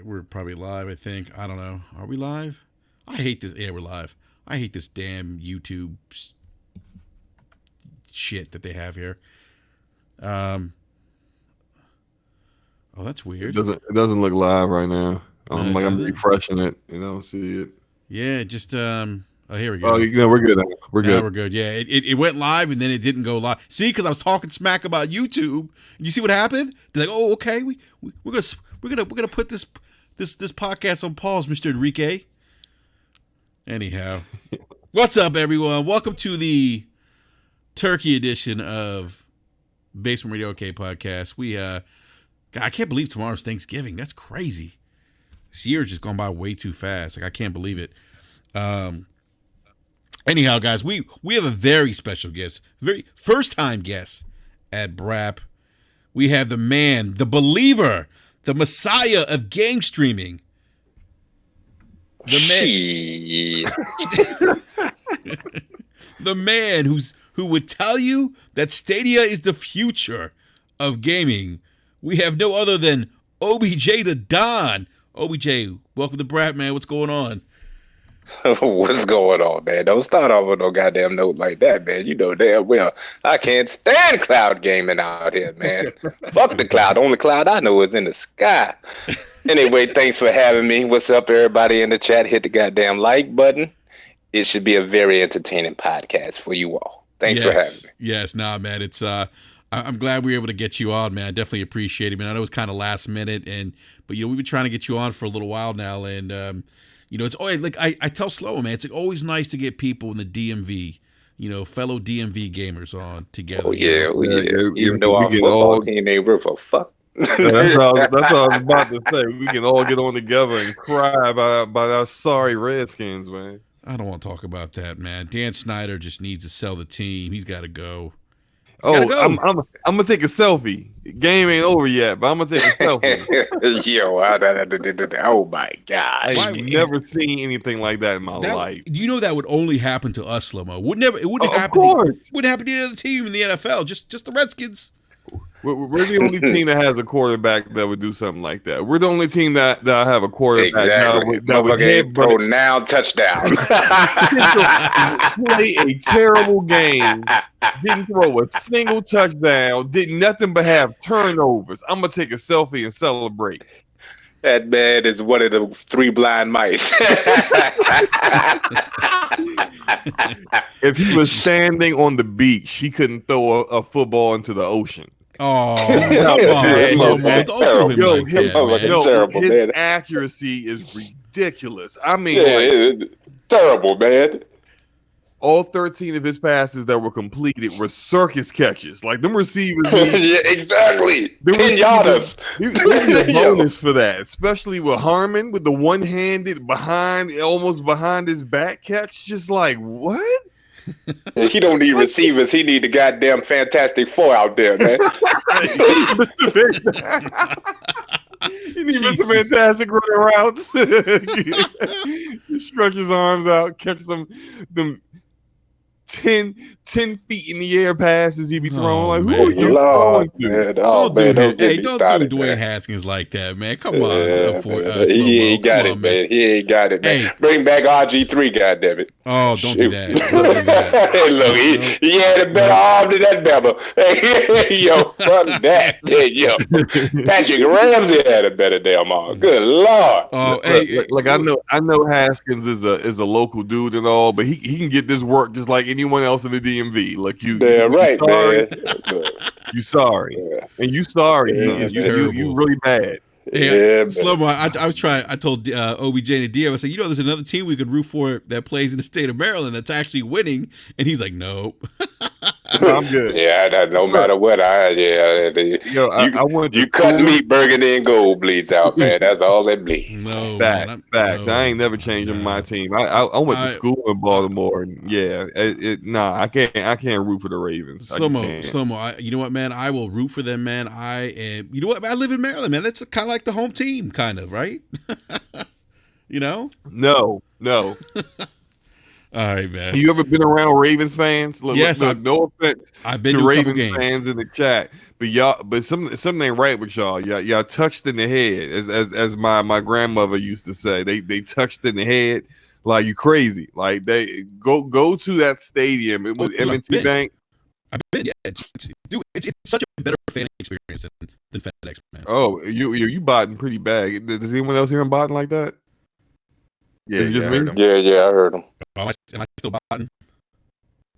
we're probably live, I think. I don't know. Are we live? I hate this. Yeah, we're live. I hate this damn YouTube shit that they have here. Oh, that's It weird. doesn't look live right now. I'm Does it? refreshing it. You don't see it. Yeah, just Oh, here we Oh, go. we're good now. We're Now good. we're good. Yeah, it went live and then it didn't go live. See, because I was talking smack about YouTube. And you see what happened? They're like, oh, okay, we're gonna put this podcast on pause, Mr. Enrique. Anyhow, what's up, everyone? Welcome to the Turkey edition of Basement Radio OK podcast. God, I can't believe tomorrow's Thanksgiving. That's crazy. This year's just gone by way too fast. Like I can't believe it. Anyhow, guys, we have a very special guest, very first time guest at BRAP. We have the man, the believer, the messiah of game streaming. The man, the man who would tell you that Stadia is the future of gaming. We have no other than OBJ the Don. OBJ, welcome to BRAP, man. What's going on? What's going on, man? Don't start off with no goddamn note like that, man. You know damn well I can't stand cloud gaming out here, man. Fuck the cloud. Only cloud I know is in the sky. Anyway, thanks for having me. What's up, everybody in the chat? Hit the goddamn like button. It should be a very entertaining podcast for you all. Thanks for having me. Yes, nah, man. It's I'm glad we were able to get you on, man. I definitely appreciate it, man. I know it was kind of last minute, but we've been trying to get you on for a little while now, and it's always like I tell Slow, man, it's always nice to get people in the DMV, fellow DMV gamers on together. Oh yeah, even though our football team ain't worth a fuck. That's all I was about to say. We can all get on together and cry about our sorry Redskins, man. I don't want to talk about that, man. Dan Snyder just needs to sell the team. He's got to go. I'm gonna take a selfie. Game ain't over yet, but I'm gonna take a selfie. Yo, oh my god! I've never seen anything like that in my life. That would only happen to us, Slow-Mo. It wouldn't happen. Wouldn't happen to any other team in the NFL. Just the Redskins. We're the only team that has a quarterback that would do something like that. We're the only team that have a quarterback that would throw now touchdown. Play a terrible game. Didn't throw a single touchdown. Did nothing but have turnovers. I'm gonna take a selfie and celebrate. That man is one of the three blind mice. If he was standing on the beach, he couldn't throw a football into the ocean. Oh, come on, Slow-Mo. Don't do him like that, man. His accuracy is ridiculous. I mean, terrible, man. All 13 of his passes that were completed were circus catches. Like them receivers. Yeah, exactly. 10-yarders. He was a bonus for that, especially with Harmon with the one-handed almost behind his back catch. Just like, what? He don't need receivers. He need the goddamn Fantastic Four out there, man. He needs Mr. Fantastic running routes. He stretch his arms out, catch them 10 feet in the air passes he be throwing. Like, who are you throwing to? Don't do Dwayne Haskins like that, man. Come on. He ain't got it, man. He ain't got it, man. Hey. Bring back RG3, goddammit. Oh, don't do that. Don't do that. Hey, look, he had a better arm than that Bama. Yo, fuck that. Yo, Patrick Ramsey had a better damn arm. Good Lord. Oh, I know Haskins is a local dude and all, but he can get this work just like anyone else in the DMV. Like you, right, sorry. Man. You sorry, and you sorry. You really bad. Yeah, Slow-Mo, I was trying. I told OBJ and DM, I said, there's another team we could root for that plays in the state of Maryland that's actually winning, and he's like, nope. I'm good. Yeah, no matter what, you cut meat, burgundy, and gold bleeds out, man. That's all that bleeds. No, facts. No, I ain't never changing my team. I went to school in Baltimore, and I can't root for the Ravens. Slow-Mo, you know what, man? I will root for them, man. You know what? I live in Maryland, man. That's kind of like the home team, kind of, right? No. All right, man. Have you ever been around Ravens fans? Yes, look, no offense I've been to to a couple Ravens games. fans in the chat, but something ain't right with y'all. Y'all touched in the head, as my grandmother used to say. They touched in the head like you crazy. Like they go to that stadium. It was Oh, dude, M&T Bank. I've been. Yeah, dude, it's such a better fan experience than FedEx, man. Oh, you botting pretty bad. Does anyone else here in botting like that? Yeah, Is it just I me? heard him. Yeah, I heard him. Am I still botting?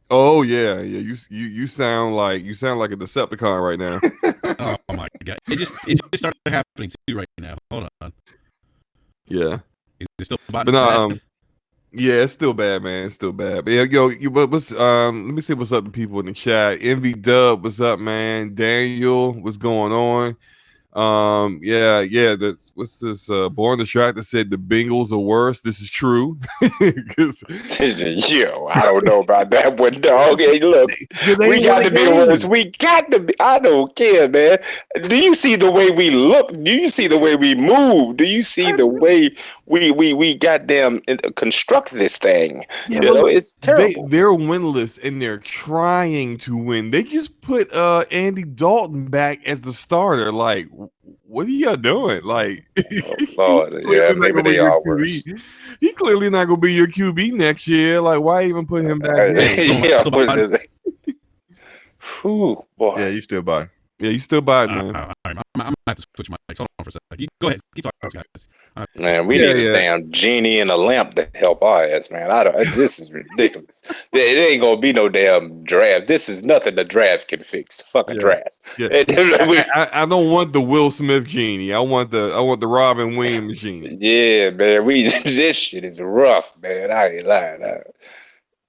Oh yeah. You sound like a Decepticon right now. Oh my god! It just started happening too right now. Hold on. Yeah, Is it still but botting? no, yeah, it's still bad, man. It's still bad. But yeah, but what's let me see what's up to people in the chat. Envy Dub, what's up, man? Daniel, what's going on? Yeah, that's what's this Born Distracted said the Bengals are worse. This is true. 'Cause Yo, I don't know about that one, dog. Hey, look, we got to be the worst. We got to be. I don't care, man. Do you see the way we look? Do you see the way we move? Do you see the way we goddamn construct this thing? Yeah, you know, it's terrible. They're winless and they're trying to win. They just put Andy Dalton back as the starter. Like, what are y'all doing? Like, Oh, Lord, yeah, maybe they are worse. He clearly not gonna be your QB next year. Like, why even put him back in? Yeah, Whew, boy. Yeah, you still buy. Yeah, you still buying, man. All right, I'm gonna have to switch my mics. Hold on for a second. Go ahead, keep talking, guys. Man, we need a damn genie and a lamp to help our ass, man. This is ridiculous. It ain't gonna be no damn draft. This is nothing the draft can fix. Fuck a draft. Yeah. I don't want the Will Smith genie. I want the Robin Williams genie. Yeah, man. This shit is rough, man. I ain't lying.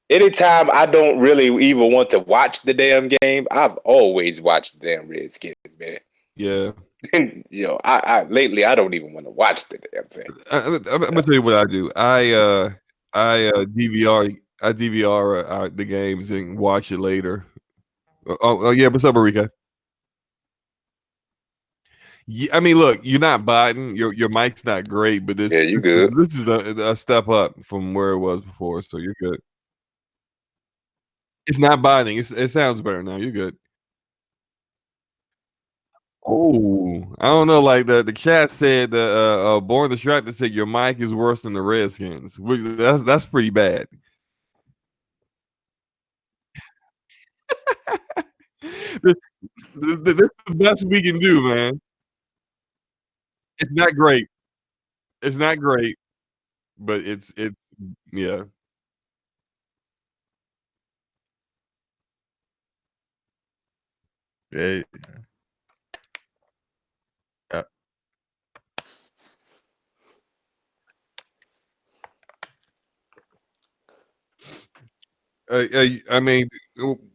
Anytime I don't really even want to watch the damn game, I've always watched the damn Redskins, man. Yeah. You know, I lately I don't even want to watch the damn thing. I'm gonna tell you what I do. I DVR the games and watch it later. Oh yeah, what's up, Marika? Yeah, I mean, look, you're not biting. Your mic's not great, but you good. This is a step up from where it was before, so you're good. It's not biting. It sounds better now. You're good. Oh, I don't know. Like the chat said, Born Distracted said your mic is worse than the Redskins. That's pretty bad. This is the best we can do, man. It's not great. It's not great, but it's yeah. Yeah. I mean,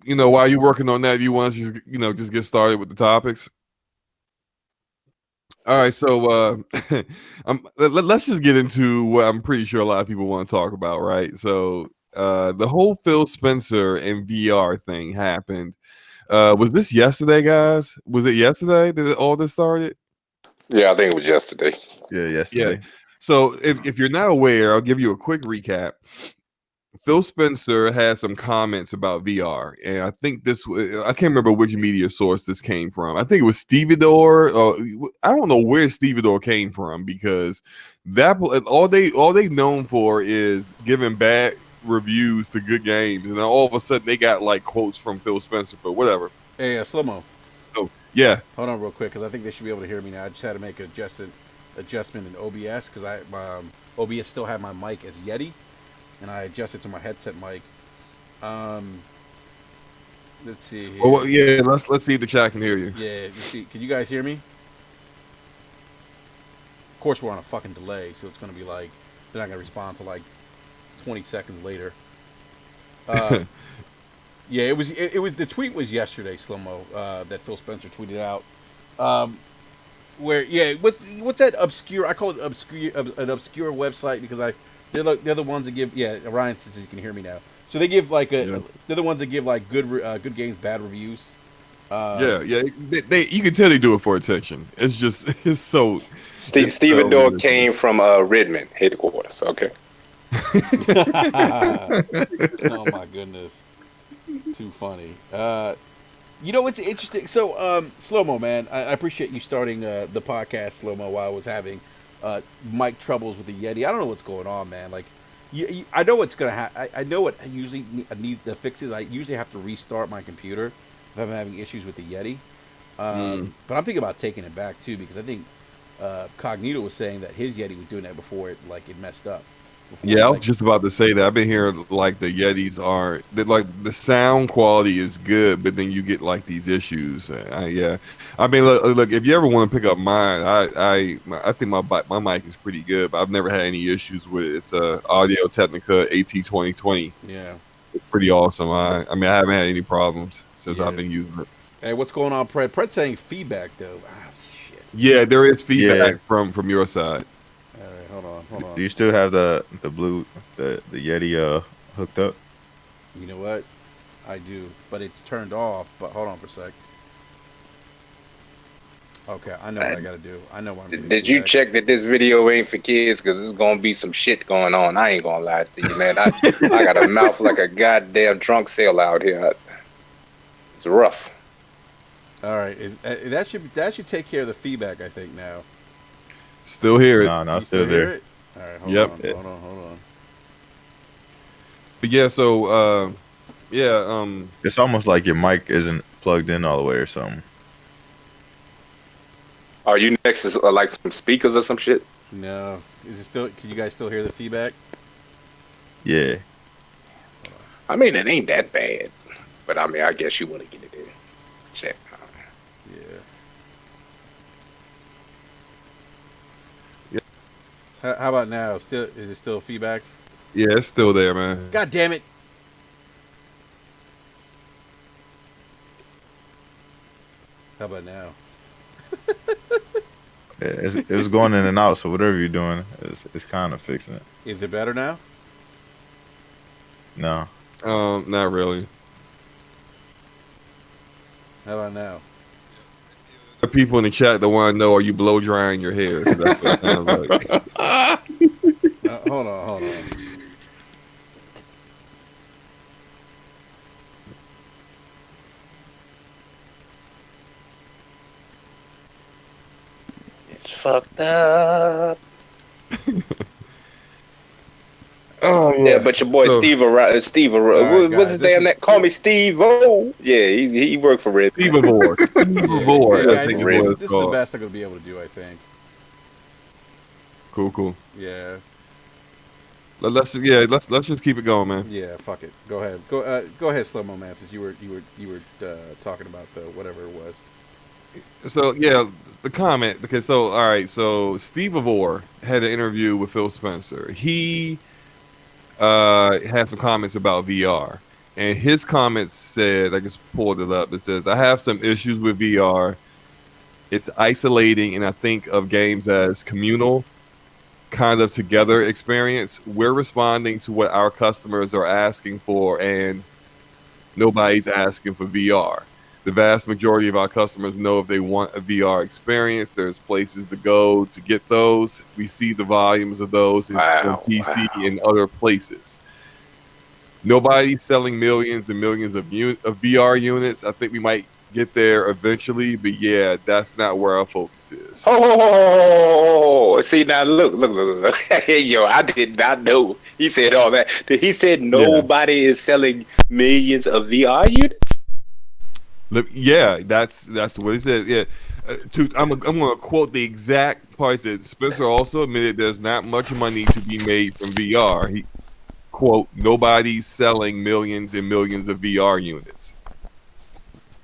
while you're working on that, you want to just get started with the topics. All right, so let's just get into what I'm pretty sure a lot of people want to talk about, right? So the whole Phil Spencer and VR thing happened. Was this yesterday, guys? Was it yesterday that all this started? Yeah, I think it was yesterday. Yeah, yesterday. Yeah. So if you're not aware, I'll give you a quick recap. Phil Spencer had some comments about VR, and I think I can't remember which media source this came from. I think it was Stevedore. I don't know where Stevedore came from, because that all they known for is giving bad reviews to good games, and then all of a sudden they got like quotes from Phil Spencer, but whatever. Hey, Slow-mo. Oh, yeah. Hold on real quick, because I think they should be able to hear me now. I just had to make an adjustment in OBS, because OBS still had my mic as Yeti, and I adjusted to my headset mic. Let's see here. Well, yeah, let's see if the chat can hear you. Yeah, let's see. Can you guys hear me? Of course, we're on a fucking delay, so it's going to be like, they're not going to respond to like 20 seconds later. Yeah, it was the tweet was yesterday, Slow-mo, that Phil Spencer tweeted out. Where what's that obscure? I call it an obscure website, because they're the ones that give Ryan, since he can hear me now. So they give like they're the ones that give like good games, bad reviews. They you can tell they do it for attention. It's just it's so. Stevedore came from Redmond headquarters. Okay. Oh my goodness, too funny. You know what's interesting? So, Slow Mo, man, I appreciate you starting the podcast, Slow Mo, while I was having mic troubles with the Yeti. I don't know what's going on, man. Like, I know what's gonna happen. I know what I usually need the fixes. I usually have to restart my computer if I'm having issues with the Yeti. But I'm thinking about taking it back too because I think Cognito was saying that his Yeti was doing that before it messed up. Yeah, I was just about to say that. I've been hearing like the Yetis are like the sound quality is good, but then you get like these issues. Yeah, I mean, look, if you ever want to pick up mine, I think my mic is pretty good, but I've never had any issues with it. It's Audio Technica AT2020. Yeah, it's pretty awesome. I mean, I haven't had any problems since Yeah. I've been using it. Hey, what's going on, Pred? Pred's saying feedback though. Ah, shit. Yeah, there is feedback from your side. All right, hold on. Do you still have the Yeti hooked up? You know what? I do, but it's turned off. But hold on for a sec. Okay, I know what I gotta do. I know what I'm gonna do. Did you check that this video ain't for kids? Because there's gonna be some shit going on. I ain't gonna lie to you, man. I got a mouth like a goddamn drunk sailor out here. It's rough. All right, that should take care of the feedback. I think now. Still hear it. No, You it's still hear there. it? All right, hold Yep. on, hold on. But yeah, so It's almost like your mic isn't plugged in all the way or something. Are you next to like some speakers or some shit? No, is it still? Can you guys still hear the feedback? Yeah. I mean, it ain't that bad. But I mean, I guess you want to get it in. Check. Yeah. How about now? Is it still feedback? yeah, it's still there, man. God damn it! How about now? It was going in and out, so whatever you're doing, it's kind of fixing it. Is it better now? No. Not really. How about now? The people in the chat that want to know, are you blow drying your hair? That's what it sounds like. Hold on. It's fucked up. Oh Yeah, but your boy So- Steve, right, what's guys, his this damn is- name? Call me Steve O. Yeah, he worked for Red. Steve-avore. Steve-avore, Yeah, I guys, think this, is what it's this is the called. best I'm gonna be able to do. I think. Cool. Yeah. Let's just keep it going, man. Yeah. Fuck it. Go ahead. Go ahead, Slow Mo Man. Since you were talking about the whatever it was. So yeah, the comment. Okay, so all right, so Steve-avore had an interview with Phil Spencer. He had some comments about VR, and his comments said, I just pulled it up. It says, "I have some issues with VR. It's isolating, and I think of games as communal, kind of together experience. We're responding to what our customers are asking for, and nobody's asking for VR. The vast majority of our customers know if they want a VR experience, there's places to go to get those. We see the volumes of those on PC and other places. Nobody's selling millions and millions of VR units. I think we might get there eventually, but yeah, that's not where our focus is." Oh, see now, look. Yo, I did not know he said all that. He said nobody is selling millions of VR units. Look, yeah, that's what he said. Yeah, I'm going to quote the exact part. He said, "Spencer also admitted there's not much money to be made from VR. He quote, nobody's selling millions and millions of VR units."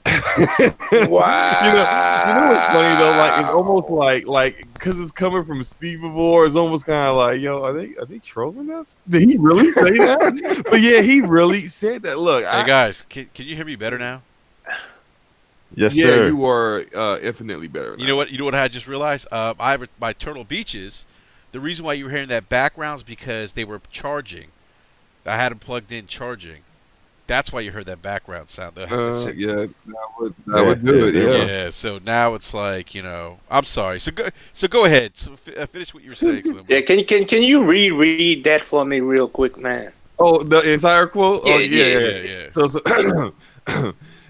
Wow. You know what's funny though? Like it's almost like because it's coming from Steve-avore, it's almost kind of like, yo, are they trolling us? Did he really say that? But yeah, he really said that. Look, Hey guys, can you hear me better now? Yes, yeah, sir. you were infinitely better. You know what? You know what I just realized? I have by Turtle Beaches. The reason why you were hearing that background is because they were charging. I had them plugged in charging. That's why you heard that background sound. Yeah, that would do it. Yeah. Yeah. So now it's like, I'm sorry. So go ahead. So finish what you were saying, Slim. Yeah, can you reread that for me real quick, man? Oh, the entire quote. Yeah. So,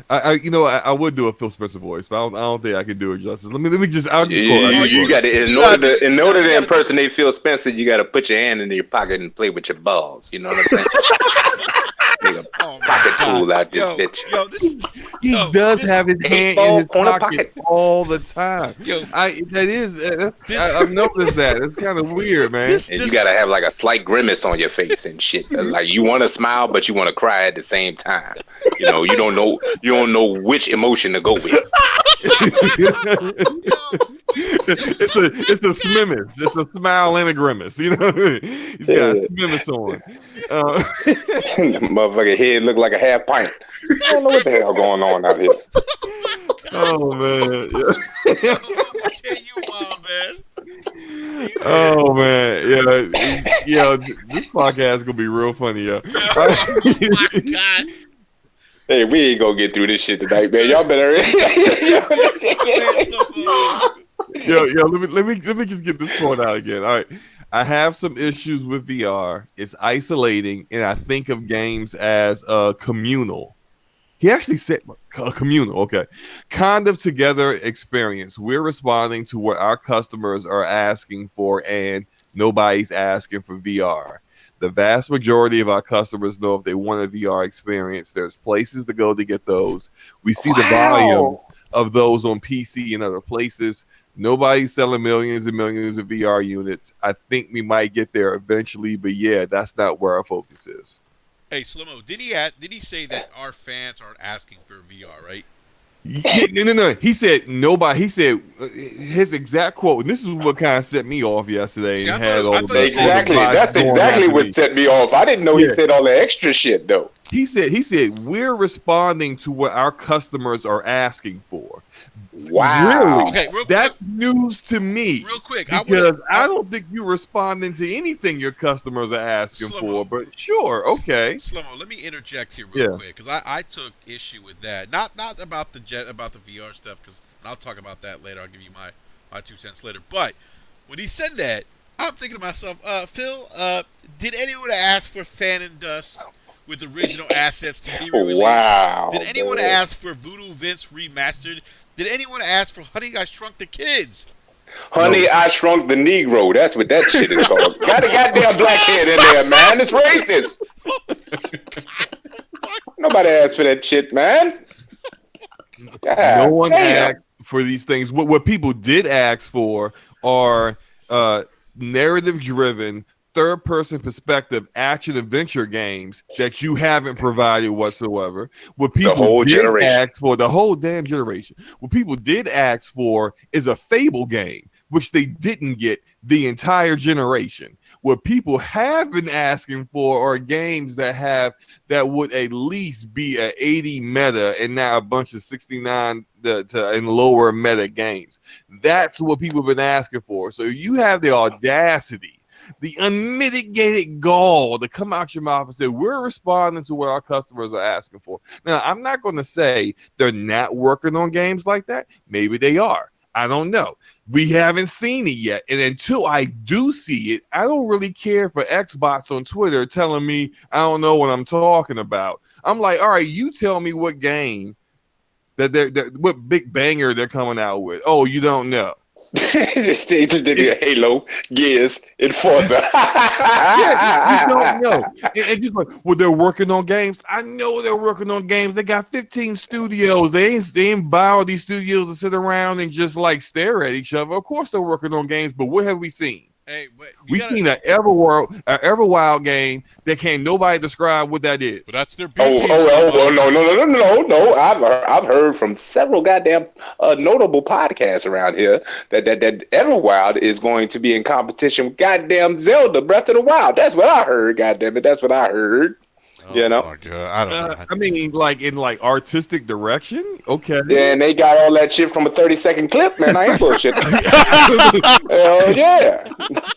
I would do a Phil Spencer voice, but I don't think I can do it justice. Let me just. I'll just quote. You got to in order to impersonate Phil Spencer, you got to put your hand in your pocket and play with your balls. You know what I'm saying? Make a pocket tool out this bitch. He does have his hand in his pocket all the time. I've noticed that. It's kind of weird, man. And you gotta have like a slight grimace on your face and shit. Like you want to smile, but you want to cry at the same time. You don't know which emotion to go with. It's a smimus. It's a smile and a grimace. He's got a smimus on. Motherfucking head look like a half pint. I don't know what the hell going on out here. Oh man. Man. Oh man, yeah. This podcast is gonna be real funny, yo. Oh my god. Hey, we ain't gonna get through this shit tonight, man. Y'all better. Let me just get this point out again. All right, I have some issues with VR. It's isolating, and I think of games as communal. He actually said communal, okay. Kind of together experience. We're responding to what our customers are asking for, and nobody's asking for VR. The vast majority of our customers know if they want a VR experience, there's places to go to get those. We see the volume of those on PC and other places. Nobody's selling millions and millions of VR units. I think we might get there eventually, but yeah, that's not where our focus is. Hey, Slomo, did he say that our fans aren't asking for VR, right? No. He said nobody. He said his exact quote, and this is what kind of set me off yesterday. That's exactly what set me off. I didn't know he said all the extra shit though. He said we're responding to what our customers are asking for. Wow. Really? Okay, that's news to me. Real quick, because I don't think you're responding to anything your customers are asking for. But sure, okay. Slomo, let me interject here real quick because I took issue with that. Not about the VR stuff, because I'll talk about that later. I'll give you my 2 cents later. But when he said that, I'm thinking to myself, Phil, did anyone ask for Fan and Dust with original assets to be released? Wow. Did anyone ask for Voodoo Vince Remastered? Did anyone ask for Honey, I Shrunk the Kids? Honey, I Shrunk the Negro. That's what that shit is called. Got a goddamn black head in there, man. It's racist. Nobody asked for that shit, man. God, no one asked for these things. What people did ask for are narrative-driven, third-person perspective action adventure games that you haven't provided whatsoever. What people did ask for, the whole damn generation. What people did ask for is a Fable game, which they didn't get the entire generation. What people have been asking for are games that would at least be an 80 meta and not a bunch of 69 and lower meta games. That's what people have been asking for. So you have the audacity, the unmitigated gall to come out your mouth and say, we're responding to what our customers are asking for. Now, I'm not going to say they're not working on games like that. Maybe they are. I don't know. We haven't seen it yet. And until I do see it, I don't really care for Xbox on Twitter telling me I don't know what I'm talking about. I'm like, all right, you tell me what game what big banger they're coming out with. Oh, you don't know. Halo, Gears, and Forza. You don't know. And just like, well, they're working on games. I know they're working on games. They got 15 studios. They ain't buy all these studios to sit around and just like stare at each other. Of course, they're working on games, but what have we seen? Hey, but we've seen an Everwild game that can't nobody describe what that is. But that's their no. I've heard from several goddamn notable podcasts around here that Everwild is going to be in competition with goddamn Zelda Breath of the Wild. That's what I heard. Goddamn it, that's what I heard. You know? my god, I don't know. I mean, like in like artistic direction. Okay. Yeah, and they got all that shit from a 30-second clip, man. I ain't bullshit. Hell yeah.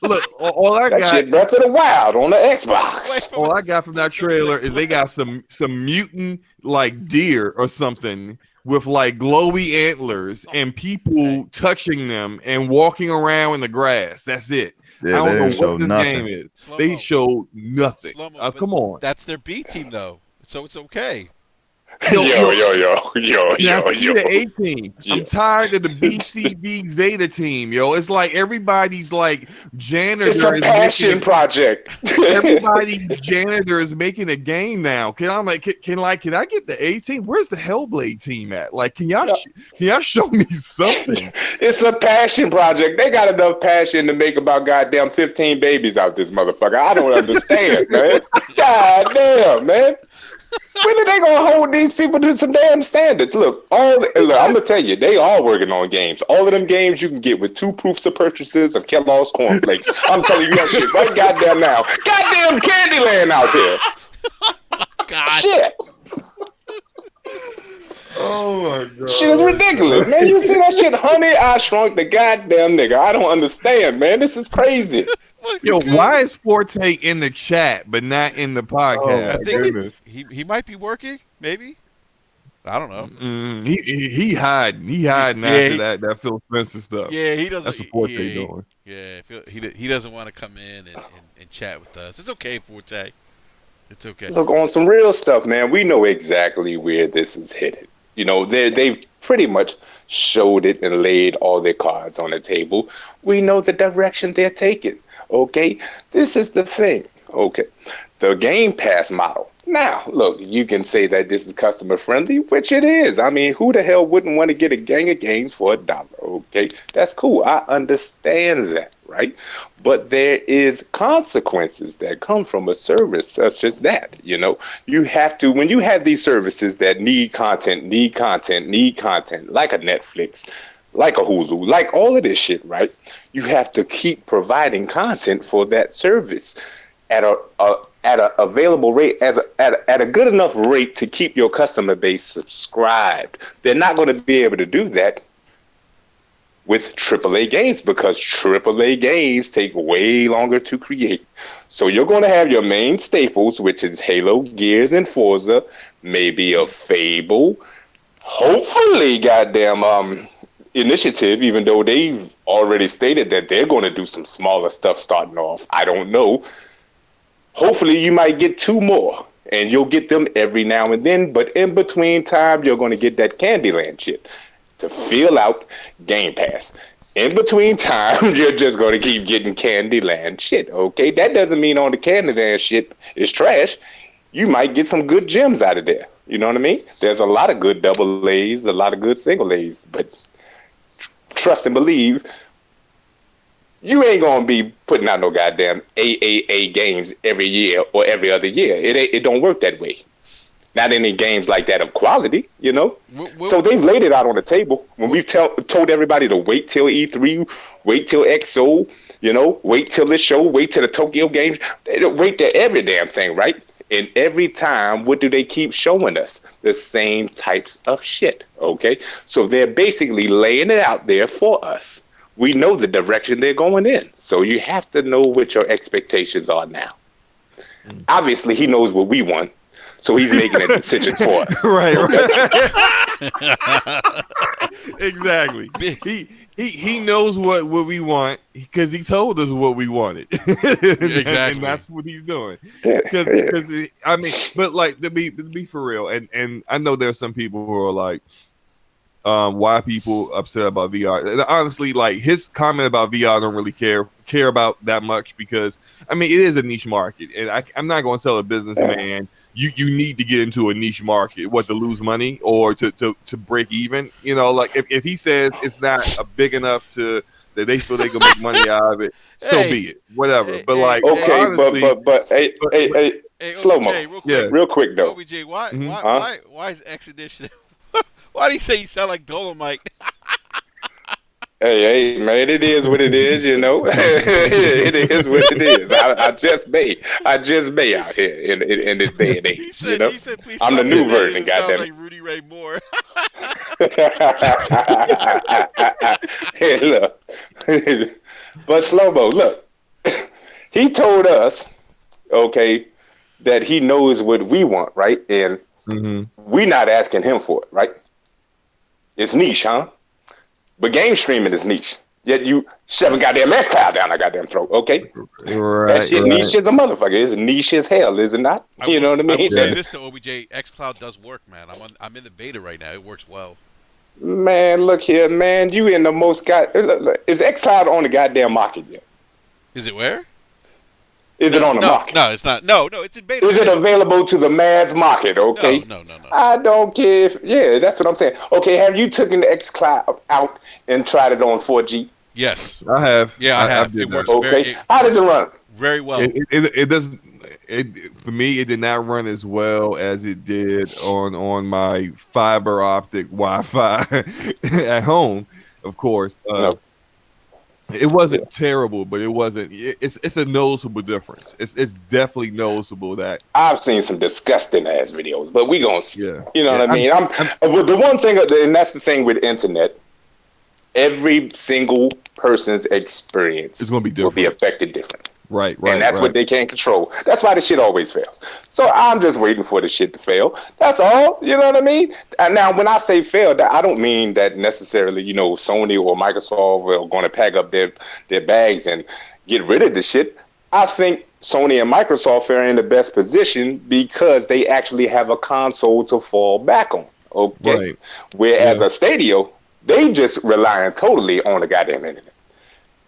Look, all I That got. shit Breath of the Wild on the Xbox. All I got from that trailer is they got some mutant like deer or something with like glowy antlers and people touching them and walking around in the grass. That's it. Yeah, I they don't didn't know show what this nothing. game is. Slow-mo. They showed nothing. Slow-mo, but Come on. That's their B team though, so it's okay. Yo. Now, the A team. Yeah. I'm tired of the B, C, D, Zeta team, yo. It's like everybody's like janitor. It's a is passion making project. everybody's janitor is making a game now. Can I get the A team? Where's the Hellblade team at? Like, can y'all show me something? It's a passion project. They got enough passion to make about goddamn 15 babies out this motherfucker. I don't understand, man. God damn, man. When are they gonna hold these people to some damn standards? Look, I'm gonna tell you, they are working on games. All of them games you can get with 2 proofs of purchases of Kellogg's cornflakes. I'm telling you that shit right goddamn now. Goddamn Candyland out here. God. Shit. Oh my god. Shit is ridiculous, man. You see that shit? Honey, I Shrunk the goddamn nigga. I don't understand, man. This is crazy. Yo, why is Forte in the chat but not in the podcast? I think he might be working, maybe. I don't know. He hiding. He hiding after that Phil Spencer stuff. Yeah, he doesn't. That's what Forte doing. Yeah, he doesn't want to come in and chat with us. It's okay, Forte. It's okay. Look, on some real stuff, man, we know exactly where this is headed. You know, they've pretty much showed it and laid all their cards on the table. We know the direction they're taking. Okay, this is the thing. Okay, the Game Pass model. Now, look, you can say that this is customer friendly, which it is. I mean, who the hell wouldn't want to get a gang of games for $1? Okay, that's cool. I understand that, right? But there is consequences that come from a service such as that. You know, you have to, when you have these services that need content, like a Netflix, like a Hulu, like all of this shit, right? You have to keep providing content for that service at a available rate, at a good enough rate to keep your customer base subscribed. They're not going to be able to do that with AAA games because AAA games take way longer to create. So you're going to have your main staples, which is Halo, Gears, and Forza, maybe a Fable, hopefully goddamn Initiative, even though they've already stated that they're going to do some smaller stuff starting off. I don't know. Hopefully you might get 2 more and you'll get them every now and then. But in between time, you're going to get that Candyland shit to fill out Game Pass. In between time, you're just going to keep getting Candyland shit. Okay, that doesn't mean on the Candyland shit is trash. You might get some good gems out of there. You know what I mean? There's a lot of good double A's, a lot of good single A's, but trust and believe, you ain't gonna be putting out no goddamn AAA games every year or every other year. It don't work that way. Not any games like that of quality, you know. So they've laid it out on the table. When we've told everybody to wait till E3, wait till XO, you know, wait till this show, wait till the Tokyo Games, wait till every damn thing, right? And every time, what do they keep showing us? The same types of shit, okay? So they're basically laying it out there for us. We know the direction they're going in. So you have to know what your expectations are now. Obviously, he knows what we want. So he's making the decisions for us. Right. Exactly. He knows what we want because he told us what we wanted. Exactly. And that's what he's doing. Because I mean, but like to be for real, and I know there's some people who are like, why people upset about VR. And honestly, like his comment about VR, I don't really care about that much because I mean it is a niche market, and I'm not going to tell a businessman you need to get into a niche market, what, to lose money or to break even. You know, like if he says it's not big enough to that they feel they can make money out of it, so be it, whatever. But like, okay, honestly, but hey, slow-mo, real quick though. OBJ, why is Expedition? Why do you say you sound like Dolomite? Hey, man, it is what it is, you know. It is what it is. I just may out here in this day and age, you know. He said, please I'm tell the me new that version, doesn't sound goddamn like Rudy Ray Moore. it. Hey, look, but Slow-Mo, look, he told us, okay, that he knows what we want, right? And we not asking him for it, right? It's niche, huh? But game streaming is niche. Yet you shove a goddamn XCloud down a goddamn throat, okay? That shit niche as a motherfucker. It's niche as hell, is it not? You know what I mean? I will say this though, OBJ, xCloud does work, man. I'm in the beta right now. It works well. Man, look here, man. You in the most look, is XCloud on the goddamn market yet? Is it where? Is it on the market? No, it's not. No, it's in beta. Is it available to the mass market? Okay. No. I don't care. Yeah, that's what I'm saying. Okay, have you taken the XCloud out and tried it on 4G? Yes, I have. Yeah, I have. It works. Okay. How does it run? Very well. It doesn't. For me, it did not run as well as it did on my fiber optic Wi-Fi at home. Of course, No. it wasn't terrible, but it wasn't. It's a noticeable difference. It's definitely noticeable that I've seen some disgusting ass videos, but we gonna see. Yeah. You know what I mean? Well, the one thing, and that's the thing with internet. Every single person's experience It's gonna be will be different. affected differently. Right. And that's what they can't control. That's why the shit always fails. So I'm just waiting for the shit to fail. That's all. You know what I mean? And now, when I say fail, I don't mean that necessarily, you know, Sony or Microsoft are going to pack up their bags and get rid of the shit. I think Sony and Microsoft are in the best position because they actually have a console to fall back on. Okay. Right. Whereas a Stadia, they just relying totally on the goddamn internet.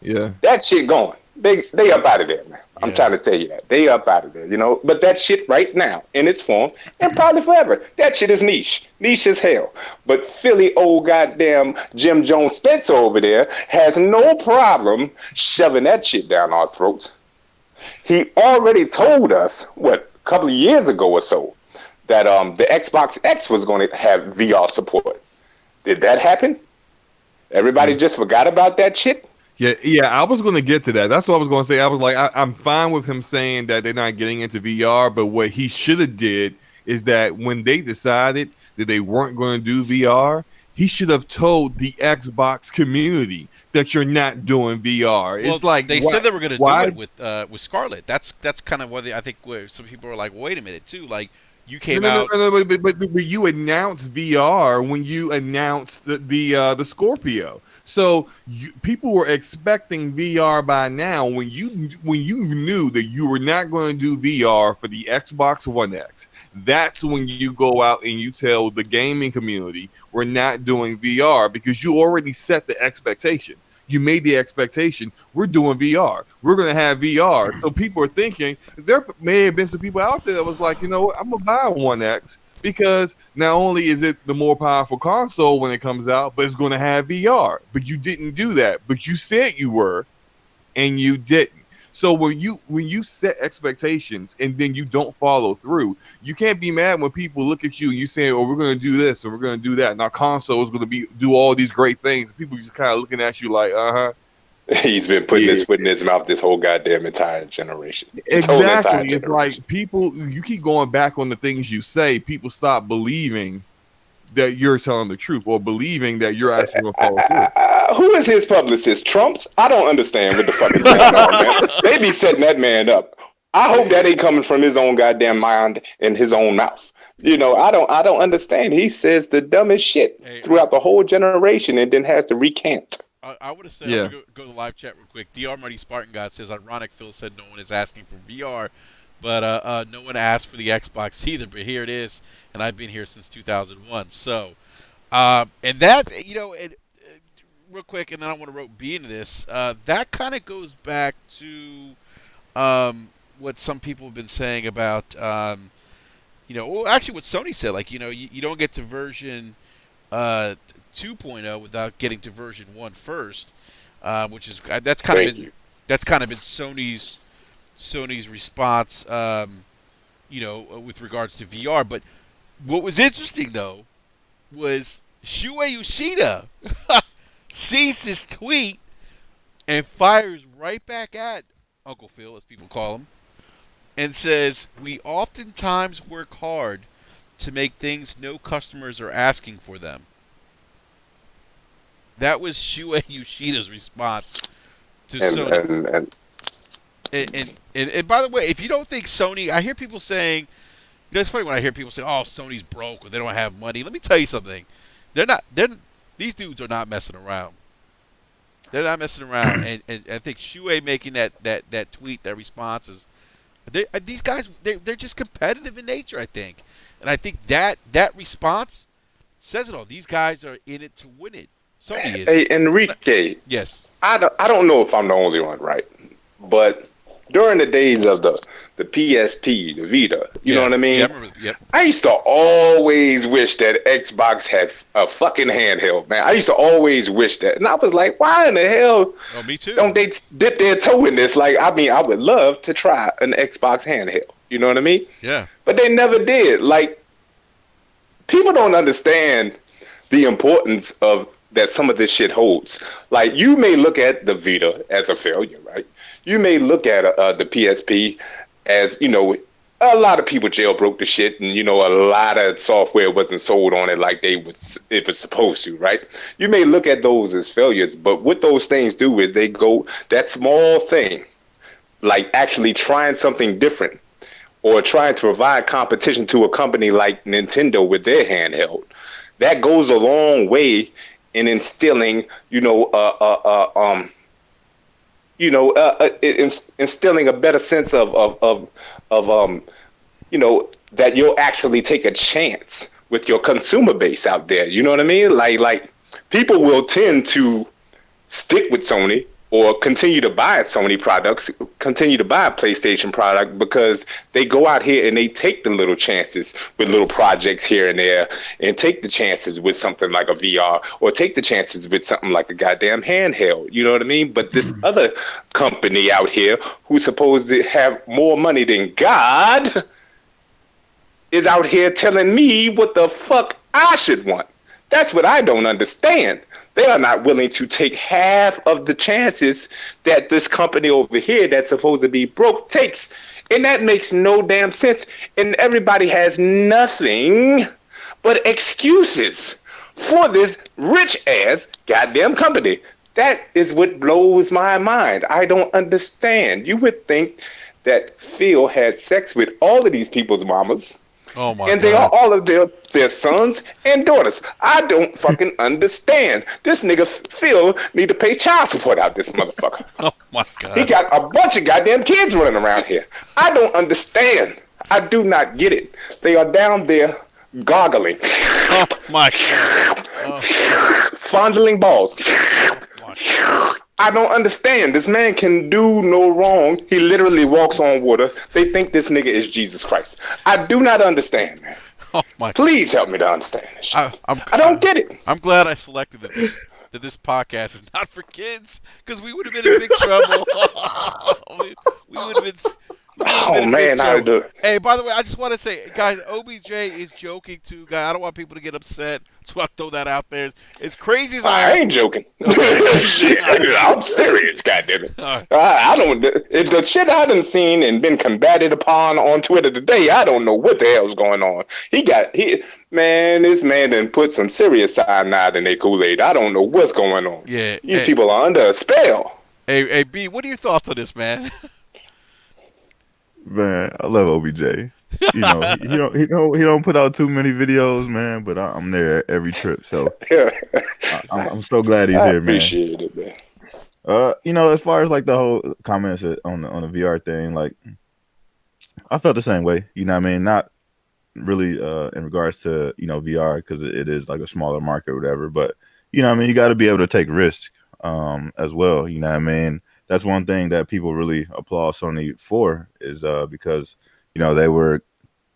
Yeah. That shit going. They up out of there, man. I'm trying to tell you that. They up out of there, you know. But that shit right now, in its form, and probably forever, that shit is niche. Niche as hell. But Philly old goddamn Jim Jones Spencer over there has no problem shoving that shit down our throats. He already told us, a couple of years ago or so, that the Xbox X was going to have VR support. Did that happen? Everybody just forgot about that shit? Yeah, I was going to get to that. That's what I was going to say. I was like, I'm fine with him saying that they're not getting into VR, but what he should have did is that when they decided that they weren't going to do VR, he should have told the Xbox community that you're not doing VR. Well, it's like they said they were going to do it with Scarlet. That's kind of what I think. Where some people are like, wait a minute, too. Like you came out. No, but you announced VR when you announced the Scorpio. So people were expecting VR by now. When you knew that you were not going to do VR for the Xbox One X, that's when you go out and you tell the gaming community we're not doing VR because you already set the expectation. You made the expectation. We're doing VR. We're going to have VR. So people are thinking there may have been some people out there that was like, you know what, I'm going to buy a One X because not only is it the more powerful console when it comes out, but it's going to have VR. But you didn't do that. But you said you were, and you didn't. So when you set expectations and then you don't follow through, you can't be mad when people look at you and you say, "Oh, we're going to do this and we're going to do that." And our console is going to do all these great things. People just kind of looking at you like, He's been putting his foot in his mouth this whole goddamn entire generation. Exactly. It's like people, you keep going back on the things you say. People stop believing that you're telling the truth or believing that you're actually going to follow through. Who is his publicist? Trump's? I don't understand what the fuck is going on, man. They be setting that man up. I hope that ain't coming from his own goddamn mind and his own mouth. You know, I don't understand. He says the dumbest shit throughout the whole generation and then has to recant. I would have said, I'm going to go to the live chat real quick. DR Mighty Spartan God says, ironic, Phil said no one is asking for VR, but no one asked for the Xbox either, but here it is, and I've been here since 2001. So, and that, you know, real quick, and then I want to rope B into this, that kind of goes back to what some people have been saying about, you know, well, actually what Sony said, like, you know, you don't get to version 2.0 without getting to version 1 first, which is that's kind of been Sony's response, you know, with regards to VR. But what was interesting though was Shuei Yoshida sees this tweet and fires right back at Uncle Phil, as people call him, and says, "We oftentimes work hard to make things no customers are asking for them." That was Shuei Yoshida's response to Sony. And by the way, if you don't think Sony, I hear people saying, it's funny when I hear people say, "Oh, Sony's broke or they don't have money." Let me tell you something. These dudes are not messing around. They're not messing around. and I think Shuei making that tweet, that response is, these guys, they're just competitive in nature, I think. And I think that response says it all. These guys are in it to win it. Sony is. Hey, Enrique. Yes. I don't know if I'm the only one, right? But during the days of the PSP, the Vita, you know what I mean? Yeah, I remember, yep. I used to always wish that Xbox had a fucking handheld, man. I used to always wish that. And I was like, why in the hell me too. don't they dip their toe in this? Like, I mean, I would love to try an Xbox handheld. You know what I mean? Yeah. But they never did. Like, people don't understand the importance of that some of this shit holds. Like, you may look at the Vita as a failure, right? You may look at the PSP as, a lot of people jailbroke the shit, and a lot of software wasn't sold on it like it was supposed to, right? You may look at those as failures, but what those things do is they go that small thing, like actually trying something different or trying to provide competition to a company like Nintendo with their handheld. That goes a long way in instilling, instilling a better sense of that you'll actually take a chance with your consumer base out there. You know what I mean? Like people will tend to stick with Sony or continue to buy Sony products, continue to buy a PlayStation product because they go out here and they take the little chances with little projects here and there and take the chances with something like a VR or take the chances with something like a goddamn handheld. You know what I mean? But this other company out here who's supposed to have more money than God is out here telling me what the fuck I should want. That's what I don't understand. They are not willing to take half of the chances that this company over here that's supposed to be broke takes. And that makes no damn sense. And everybody has nothing but excuses for this rich ass goddamn company. That is what blows my mind. I don't understand. You would think that Phil had sex with all of these people's mamas. Oh my and God. They are all of their sons and daughters. I don't fucking understand. This nigga Phil need to pay child support out this motherfucker. Oh my God. He got a bunch of goddamn kids running around here. I don't understand. I do not get it. They are down there goggling. Oh my God. Oh. Fondling balls. I don't understand. This man can do no wrong. He literally walks on water. They think this nigga is Jesus Christ. I do not understand, man. Oh my! Please help me to understand this shit. I don't get it. I'm glad I selected that this podcast is not for kids, because we would have been in big trouble. we would have been. Oh man, I do. Hey, by the way, I just want to say, guys, OBJ is joking too, guys. I don't want people to get upset, so I throw that out there. As crazy as I ain't joking. Shit, I'm serious, goddammit. I don't. The shit I done seen and been combated upon on Twitter today, I don't know what the hell's going on. This man done put some serious cyanide in their Kool-Aid. I don't know what's going on. Yeah, these people are under a spell. Hey, B, what are your thoughts on this, man? Man, I love OBJ. He don't put out too many videos, man. But I'm there every trip, so I'm so glad he's here, man. Appreciate it, man. As far as like the whole comments on the VR thing, like I felt the same way. You know what I mean? Not really in regards to VR, because it is like a smaller market or whatever. But you got to be able to take risks as well. You know what I mean? That's one thing that people really applaud Sony for, is because they were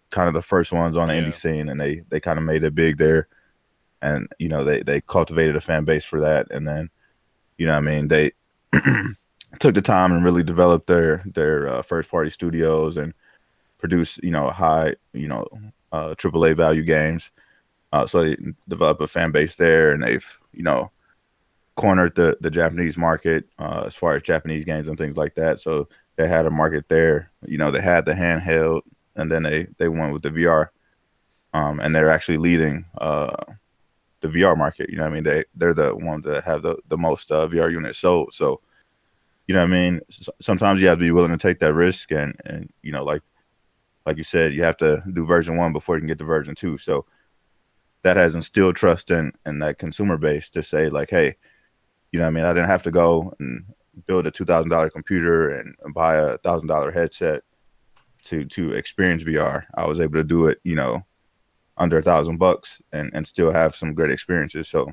kind of the first ones on the indie scene, and they kind of made it big there, and they cultivated a fan base for that, and then they took the time and really developed their first party studios and produced high AAA value games, so they developed a fan base there, and they've cornered the Japanese market as far as Japanese games and things like that. So they had a market there. You know, they had the handheld, and then they went with the VR, and they're actually leading the VR market. You know what I mean? They're the ones that have the most VR units sold. So you know what I mean? Sometimes you have to be willing to take that risk, and you know, like you said, you have to do version 1 before you can get to version 2. So that has instilled trust in that consumer base to say like, hey, you know what I mean? I didn't have to go and build a $2,000 computer and buy a $1,000 headset to experience VR. I was able to do it, you know, under $1,000 and still have some great experiences. So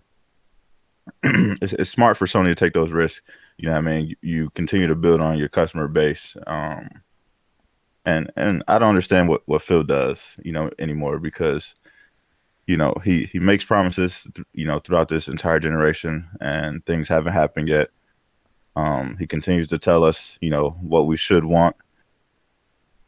it's smart for Sony to take those risks. You know what I mean? You continue to build on your customer base. And I don't understand what Phil does, you know, anymore, because you know he makes promises, you know, throughout this entire generation, and things haven't happened yet. He continues to tell us, you know, what we should want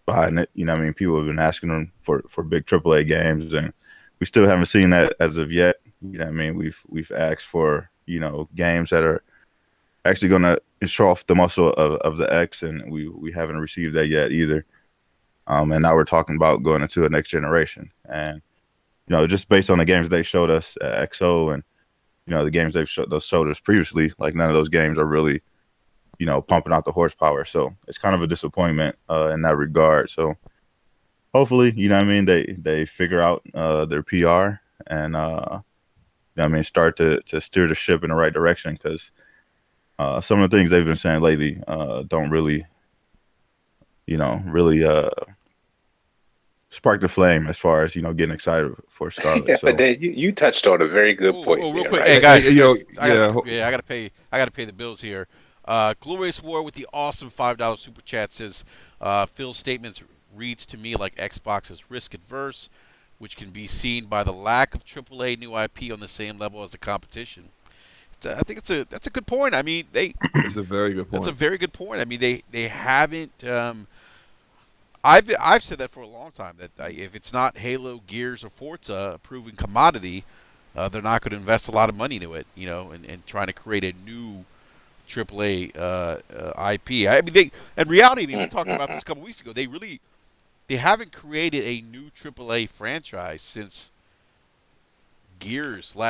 behind it. You know what I mean? People have been asking him for big AAA games, and we still haven't seen that as of yet. You know what I mean? We've asked for, you know, games that are actually going to show off the muscle of the X, and we haven't received that yet either. And now we're talking about going into a next generation. And, you know, just based on the games they showed us at XO and, you know, the games they've showed us previously, like none of those games are really, you know, pumping out the horsepower. So it's kind of a disappointment in that regard. So hopefully, you know what I mean, they figure out their PR and, you know what I mean, start to steer the ship in the right direction, because some of the things they've been saying lately don't really, you know, really spark the flame as far as, you know, getting excited for Scarlet. Yeah, So but then you touched on a very good point. Real there, quick, right? hey guys, You know, I gotta pay the bills here. Glorious War with the awesome $5 super chat says, Phil's statements reads to me like Xbox is risk adverse, which can be seen by the lack of AAA new IP on the same level as the competition. I think that's a good point. I mean, it's a very good point. that's a very good point. I mean, they haven't. I've said that for a long time, that if it's not Halo, Gears, or Forza, a proven commodity, they're not going to invest a lot of money into it, you know, and trying to create a new AAA IP. I mean, in reality, I mean, we talked about this a couple weeks ago. They haven't created a new AAA franchise since Gears the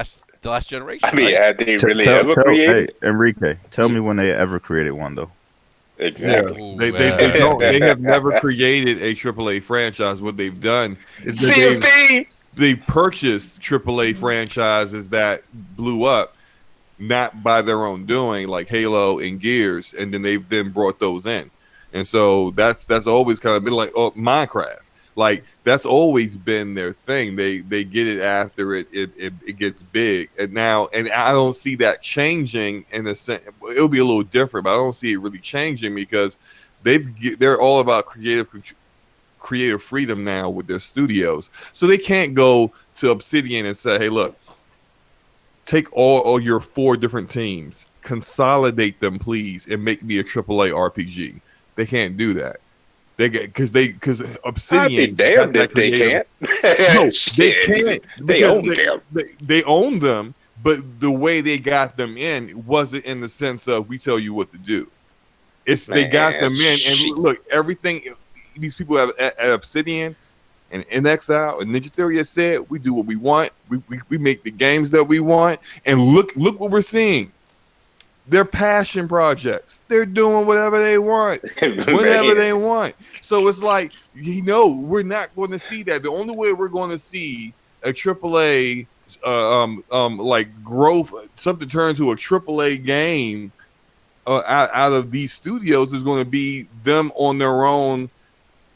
last generation. I mean, right? have they really ever created? Hey, Enrique, tell me when they ever created one, though. Exactly. Ooh, They have never created a AAA franchise. What they've done is Sea of Thieves. they purchased AAA franchises that blew up, not by their own doing, like Halo and Gears, and then they've brought those in. And so that's always kind of been like Minecraft. Like that's always been their thing. They get it after it gets big, and I don't see that changing in the sense. It'll be a little different, but I don't see it really changing because they're all about creative freedom now with their studios. So they can't go to Obsidian and say, "Hey, look, take all your 4 different teams, consolidate them, please, and make me a AAA RPG." They can't do that. Because Obsidian. I'd be damned if they can't. No, Shit. they can't. They own them. They own them, but the way they got them in wasn't in the sense of we tell you what to do. They got them in, and look, everything these people have at Obsidian and in Exile and Ninja Theory has said, we do what we want. We make the games that we want, and look what we're seeing. They're passion projects. They're doing whatever they want, whenever they want. So it's like, you know, we're not going to see that. The only way we're going to see a AAA, like growth, something turn to a AAA game out of these studios is going to be them on their own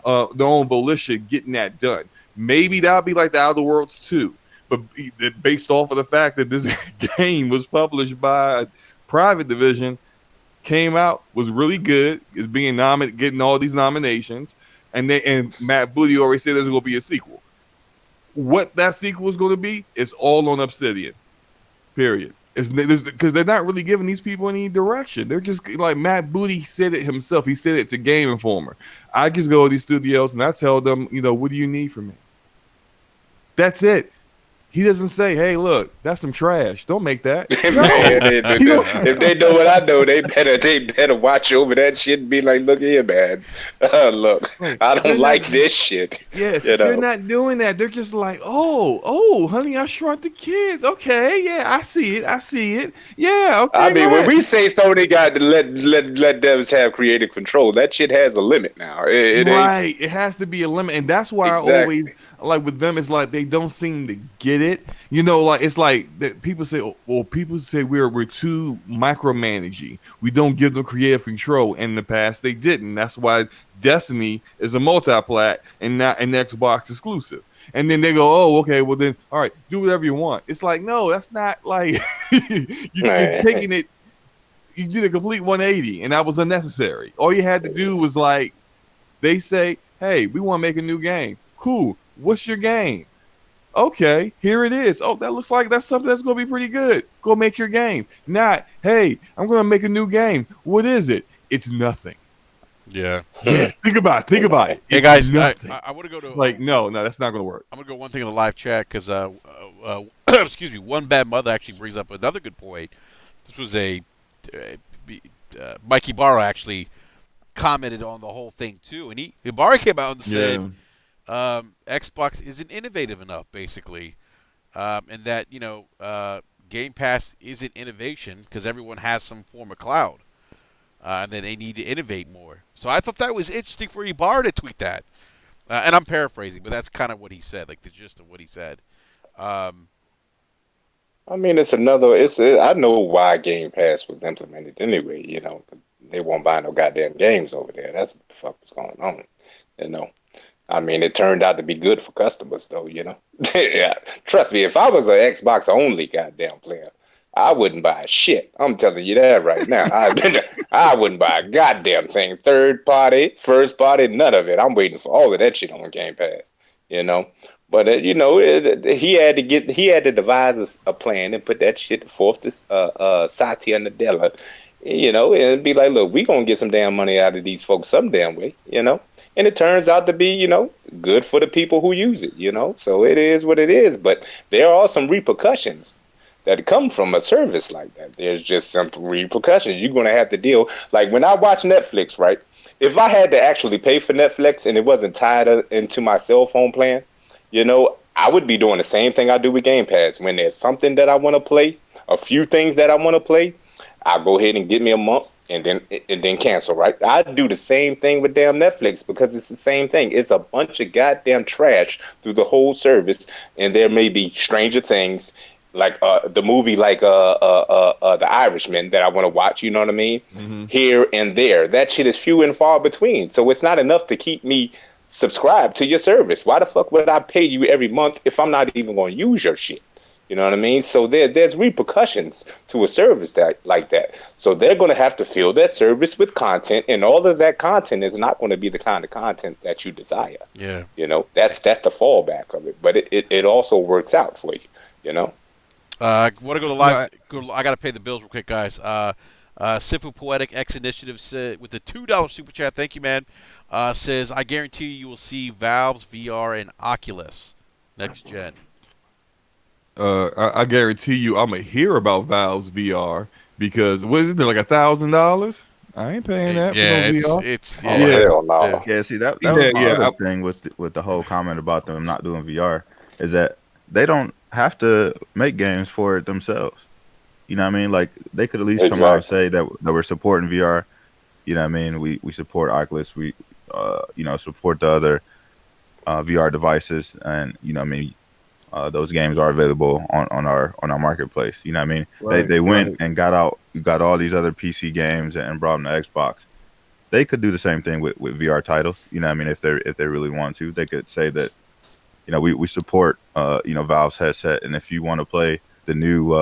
volition getting that done. Maybe that'll be like the Outer Worlds 2, but based off of the fact that this game was published by private division, came out, was really good, is being nominated, getting all these nominations, and Matt Booty already said there's going to be a sequel. What that sequel is going to be is all on Obsidian. Period. Because they're not really giving these people any direction. They're just like Matt Booty said it himself. He said it to Game Informer. I just go to these studios and I tell them, you know, what do you need from me? That's it. He doesn't say, "Hey, look, that's some trash. Don't make that." Man, No. if they know what I know, they better watch over that shit and be like, look here, man. Look, Right. I They're don't not- like this shit. Yeah, You they're know. not doing that. They're just like, oh, honey, I shrunk the kids. Okay, yeah, I see it. Yeah, okay. I mean, go when ahead. we say Sony got to let devs have creative control, that shit has a limit now. It ain't Right, it has to be a limit, and that's why I exactly. always like with them. It's like they don't seem to get it. You know, like it's like that people say, well, people say we're too micromanaging. We don't give them creative control. In the past, they didn't. That's why Destiny is a multi-plat and not an Xbox exclusive. And then they go, oh, okay, well then, all right, do whatever you want. It's like, no, that's not like you're taking it. You did a complete 180, and that was unnecessary. All you had to do was like. They say, hey, we want to make a new game. Cool. What's your game? Okay, here it is. Oh, that looks like that's something that's going to be pretty good. Go make your game. Not, hey, I'm going to make a new game. What is it? It's nothing. Yeah. Yeah, think about it. Hey It's guys, nothing. I want to go to Like, no, that's not going to work. I'm gonna go one thing in the live chat because excuse me, one bad mother actually brings up another good point. This was Mikey Barra actually commented on the whole thing too, and Barra came out and said Xbox isn't innovative enough, basically, and that Game Pass isn't innovation because everyone has some form of cloud, and then they need to innovate more. So I thought that was interesting for Barra to tweet that. And I'm paraphrasing, but that's kind of what he said, like the gist of what he said. I mean, I know why Game Pass was implemented anyway. They won't buy no goddamn games over there. That's what the fuck was going on. You know. I mean, it turned out to be good for customers, though. Yeah, trust me. If I was an Xbox only goddamn player, I wouldn't buy a shit. I'm telling you that right now. I wouldn't buy a goddamn thing. Third party, first party, none of it. I'm waiting for all of that shit on Game Pass. But he had to devise a plan and put that shit forth to Satya Nadella, and be like, look, we gonna get some damn money out of these folks some damn way, and it turns out to be, good for the people who use it, so it is what it is. But there are some repercussions that come from a service like that. There's just some repercussions you're gonna have to deal. Like when I watch Netflix, right? If I had to actually pay for Netflix and it wasn't tied into my cell phone plan, I would be doing the same thing I do with Game Pass. When there's something that I want to play, a few things that I want to play, I'll go ahead and get me a month and then cancel, right? I do the same thing with damn Netflix because it's the same thing. It's a bunch of goddamn trash through the whole service, and there may be Stranger Things, like the movie, like The Irishman that I want to watch. You know what I mean? Mm-hmm. Here and there, that shit is few and far between. So it's not enough to keep me subscribed to your service. Why the fuck would I pay you every month if I'm not even going to use your shit? You know what I mean? So there's repercussions to a service like that. So they're going to have to fill that service with content, and all of that content is not going to be the kind of content that you desire. Yeah. That's the fallback of it. But it also works out for you. I want to go to live. I got to pay the bills real quick, guys. Simple Poetic X Initiative said with the $2 super chat. Thank you, man. Says, I guarantee you will see Valve's VR and Oculus next gen. I guarantee you, I'm gonna hear about Valve's VR because what is it? Like $1,000? I ain't paying that. Yeah, for no VR. it's hell no. Yeah, see that was my other thing with the whole comment about them not doing VR is that they don't have to make games for it themselves. You know what I mean? Like they could at least come out and say that we're supporting VR. You know what I mean? We support Oculus. We support the other VR devices, and you know what I mean. Those games are available on our marketplace. You know what I mean? Right, they went and got all these other PC games and brought them to Xbox. They could do the same thing with VR titles. You know what I mean? If they really want to, they could say that, we support Valve's headset, and if you want to play the new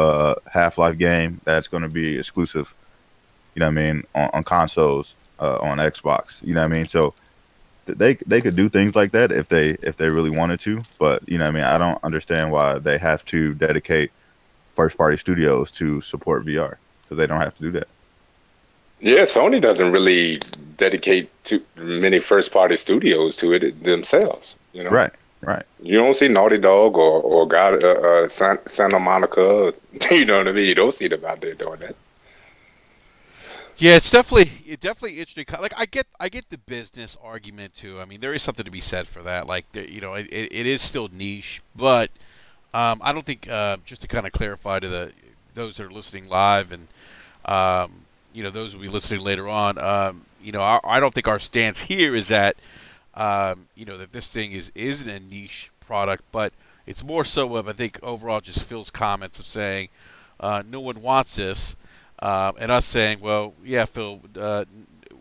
Half-Life game, that's going to be exclusive. You know what I mean? On consoles, on Xbox. You know what I mean? So they could do things like that if they really wanted to, but I mean, I don't understand why they have to dedicate first party studios to support VR because they don't have to do that. Yeah, Sony doesn't really dedicate too many first party studios to it themselves. Right. Right. You don't see Naughty Dog or God Santa Monica. You know what I mean? You don't see them out there doing that. Yeah, it's definitely interesting. Like I get the business argument too. I mean, there is something to be said for that. Like it is still niche, but I don't think just to kind of clarify to those that are listening live and those will be listening later on. I don't think our stance here is that that this thing isn't a niche product, but it's more so of I think overall just Phil's comments of saying no one wants this. And us saying, well, yeah, Phil,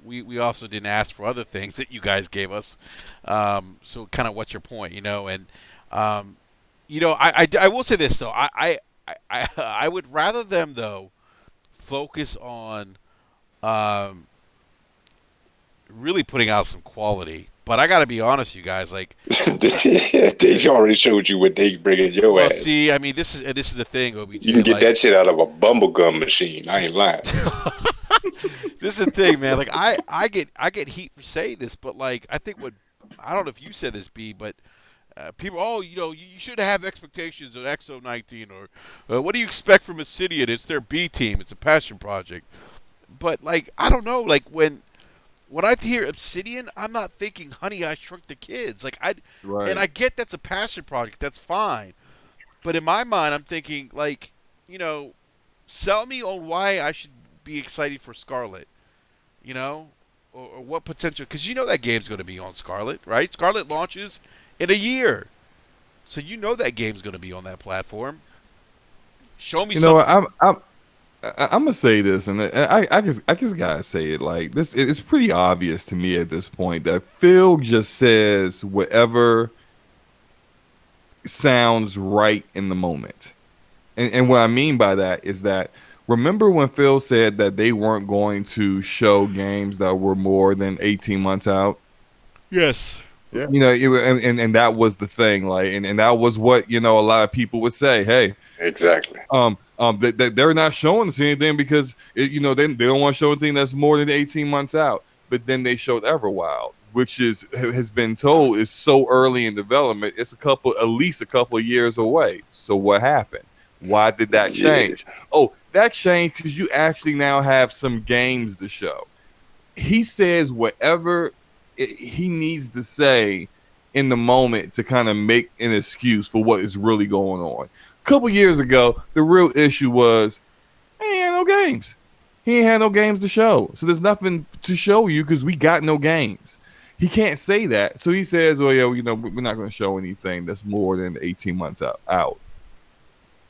we also didn't ask for other things that you guys gave us. So kind of what's your point, And, I will say this, though. I would rather them, though, focus on really putting out some quality. But I got to be honest, you guys, like they already showed you what they bringing your well, ass. see, I mean, this is the thing, OBJ. You can get that shit out of a bubblegum machine. I ain't lying. This is the thing, man. Like I get heat for saying this, but like I think I don't know if you said this, B, but people, you should have expectations of XO19 or what do you expect from Obsidian? It's their B team. It's a passion project. But like I don't know, like when I hear Obsidian, I'm not thinking Honey I Shrunk the Kids. Like Right. and I get that's a passion project. That's fine. But in my mind, I'm thinking like, sell me on why I should be excited for Scarlet, or what potential, because that game's going to be on Scarlet, right? Scarlet launches in a year, so that game's going to be on that platform. Show me something. I'm gonna say this, and I just gotta say it like this. It's pretty obvious to me at this point that Phil just says whatever sounds right in the moment. And what I mean by that is that remember when Phil said that they weren't going to show games that were more than 18 months out? Yes. Yeah. And that was the thing, like, and that was what a lot of people would say. Hey, Exactly. they're not showing us anything because they don't want to show anything that's more than 18 months out. But then they showed Everwild, which has been told is so early in development. It's at least a couple of years away. So what happened? Why did that change? Yeah. Oh, that changed because you actually now have some games to show. He says whatever he needs to say in the moment to kind of make an excuse for what is really going on. A couple years ago, the real issue was he ain't had no games. He ain't had no games to show. So there's nothing to show you because we got no games. He can't say that. So he says, well, yeah, we're not going to show anything that's more than 18 months out.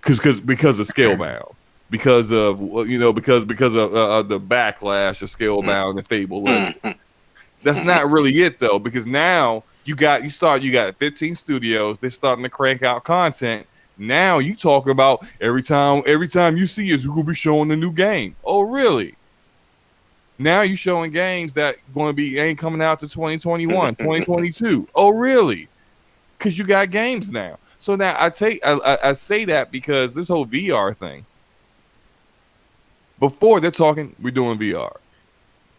Because of Scalebound, because of the backlash of Scalebound and Fable. That's not really it though, because now you got 15 studios. They're starting to crank out content. Now you talk about every time you see us, you're gonna be showing a new game. Oh, really? Now you showing games that ain't coming out to 2021, 2022. Oh, really? Because you got games now. So now I say that because this whole VR thing. Before they're talking, we're doing VR.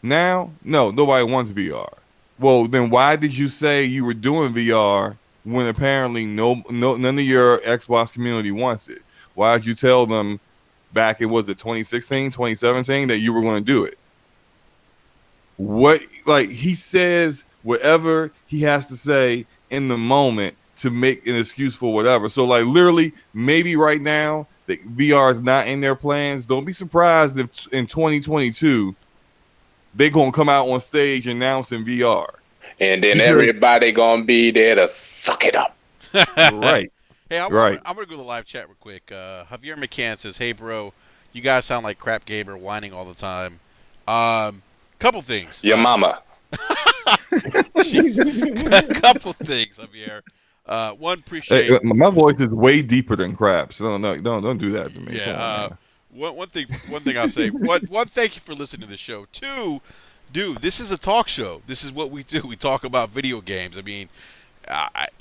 Now, no, nobody wants VR. Well, then why did you say you were doing VR when apparently none of your Xbox community wants it? Why did you tell them back in 2016, 2017 that you were going to do it? He says whatever he has to say in the moment to make an excuse for whatever. So literally maybe right now that VR is not in their plans. Don't be surprised if in 2022 they're going to come out on stage announcing VR. And then everybody going to be there to suck it up. Right. Hey, I'm going to go to the live chat real quick. Javier McCann says, hey, bro, you guys sound like crap gamer whining all the time. Couple things. Your mama. A couple things, Javier. One, appreciate. Hey, my voice is way deeper than crap, so don't do that to me. Yeah. One thing I'll say. One, thank you for listening to the show. Two, dude, this is a talk show. This is what we do. We talk about video games. I mean,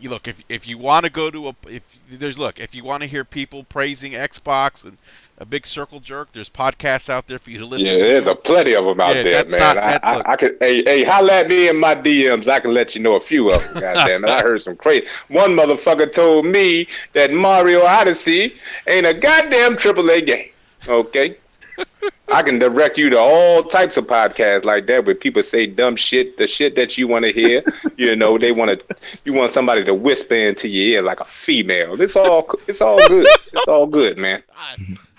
look, if you want to go to if you want to hear people praising Xbox and a big circle jerk, there's podcasts out there for you to listen Yeah, to. there's a plenty of them out Yeah, there, that's man. not that. Look, I could, hey, holla at me in my DMs. I can let you know a few of them. God damn it, I heard some crazy. One motherfucker told me that Mario Odyssey ain't a goddamn AAA game. Okay, I can direct you to all types of podcasts like that where people say dumb shit, the shit that you want to hear. You know, you want somebody to whisper into your ear like a female. It's all good. It's all good, man.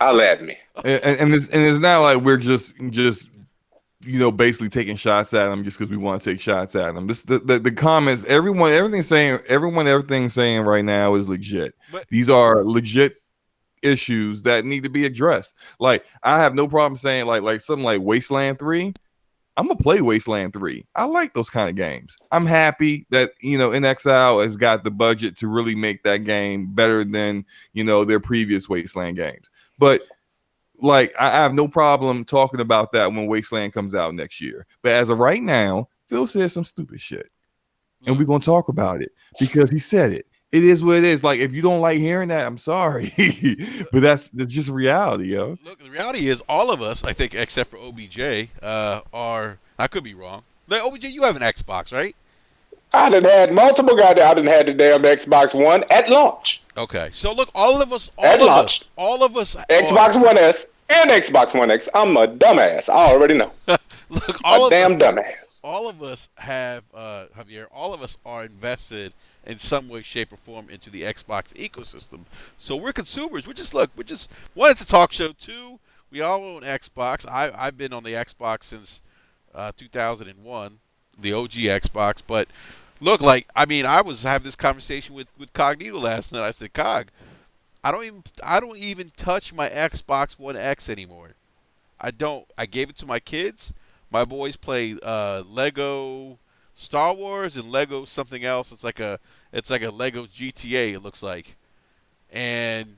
Holla at me. And it's not like we're just basically taking shots at them just because we want to take shots at them. The comments, everything's saying right now is legit. But these are legit issues that need to be addressed. Like, I have no problem saying like something like Wasteland 3. I'm gonna play Wasteland 3. I like those kind of games. I'm happy that NXL has got the budget to really make that game better than their previous Wasteland games. But like, I have no problem talking about that when Wasteland comes out next year. But as of right now, Phil says some stupid shit, and we're gonna talk about it because he said it. It is what it is. Like, if you don't like hearing that, I'm sorry, but that's just reality, yo. look, the reality is, all of us, I think, except for OBJ, are. I could be wrong. Like, OBJ, you have an Xbox, right? I done had multiple guys. I done had the damn Xbox One at launch. Okay, so look, all of us, Xbox One S and Xbox One X. I'm a dumbass. I already know. Look, all of damn us, dumbass. all of us have Javier. All of us are invested in some way, shape, or form into the Xbox ecosystem. So we're consumers. We're just one, it's a talk show. Two, we all own Xbox. I've been on the Xbox since 2001, the OG Xbox. But look, I was having this conversation with Cognito last night. I said, Cog, I don't even touch my Xbox One X anymore. I don't. I gave it to my kids. My boys play Lego Star Wars and Lego something else. It's like a Lego GTA. It looks like, and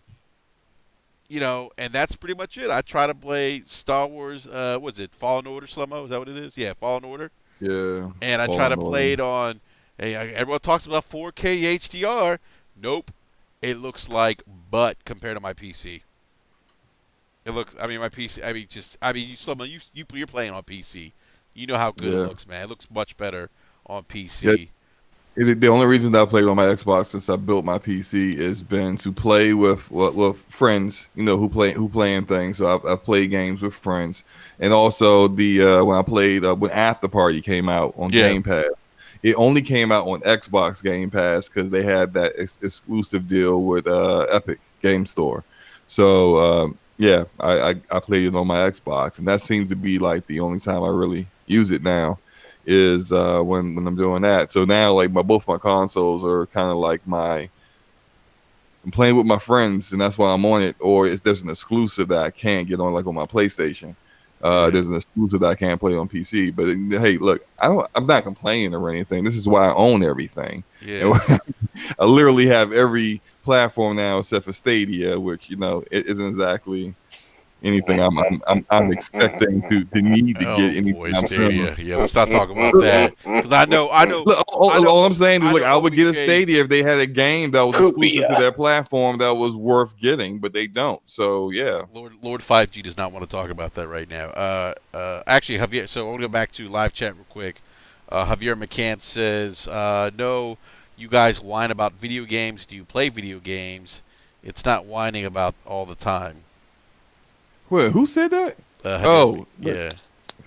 and that's pretty much it. I try to play Star Wars. What's it? Fallen Order, Slow-Mo? Is that what it is? Yeah, Fallen Order. Yeah. And I try to play it on. Hey, everyone talks about 4K HDR. Nope, it looks like butt compared to my PC. It looks. I mean, my PC. Slow-Mo, you're playing on PC. You know how good it looks, man. It looks much better on PC. The only reason that I played on my Xbox since I built my PC has been to play with friends, who playing things. So I've played games with friends, and also when I played when After Party came out on Game Pass. It only came out on Xbox Game Pass because they had that exclusive deal with Epic Game Store. So I played it on my Xbox, and that seems to be like the only time I really use it now is when I'm doing that. So now, like, both my consoles are kind of like I'm playing with my friends, and that's why I'm on it. Or there's an exclusive that I can't get on, like on my PlayStation. There's an exclusive that I can't play on PC. But hey, look, I'm not complaining or anything. This is why I own everything. Yeah. I literally have every platform now except for Stadia, which it isn't exactly anything I'm expecting to need to get anything. Stadia. Yeah, let's not talk about that because I know. Look, all I'm saying is, look, I would get a Stadia if they had a game that was exclusive to their platform that was worth getting, but they don't. So yeah, Lord 5G does not want to talk about that right now. Actually, Javier. So I want to go back to live chat real quick. Javier McCann says, "No, you guys whine about video games. Do you play video games? It's not whining about all the time." Wait, who said that? Yeah.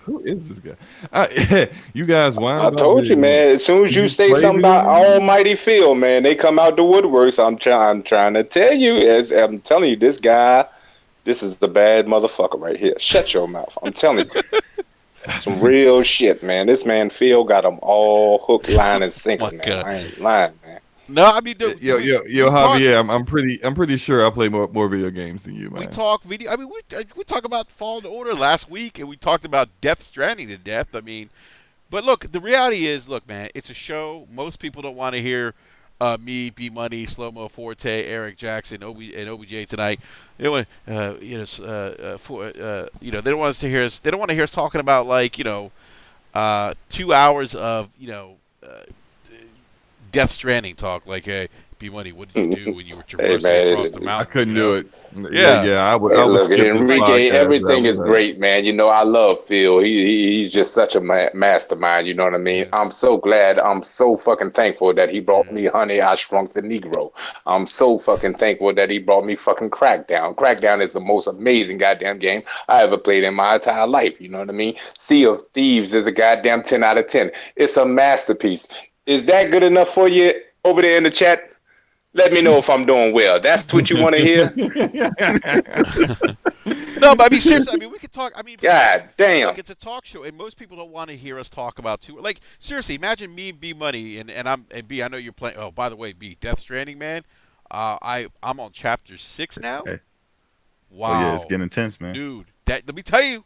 Who is this guy? You guys, why? I told you, man. As soon as you say something about Almighty Phil, man, they come out the woodworks. I'm trying to tell you, as I'm telling you, this guy, this is the bad motherfucker right here. Shut your mouth. I'm telling you. Some real shit, man. This man Phil got them all hook, line, and sinker, man. I ain't lying, man. No, I mean, dude, yo, Javier, I'm pretty sure I play more video games than you, man. We talk video. I mean, we talk about Fallen Order last week, and we talked about Death Stranding to death. I mean, but look, the reality is, look, man, it's a show. Most people don't want to hear me, B Money, Slow-Mo, Forte, Eric Jackson, and OBJ tonight. They don't want, they don't want us to hear us. They don't want to hear us talking about 2 hours of Death Stranding talk. Like, hey, B Money, what did you do when you were Hey traversing man, across the I mountain? couldn't You know? do it. Yeah. I would. hey, I would look, skip this Enrique, podcast. everything is great, man. You know, I love Phil. He's just such a mastermind. You know what I mean? Yeah. I'm so glad. I'm so fucking thankful that he brought Yeah. me Honey, I Shrunk the Negro. I'm so fucking thankful that he brought me fucking Crackdown. Crackdown is the most amazing goddamn game I ever played in my entire life. You know what I mean? Sea of Thieves is a goddamn 10 out of 10. It's a masterpiece. Is that good enough for you over there in the chat? Let me know if I'm doing well. That's what you want to hear? No, but I mean, seriously, I mean, we could talk. I mean, God damn. look, it's a talk show, and most people don't want to hear us talk about two. Like, seriously, imagine me and B Money, and B. I know you're playing. Oh, by the way, B, Death Stranding, man. I'm on chapter 6 now. Okay. Wow, Oh yeah, it's getting intense, man. dude. That let me tell you,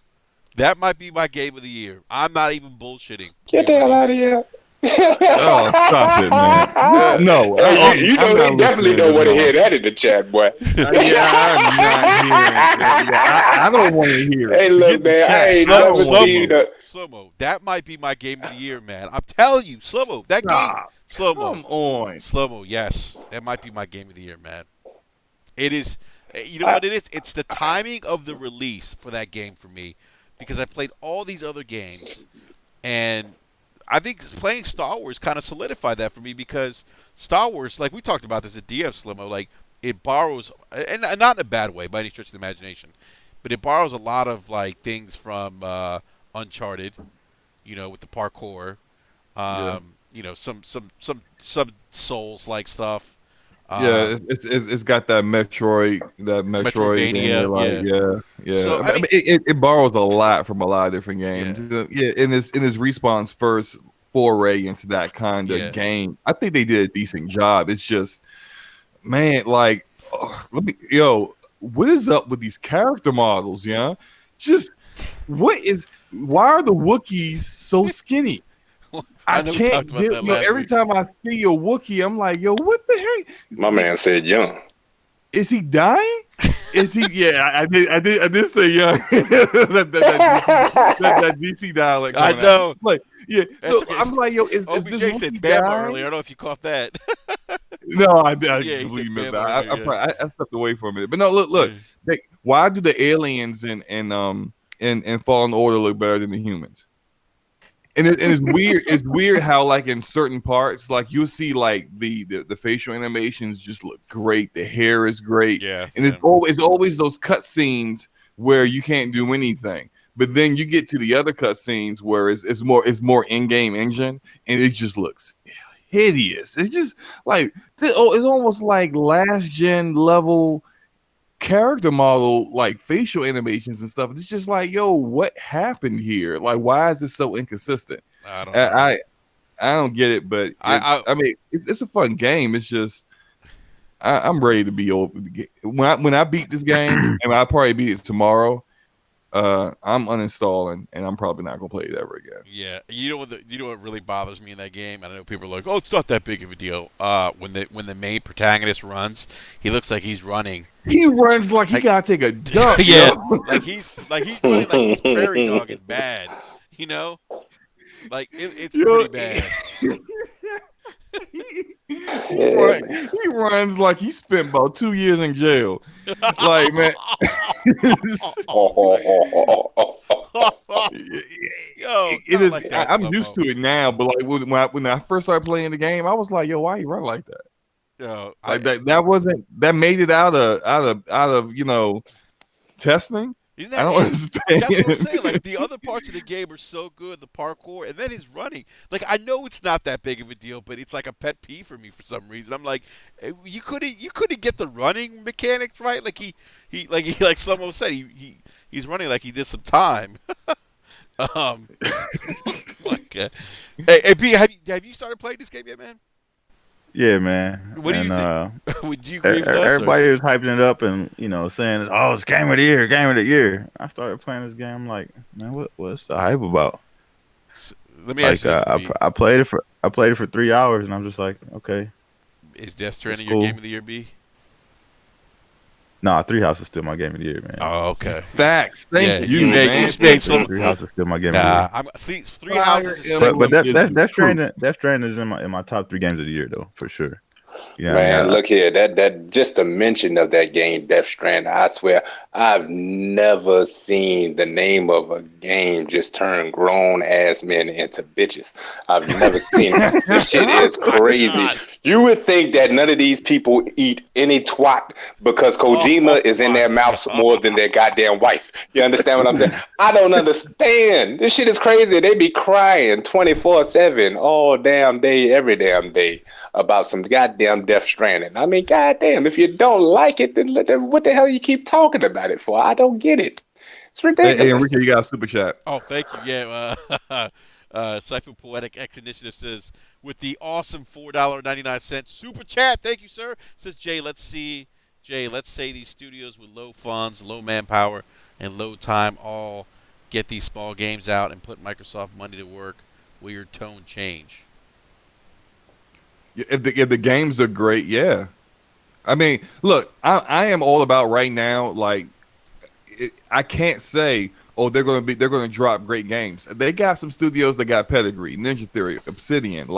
that might be my game of the year. I'm not even bullshitting. Get the B hell Money. out of here. Oh, stop it, man! No, Hey, you know I'm they not definitely listening don't want to no hear more. that in the chat, boy. Yeah, I'm not hearing it. Yeah, I don't want to hear it. Hey, look, Forget the man, I chat. ain't I never don't want to seen hear the. it. Slow-mo. That might be my game of the year, man. I'm telling you, slow-mo. That game, Stop. slow-mo. Come on. Slow-mo, yes. That might be my game of the year, man. It is. You know what it is? It's the timing of the release for that game for me, because I played all these other games, and I think playing Star Wars kind of solidified that for me, because Star Wars, like we talked about this at DF Slimo, like it borrows, and not in a bad way by any stretch of the imagination, but it borrows a lot of like things from Uncharted, you know, with the parkour, Yeah. you know, some Souls like stuff. Yeah, it's got that Metroid thing. Metroidvania, Like, yeah. So I mean, It borrows a lot from a lot of different yeah, games. Yeah, in his Respawn's first foray into that kind yeah. of game, I think they did a decent job. It's just, man, like, what is up with these character models? Yeah, just why are the Wookiees so skinny? I know we can't talked about get, that last every week. time I see a Wookiee, I'm like, yo, what the heck? My man said young. Is he dying? Is he? Yeah, I did say young. that DC dialect. I Coming know. out. Like, yeah, That's no, okay. I'm like, yo, is OBJ this said Wookiee Bama dying? earlier. I don't know if you caught that. No, I Yeah, he completely said missed Bama that. earlier, I stepped away from it. But no, look. Why do the aliens and Fallen Order look better than the humans? And it's weird. It's weird how, like, in certain parts, like, you'll see like the facial animations just look great. The hair is great. Yeah, And it's always those cut scenes where you can't do anything. But then you get to the other cut scenes where it's more in-game engine, and it just looks hideous. It's just like it's almost like last gen level character model, like facial animations and stuff. It's just like, yo, what happened here? Like, why is this so inconsistent? I don't know. I don't get it, but I mean, it's a fun game. It's just I'm ready to be over. When I beat this game, and I'll probably beat it tomorrow. I'm uninstalling, and I'm probably not gonna play it ever again. Yeah, you know what really bothers me in that game? I know people are like, "Oh, it's not that big of a deal." When the main protagonist runs, he looks like he's running. He runs like he gotta take a dump. Yeah, yo. like he's running like he's prairie dogging bad. You know, like it's pretty bad. He runs like he spent about 2 years in jail. Like, man. Yo, It is. like that, I'm Slow-mo. used to it now, but like when I first started playing the game, I was like, "Yo, why you run like that?" Yo, Like that made it out of testing. Isn't I that don't it? understand. That's what I'm saying. Like the other parts of the game are so good, the parkour, and then his running. Like I know it's not that big of a deal, but it's like a pet peeve for me for some reason. I'm like, you couldn't get the running mechanics right. Like like someone said, he's running like he did some time. Okay. Hey, B, have you started playing this game yet, man? Yeah, man. What do you think? Would you agree with us? Everybody was hyping it up and saying, "Oh, it's game of the year, game of the year." I started playing this game. I'm like, man, what's the hype about? Let me ask you. I played it for 3 hours, and I'm just like, okay. Is Death Stranding cool. your game of the year, B? Nah, Three House is still my game of the year, man. Oh, okay. Facts. Thank you, you man. just made some. Three House is still my game of the Nah, year. I'm Three Houses. Is Fire But Emblem Death is Stranding is in my top 3 games of the year though, for sure. You know what I Man, mean? look here. That just a mention of that game, Death Stranding. I swear, I've never seen the name of a game just turn grown ass men into bitches. I've never seen it. This shit is crazy. You would think that none of these people eat any twat because Kojima is in their mouths more than their goddamn wife. You understand what I'm saying? I don't understand. This shit is crazy. They be crying 24/7 all damn day, every damn day about some goddamn Death Stranding. I mean, goddamn, if you don't like it, then what the hell you keep talking about it for? I don't get it. It's ridiculous. Hey, Enrique, you got a super chat. Oh, thank you. Yeah, Cypher Poetic X Initiative says, with the awesome $4.99 super chat, thank you, sir. Says let's say these studios with low funds, low manpower, and low time all get these small games out and put Microsoft money to work. Will your tone change? If the games are great, yeah. I mean, look, I am all about right now. Like, I can't say, oh, they're gonna drop great games. They got some studios that got pedigree, Ninja Theory, Obsidian,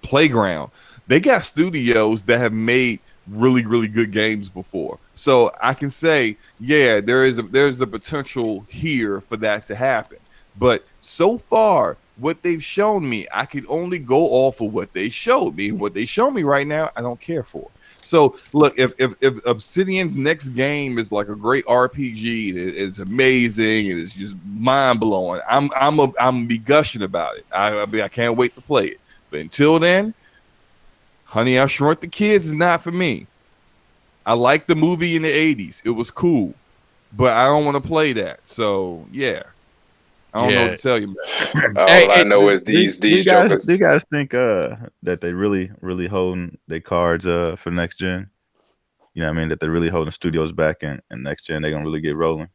Playground. They got studios that have made really, really good games before. So I can say, yeah, there's the potential here for that to happen. But so far, what they've shown me, I could only go off of what they showed me. What they show me right now, I don't care for. So look, if Obsidian's next game is like a great RPG, it's amazing, and it's just mind blowing, I'm be gushing about it. I can't wait to play it. But until then, Honey, I Shrunk the Kids is not for me. I liked the movie in the 80s. It was cool, but I don't want to play that. So yeah. I don't know what to tell you, man. All I know is these jokers. Do you guys think that they really holding their cards for next gen? You know what I mean? That they're really holding studios back and next gen they're gonna really get rolling.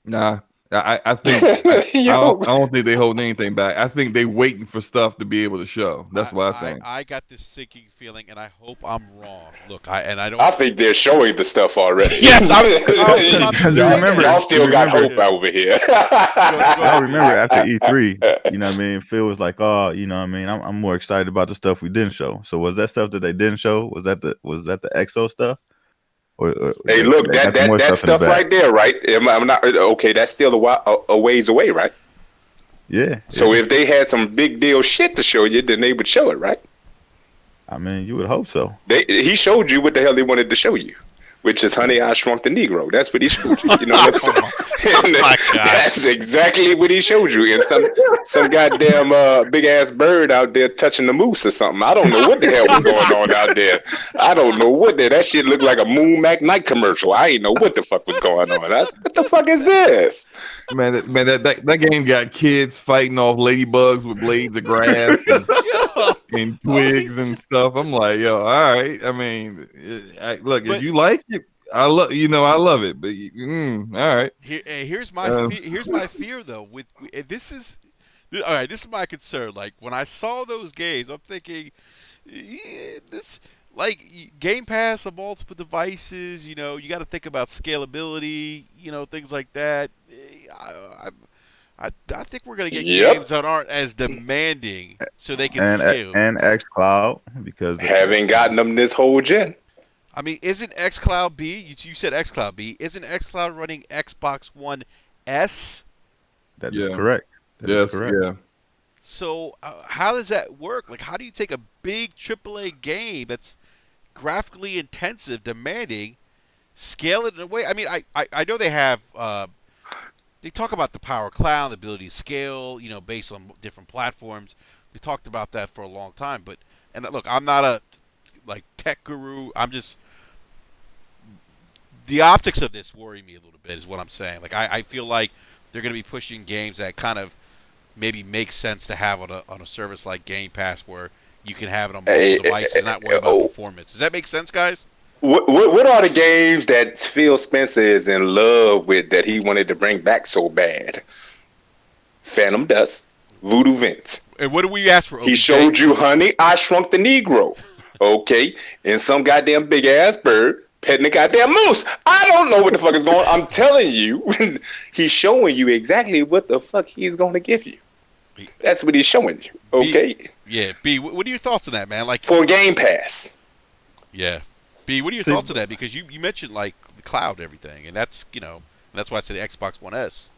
Nah. I think I don't think they hold anything back. I think they waiting for stuff to be able to show. That's what I think. I got this sinking feeling, and I hope I'm wrong. Look, I think they're showing the stuff already. Yes, y'all still got hope over here. I remember after E3, you know what I mean? Phil was like, "Oh, you know what I mean? I'm more excited about the stuff we didn't show." So was that stuff that they didn't show? Was that the EXO stuff? Or hey, look, that stuff right there, right? I'm not okay. That's still a ways away, right? Yeah. So if they had some big deal shit to show you, then they would show it, right? I mean, you would hope so. He showed you what the hell they wanted to show you, which is Honey, I Shrunk the Negro. That's what he showed you. You know what I'm saying? My God. That's exactly what he showed you. And some goddamn big ass bird out there touching the moose or something. I don't know what the hell was going on out there. I don't know what that shit looked like a Moon Mac night commercial. I ain't know what the fuck was going on. What the fuck is this? Man, that game got kids fighting off ladybugs with blades of grass and twigs and stuff. I'm like, yo, all right. I mean, if you like it, I love it. But all right. Here's my fear though. This is my concern. Like when I saw those games, I'm thinking, this like Game Pass on multiple devices. You know, you got to think about scalability. You know, things like that. I think we're gonna get games that aren't as demanding, so they can scale. And xCloud, because haven't gotten them this whole gen. I mean, isn't xCloud B? You said xCloud B. Isn't xCloud running Xbox One S? That is correct. That is correct. Yeah. So how does that work? Like, how do you take a big AAA game that's graphically intensive, demanding, scale it in a way? I mean, I know they have. They talk about the power cloud, the ability to scale, you know, based on different platforms. They talked about that for a long time. And look, I'm not a tech guru. I'm just the optics of this worry me a little bit, is what I'm saying. Like I feel like they're going to be pushing games that kind of maybe make sense to have on a service like Game Pass, where you can have it on multiple devices, not worry about performance. Does that make sense, guys? What are the games that Phil Spencer is in love with that he wanted to bring back so bad? Phantom Dust, Voodoo Vince. And what do we ask for? He showed you Honey, I Shrunk the Negro. Okay, and some goddamn big ass bird petting the goddamn moose. I don't know what the fuck is going on. I'm telling you, he's showing you exactly what the fuck he's going to give you. That's what he's showing you. Okay? B, what are your thoughts on that, man? Like, for Game Pass. Yeah. B, what are your thoughts on that? Because you mentioned, like, the cloud and everything, and that's, that's why I said the Xbox One S.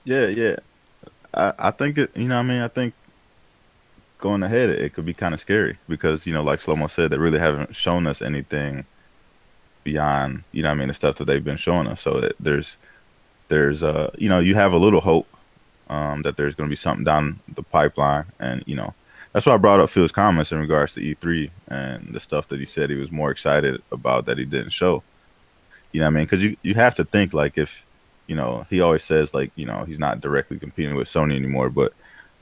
Yeah. I think it, I think going ahead, it could be kind of scary because, like Shlomo said, they really haven't shown us anything beyond, the stuff that they've been showing us. So there's you have a little hope that there's going to be something down the pipeline. And, that's why I brought up Phil's comments in regards to E3 and the stuff that he said he was more excited about that he didn't show. You know what I mean? Because you have to think, like, if, he always says, like, he's not directly competing with Sony anymore, but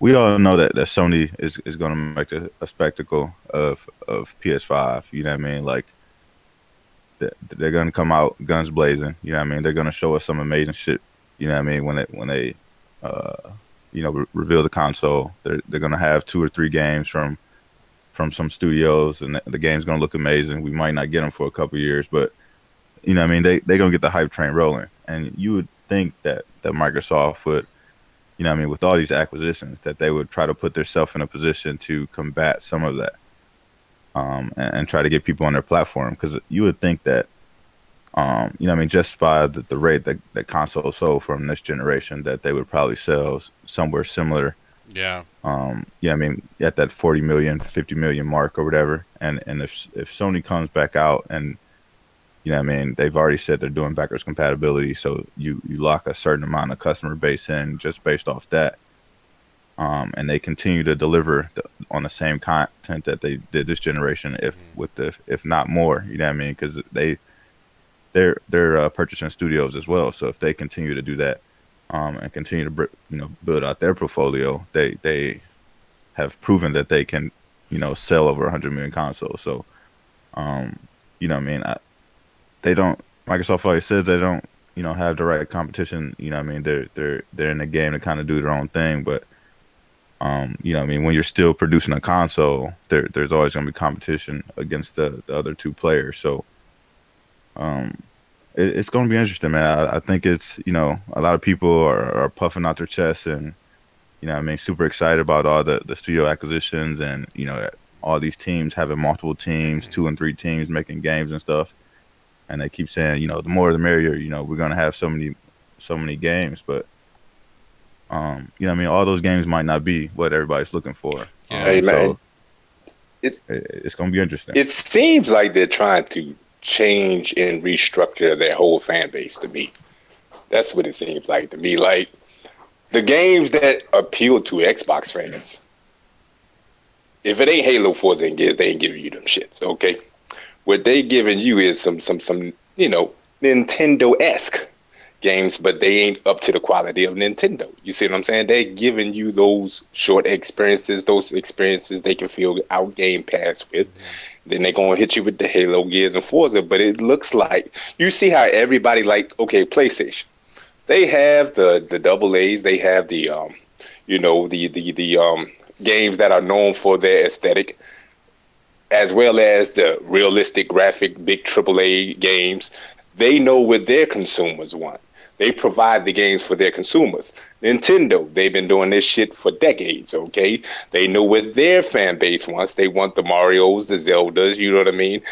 we all know that Sony is going to make a spectacle of PS5. You know what I mean? Like, they're going to come out guns blazing. You know what I mean? They're going to show us some amazing shit. You know what I mean? When they reveal the console, they're going to have 2 or 3 games from some studios, and the game's going to look amazing. We might not get them for a couple years, but you know what I mean? They're going to get the hype train rolling. And you would think that Microsoft would, you know what I mean, with all these acquisitions, that they would try to put themselves in a position to combat some of that, and try to get people on their platform. Because you would think that, you know what I mean, just by the rate that consoles sold from this generation, that they would probably sell somewhere similar. Yeah. Yeah, I mean, at that 40 million, 50 million mark or whatever. And if Sony comes back out and, you know what I mean, they've already said they're doing backwards compatibility, so you lock a certain amount of customer base in just based off that. And they continue to deliver on the same content that they did this generation, if not more, you know what I mean? Because they're purchasing studios as well. So if they continue to do that, and continue to build out their portfolio, they have proven that they can sell over 100 million consoles. So you know what I mean, Microsoft always says they don't have direct competition. You know what I mean, they're in the game to kind of do their own thing, but you know what I mean, when you're still producing a console, there's always going to be competition against the other 2 players. So it's going to be interesting, man. I think it's, a lot of people are puffing out their chests and, what I mean, super excited about all the studio acquisitions and, all these teams having multiple teams, 2 and 3 teams making games and stuff. And they keep saying, the more the merrier, we're going to have so many games. But, you know what I mean, all those games might not be what everybody's looking for. Hey, man. So it's going to be interesting. It seems like they're trying to change and restructure their whole fan base to me. That's what it seems like to me. Like, the games that appeal to Xbox fans, if it ain't Halo, Forza, and Gears, they ain't giving you them shits, okay? What they giving you is some Nintendo-esque games, but they ain't up to the quality of Nintendo. You see what I'm saying? They're giving you those short experiences, they can feel out Game Pass with. Then they're going to hit you with the Halo, Gears, and Forza. But it looks like, you see how everybody, like, okay, PlayStation, they have the double A's, they have the, the games that are known for their aesthetic, as well as the realistic graphic, big AAA games. They know what their consumers want. They provide the games for their consumers. Nintendo, they've been doing this shit for decades, okay? They know what their fan base wants. They want the Marios, the Zeldas, you know what I mean?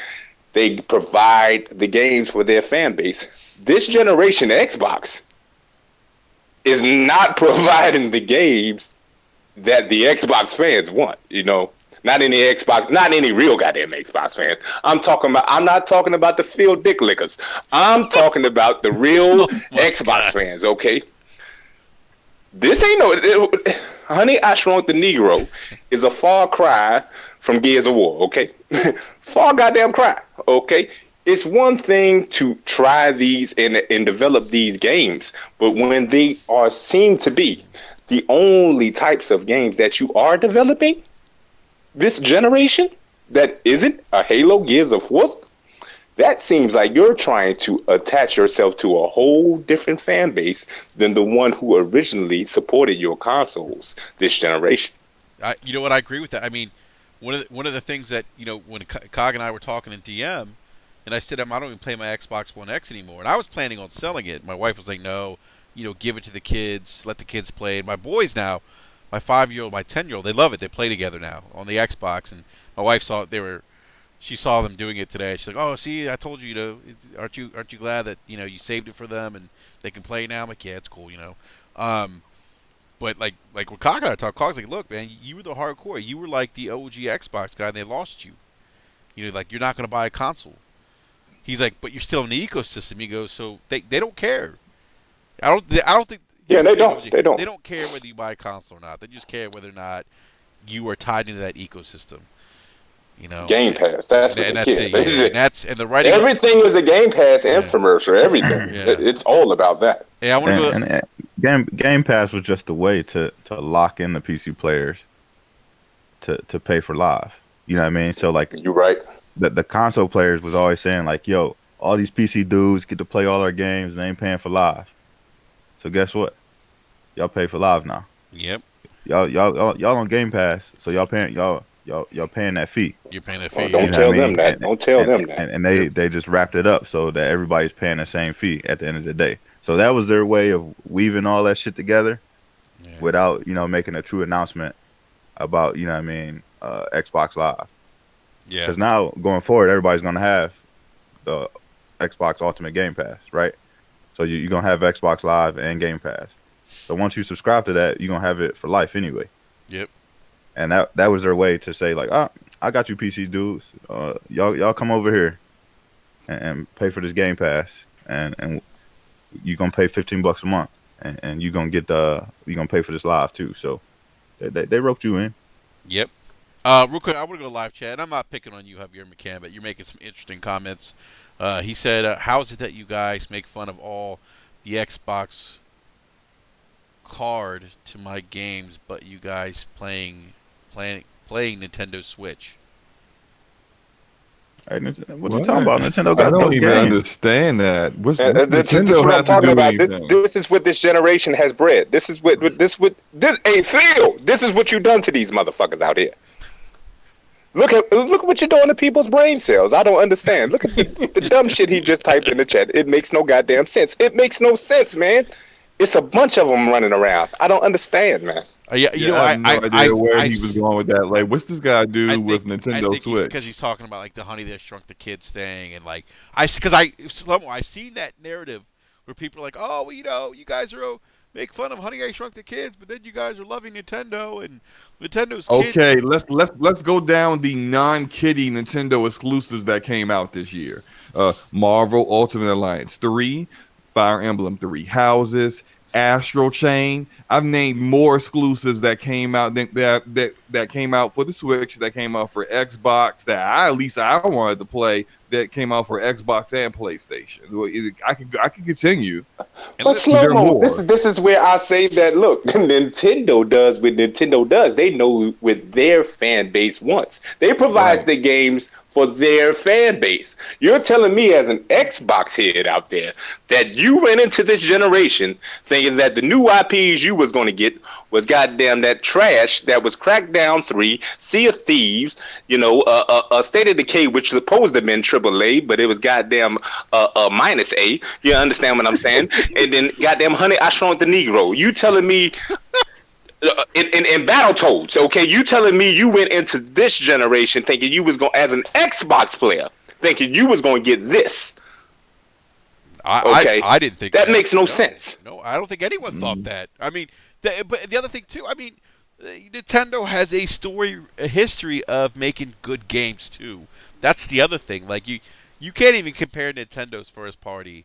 They provide the games for their fan base. This generation, Xbox, is not providing the games that the Xbox fans want, Not any real goddamn Xbox fans. I'm not talking about the Phil Dick lickers. I'm talking about the real Xbox fans, okay? This ain't Honey, I Shrunk the Negro is a far cry from Gears of War, okay? Far goddamn cry, okay? It's one thing to try these and develop these games, but when they seem to be the only types of games that you are developing this generation that isn't a Halo, Gears of War, that seems like you're trying to attach yourself to a whole different fan base than the one who originally supported your consoles this generation. You know what? I agree with that. I mean, one of the things that when Cog and I were talking in DM, And I said, I don't even play my Xbox One X anymore. And I was planning on selling it. My wife was like, no, give it to the kids, let the kids play. And my boys now, my 5-year-old, my 10-year-old, they love it. They play together now on the Xbox. And my wife saw it. She saw them doing it today. She's like, "Oh, see, I told you, aren't you glad that you saved it for them and they can play now?" I'm like, "Yeah, it's cool, But like when Cock and I talked, Cock's like, "Look, man, you were the hardcore. You were like the OG Xbox guy, and they lost you. Like you're not going to buy a console." He's like, "But you're still in the ecosystem." He goes, "So they don't care. I don't think. Yeah, they don't. They don't. They don't care whether you buy a console or not. They just care whether or not you are tied into that ecosystem." Game Pass. That's what they care. And the writing. Everything is a Game Pass infomercial. Everything. Yeah. It's all about that. Yeah, I want to go. Game Pass was just a way to lock in the PC players to pay for live. You know what I mean? So like, you're right. The console players was always saying like, "Yo, all these PC dudes get to play all our games and they ain't paying for live." So guess what? Y'all pay for live now. Yep. Y'all on Game Pass, so y'all paying that fee. You're paying that fee. Don't tell them that. Don't tell them that. And they just wrapped it up so that everybody's paying the same fee at the end of the day. So that was their way of weaving all that shit together without making a true announcement about Xbox Live. Yeah. Because now going forward, everybody's gonna have the Xbox Ultimate Game Pass, right? So you're gonna have Xbox Live and Game Pass. So once you subscribe to that, you're gonna have it for life anyway. Yep. And that was their way to say like, I got you PC dudes. Y'all come over here and pay for this Game Pass, and you're gonna pay $15 a month, and you're gonna pay for this live too. So they roped you in. Yep. Real quick, I want to go to live chat. And I'm not picking on you, Javier McCann, but you're making some interesting comments. He said, "How is it that you guys make fun of all the Xbox card to my games, but you guys playing Nintendo Switch?" Hey, what you talking about? Nintendo got I don't even games. understand that. This is what I'm talking about. This is what this generation has bred. This. Hey, Phil, this is what you done to these motherfuckers out here. Look at what you're doing to people's brain cells. I don't understand. Look at the dumb shit he just typed in the chat. It makes no goddamn sense. It makes no sense, man. It's a bunch of them running around. I don't understand, man. I have no idea where he was going with that. Like, what's this guy do with Nintendo Switch? Because he's talking about like the Honey That Shrunk the Kids thing, and like I've seen that narrative where people are like, "Oh, well, you guys are make fun of Honey I Shrunk the Kids, but then you guys are loving Nintendo and Nintendo's kids." Okay, let's go down the non-kiddie Nintendo exclusives that came out this year. Marvel Ultimate Alliance 3, Fire Emblem 3 Houses, Astral Chain. I've named more exclusives that came out that came out for the Switch, that came out for Xbox, that I wanted to play, that came out for Xbox and PlayStation. I can continue. But slow-mo, this is where I say that, look, Nintendo does what Nintendo does. They know what their fan base wants. They provide the games for their fan base. You're telling me as an Xbox head out there that you went into this generation thinking that the new IPs you was going to get was goddamn that trash that was Crackdown 3, Sea of Thieves, a State of Decay, which was supposed to have been AAA, but it was goddamn minus A. You understand what I'm saying? And then goddamn Honey, I Shrunk the Negro. You telling me in Battletoads, okay? You telling me you went into this generation thinking you was going, as an Xbox player, thinking you was going to get this. I didn't think that makes no sense. No, I don't think anyone thought that. I mean, but the other thing too, I mean, Nintendo has a history of making good games too. That's the other thing. Like you can't even compare Nintendo's first party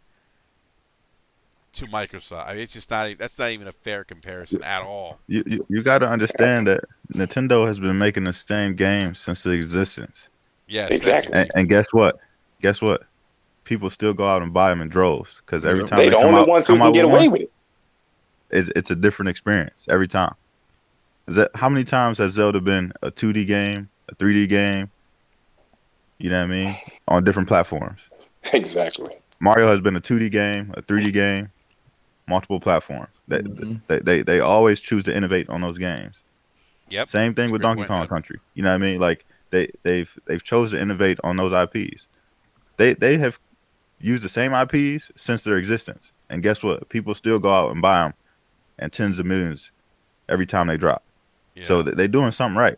to Microsoft. I mean, it's just that's not even a fair comparison at all. You got to understand that Nintendo has been making the same games since the existence. Yes, exactly. And guess what? People still go out and buy them in droves because every time they're the only ones who can get away with it. It's a different experience every time. How many times has Zelda been a 2D game, a 3D game? You know what I mean? On different platforms. Exactly. Mario has been a 2D game, a 3D game, multiple platforms. They always choose to innovate on those games. Yep. Same thing with Donkey Kong Country. You know what I mean? Like they've chosen to innovate on those IPs. they have used the same IPs since their existence, and guess what? People still go out and buy them, and tens of millions every time they drop. Yeah. So they're doing something right.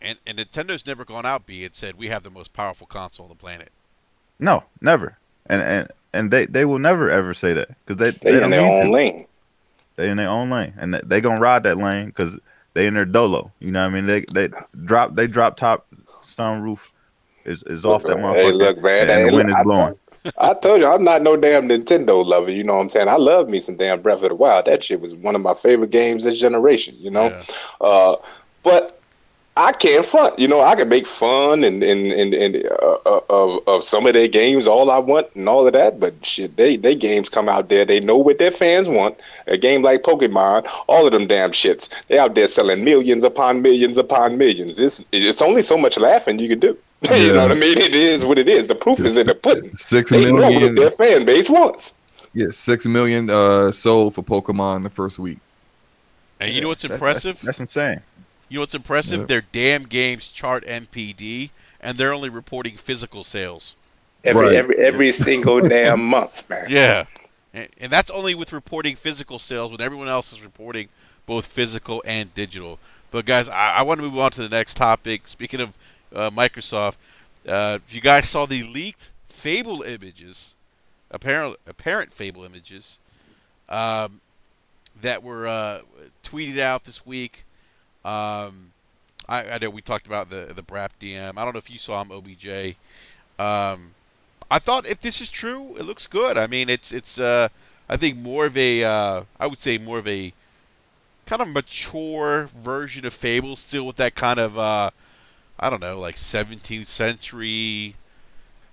And Nintendo's never gone out B and said we have the most powerful console on the planet. No, never. And they will never ever say that because they They don't in their need own to. lane. They in their own lane, and they gonna ride that lane because they in their dolo. You know what I mean? They drop top sunroof is off that Hey, motherfucker, look, man. and Hey, the look, wind is blowing. I told you, I'm not no damn Nintendo lover. You know what I'm saying? I love me some damn Breath of the Wild. That shit was one of my favorite games this generation. You know, but I can't front. You know, I can make fun of some of their games all I want and all of that. But shit, they games come out there. They know what their fans want. A game like Pokemon, all of them damn shits. They out there selling millions upon millions upon millions. It's only so much laughing you can do. You know what I mean? It is what it is. The proof is in the pudding. 6 They know what million. their fan base wants. Yeah, 6 million sold for Pokemon the first week. And you know what's impressive? That's insane. You know what's impressive? Yeah. Their damn games chart NPD, and they're only reporting physical sales. Every single damn month, man. Yeah. And that's only with reporting physical sales when everyone else is reporting both physical and digital. But, guys, I want to move on to the next topic. Speaking of Microsoft, you guys saw the leaked Fable images, apparent Fable images, that were tweeted out this week. I know we talked about the Brap DM. I don't know if you saw him, OBJ. I thought if this is true, it looks good. I mean, it's I think more of a I would say more of a kind of mature version of Fable, still with that kind of I don't know, like 17th century.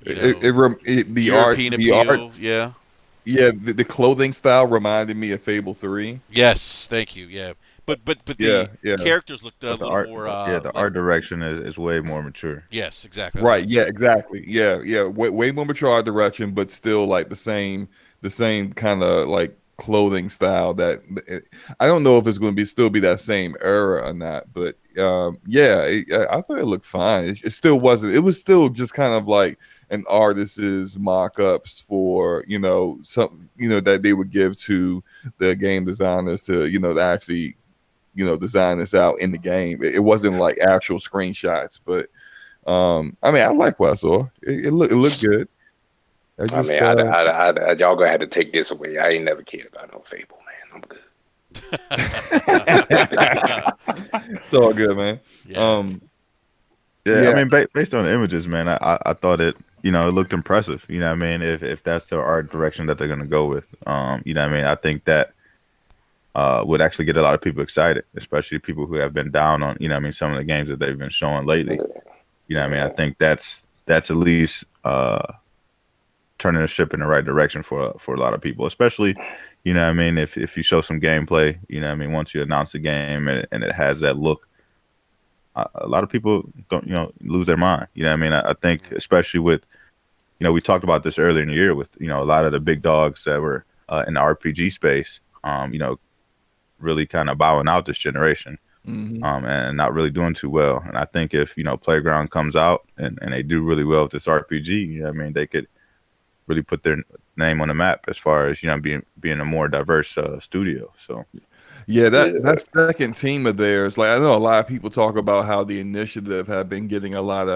The European appeal, yeah. Yeah, the clothing style reminded me of Fable 3. Yes, thank you. Yeah, but the characters looked a But the little art, more. the art direction is way more mature. Yes, exactly. Right. Yeah. Exactly. Yeah. Yeah. Way more mature art direction, but still like the same kind of like clothing style. That I don't know if it's going to still be that same era or not, but I thought it looked fine. It still wasn't. It was still just kind of like an artist's mock-ups for some that they would give to the game designers to to actually design this out in the game. It wasn't like actual screenshots, but I mean, I like what I saw. It looked good. I mean, y'all gonna have to take this away. I ain't never cared about no Fable, man. I'm good. It's all good, man. Yeah. I mean, based on the images, man, I thought it looked impressive. You know what I mean? If that's the art direction that they're gonna go with, you know what I mean? I think that would actually get a lot of people excited, especially people who have been down on, some of the games that they've been showing lately. You know what I mean? I think that's at least turning the ship in the right direction for a lot of people, especially, you know what I mean, if you show some gameplay, you know what I mean, once you announce the game and it has that look, a lot of people don't, lose their mind. You know what I mean? I think especially with, we talked about this earlier in the year with, a lot of the big dogs that were in the RPG space, really kind of bowing out this generation. Mm-hmm. And not really doing too well. And I think if, Playground comes out and they do really well with this RPG, you know what I mean, they could really put their name on the map as far as, being a more diverse studio. So that second team of theirs, like I know a lot of people talk about how the initiative have been getting a lot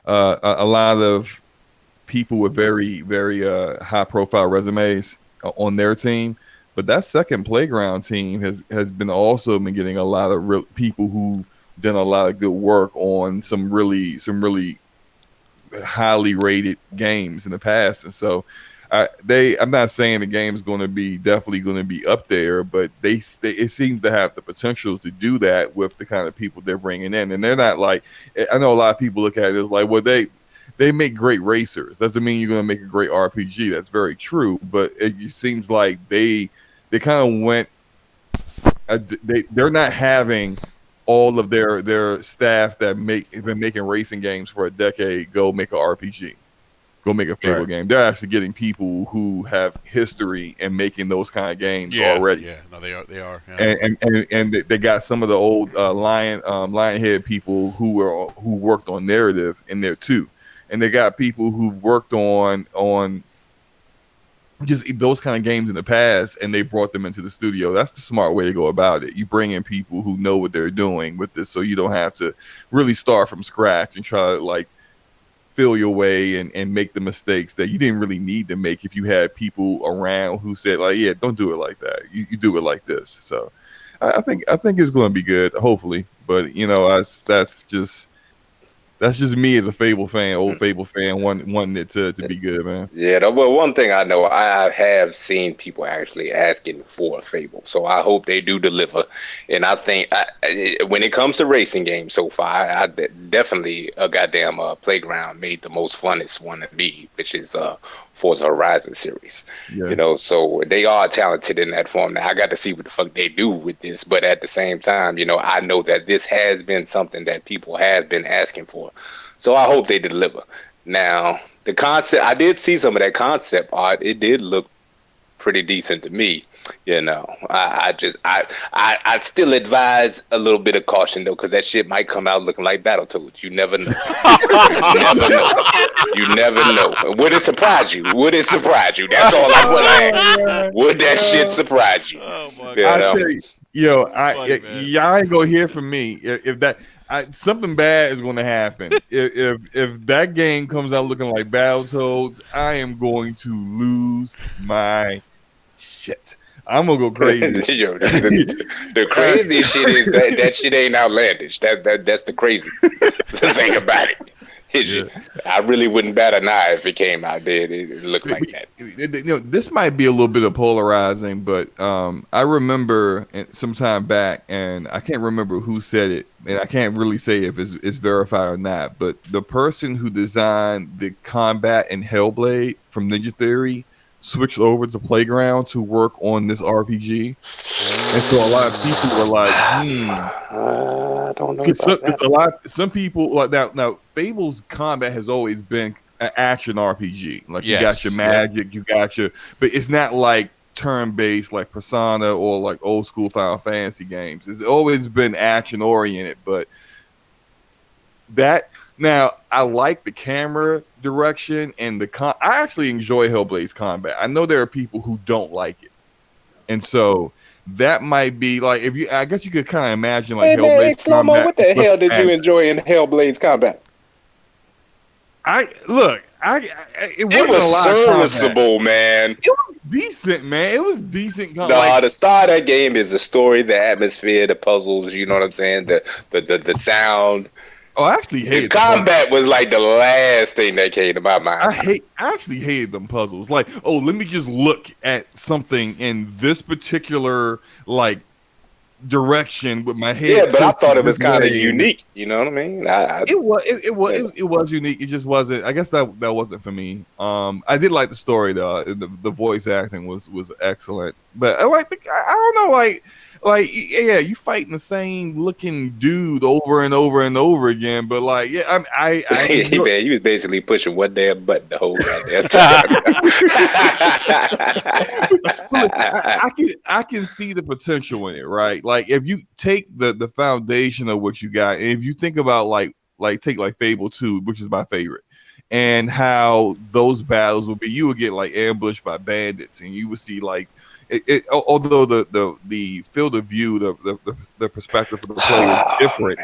of people with very, very high profile resumes on their team. But that second Playground team has been also been getting a lot of people who done a lot of good work on some really highly rated games in the past, and so I'm not saying the game's definitely going to be up there, but it seems to have the potential to do that with the kind of people they're bringing in, and they're not like, I know a lot of people look at it as like, well, they make great racers. Doesn't mean you're going to make a great RPG. That's very true, but it seems like they kind of went. They're not having all of their staff that have been making racing games for a decade go make an RPG, go make a Fable game. They're actually getting people who have history in making those kind of games already. Yeah, no, they are. Yeah. And they got some of the old Lionhead people who worked on narrative in there too. and they got people who've worked on just those kind of games in the past, and they brought them into the studio. That's the smart way to go about it. You bring in people who know what they're doing with this, so you don't have to really start from scratch and try to like feel your way and make the mistakes that you didn't really need to make if you had people around who said like, yeah, don't do it like that. You do it like this. So I think it's going to be good, hopefully. But you know, that's just me as a Fable fan, old Fable fan, wanting it to be good, man. Yeah, well, one thing I know, I have seen people actually asking for a Fable, so I hope they do deliver. And I think when it comes to racing games so far, I definitely a goddamn Playground made the most funnest one to me, which is Forza Horizon series. Yeah. You know, so they are talented in that form. Now I got to see what the fuck they do with this, but at the same time, you know, I know that this has been something that people have been asking for. So I hope they deliver. Now, the concept, I did see some of that concept art. It did look pretty decent to me. You know, I'd still advise a little bit of caution though, because that shit might come out looking like Battletoads. You never know. You never know. Would it surprise you? That's all I want to ask. Would that shit surprise you? Oh my I tell you, yo, Funny, y'all ain't gonna hear from me if that. Something bad is going to happen. If that game comes out looking like Battletoads, I am going to lose my shit. I'm gonna go crazy. Yo, the crazy shit is that shit ain't outlandish. That's the crazy thing about it. Yeah. I really wouldn't bat an eye if it came out there. It looked like that. You know, this might be a little bit of polarizing, but I remember some time back, and I can't remember who said it, and I can't really say if it's verified or not. But the person who designed the combat in Hellblade from Ninja Theory switched over to Playground to work on this RPG, and so a lot of people were like, I don't know about that. Some people like now Fable's combat has always been an action RPG. Like you got your magic, you got your, but it's not like turn-based like Persona or like old school Final Fantasy games. It's always been action oriented, but that now I like the camera direction and I actually enjoy Hellblade's combat. I know there are people who don't like it, and so that might be like I guess you could kind of imagine like Hellblade's combat. What the hell did you enjoy in Hellblade's combat? It was serviceable, man. It was decent, man. It was decent. The star of that game is the story, the atmosphere, the puzzles. You know what I'm saying? The sound. Oh, I actually hated the combat was like the last thing that came to my mind. I actually hated them puzzles. Like, oh, let me just look at something in this particular like direction with my head. Yeah, but I thought it was kind of unique. You know what I mean? It was unique. It just wasn't. I guess that wasn't for me. I did like the story though. The voice acting was excellent. But I don't know, yeah, you fighting the same looking dude over and over and over again. But like, yeah, man, you was basically pushing one damn button the whole goddamn time. I can see the potential in it, right? Like if you take the foundation of what you got, and if you think about take Fable 2, which is my favorite, and how those battles would be, you would get like ambushed by bandits, and you would see like although the field of view, the perspective of the player is different.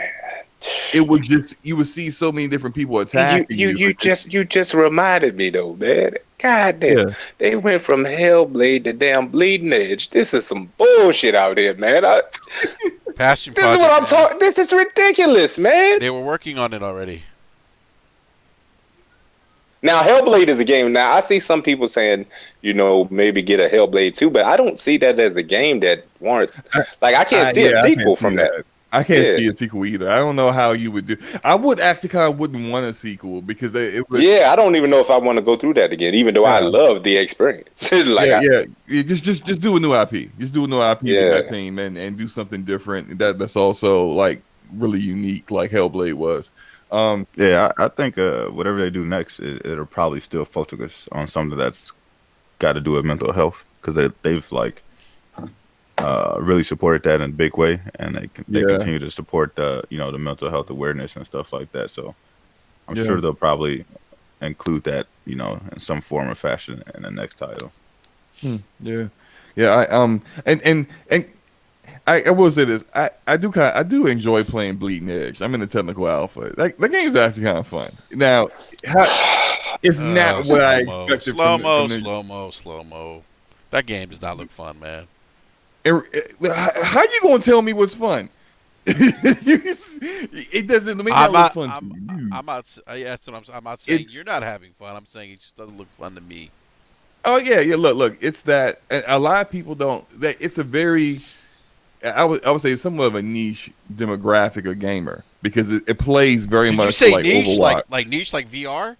It would you would see so many different people attacking you. You just reminded me though, man. God damn, they went from Hellblade to damn Bleeding Edge. This is some bullshit out here, man. Passion this is what I'm talking. This is ridiculous, man. They were working on it already. Now, Hellblade is a game. Now, I see some people saying, maybe get a Hellblade 2, but I don't see that as a game that warrants. Like, I can't see a sequel from that. I can't see a sequel either. I don't know how you would do. I would actually kind of wouldn't want a sequel because I don't even know if I want to go through that again, even though I love the experience. Just do a new IP. Just do a new IP with that team and do something different. That's also like really unique, like Hellblade was. I think whatever they do next, it'll probably still focus on something that's got to do with mental health because they've like really supported that in a big way, and they continue to support the mental health awareness and stuff like that. So I'm sure they'll probably include that, in some form or fashion in the next title. Yeah, yeah. I will say this. I do enjoy playing Bleeding Edge. I'm in the technical alpha. Like the game's actually kind of fun. Now, it's not what I expected from the. Slow mo. That game does not look fun, man. How you gonna tell me what's fun? It doesn't make that look fun to you. I'm not. I'm not saying you're not having fun. I'm saying it just doesn't look fun to me. Oh yeah. Look. It's that a lot of people don't. It's a very. I would say somewhat of a niche demographic of gamer because it plays very Did much you say like niche, Overwatch. like niche, like VR?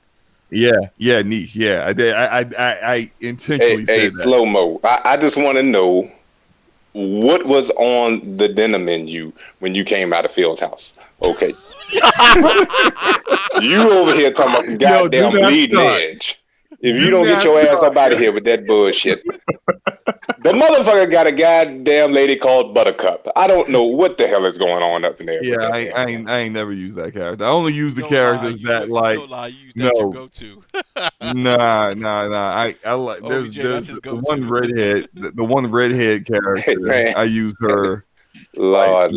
Yeah, niche. Yeah, I did. I intentionally said that. Slow mo. I just want to know what was on the dinner menu when you came out of Phil's house. Okay, you over here talking about some goddamn Bleeding Edge. If you don't get your ass up out of here with that bullshit. The motherfucker got a goddamn lady called Buttercup. I don't know what the hell is going on up in there. Yeah, I ain't never used that character. I only use the characters that like. Don't lie, you use that your go-to. Nah. I like. There's the one redhead, the one redhead character. Man. I use her. Lord,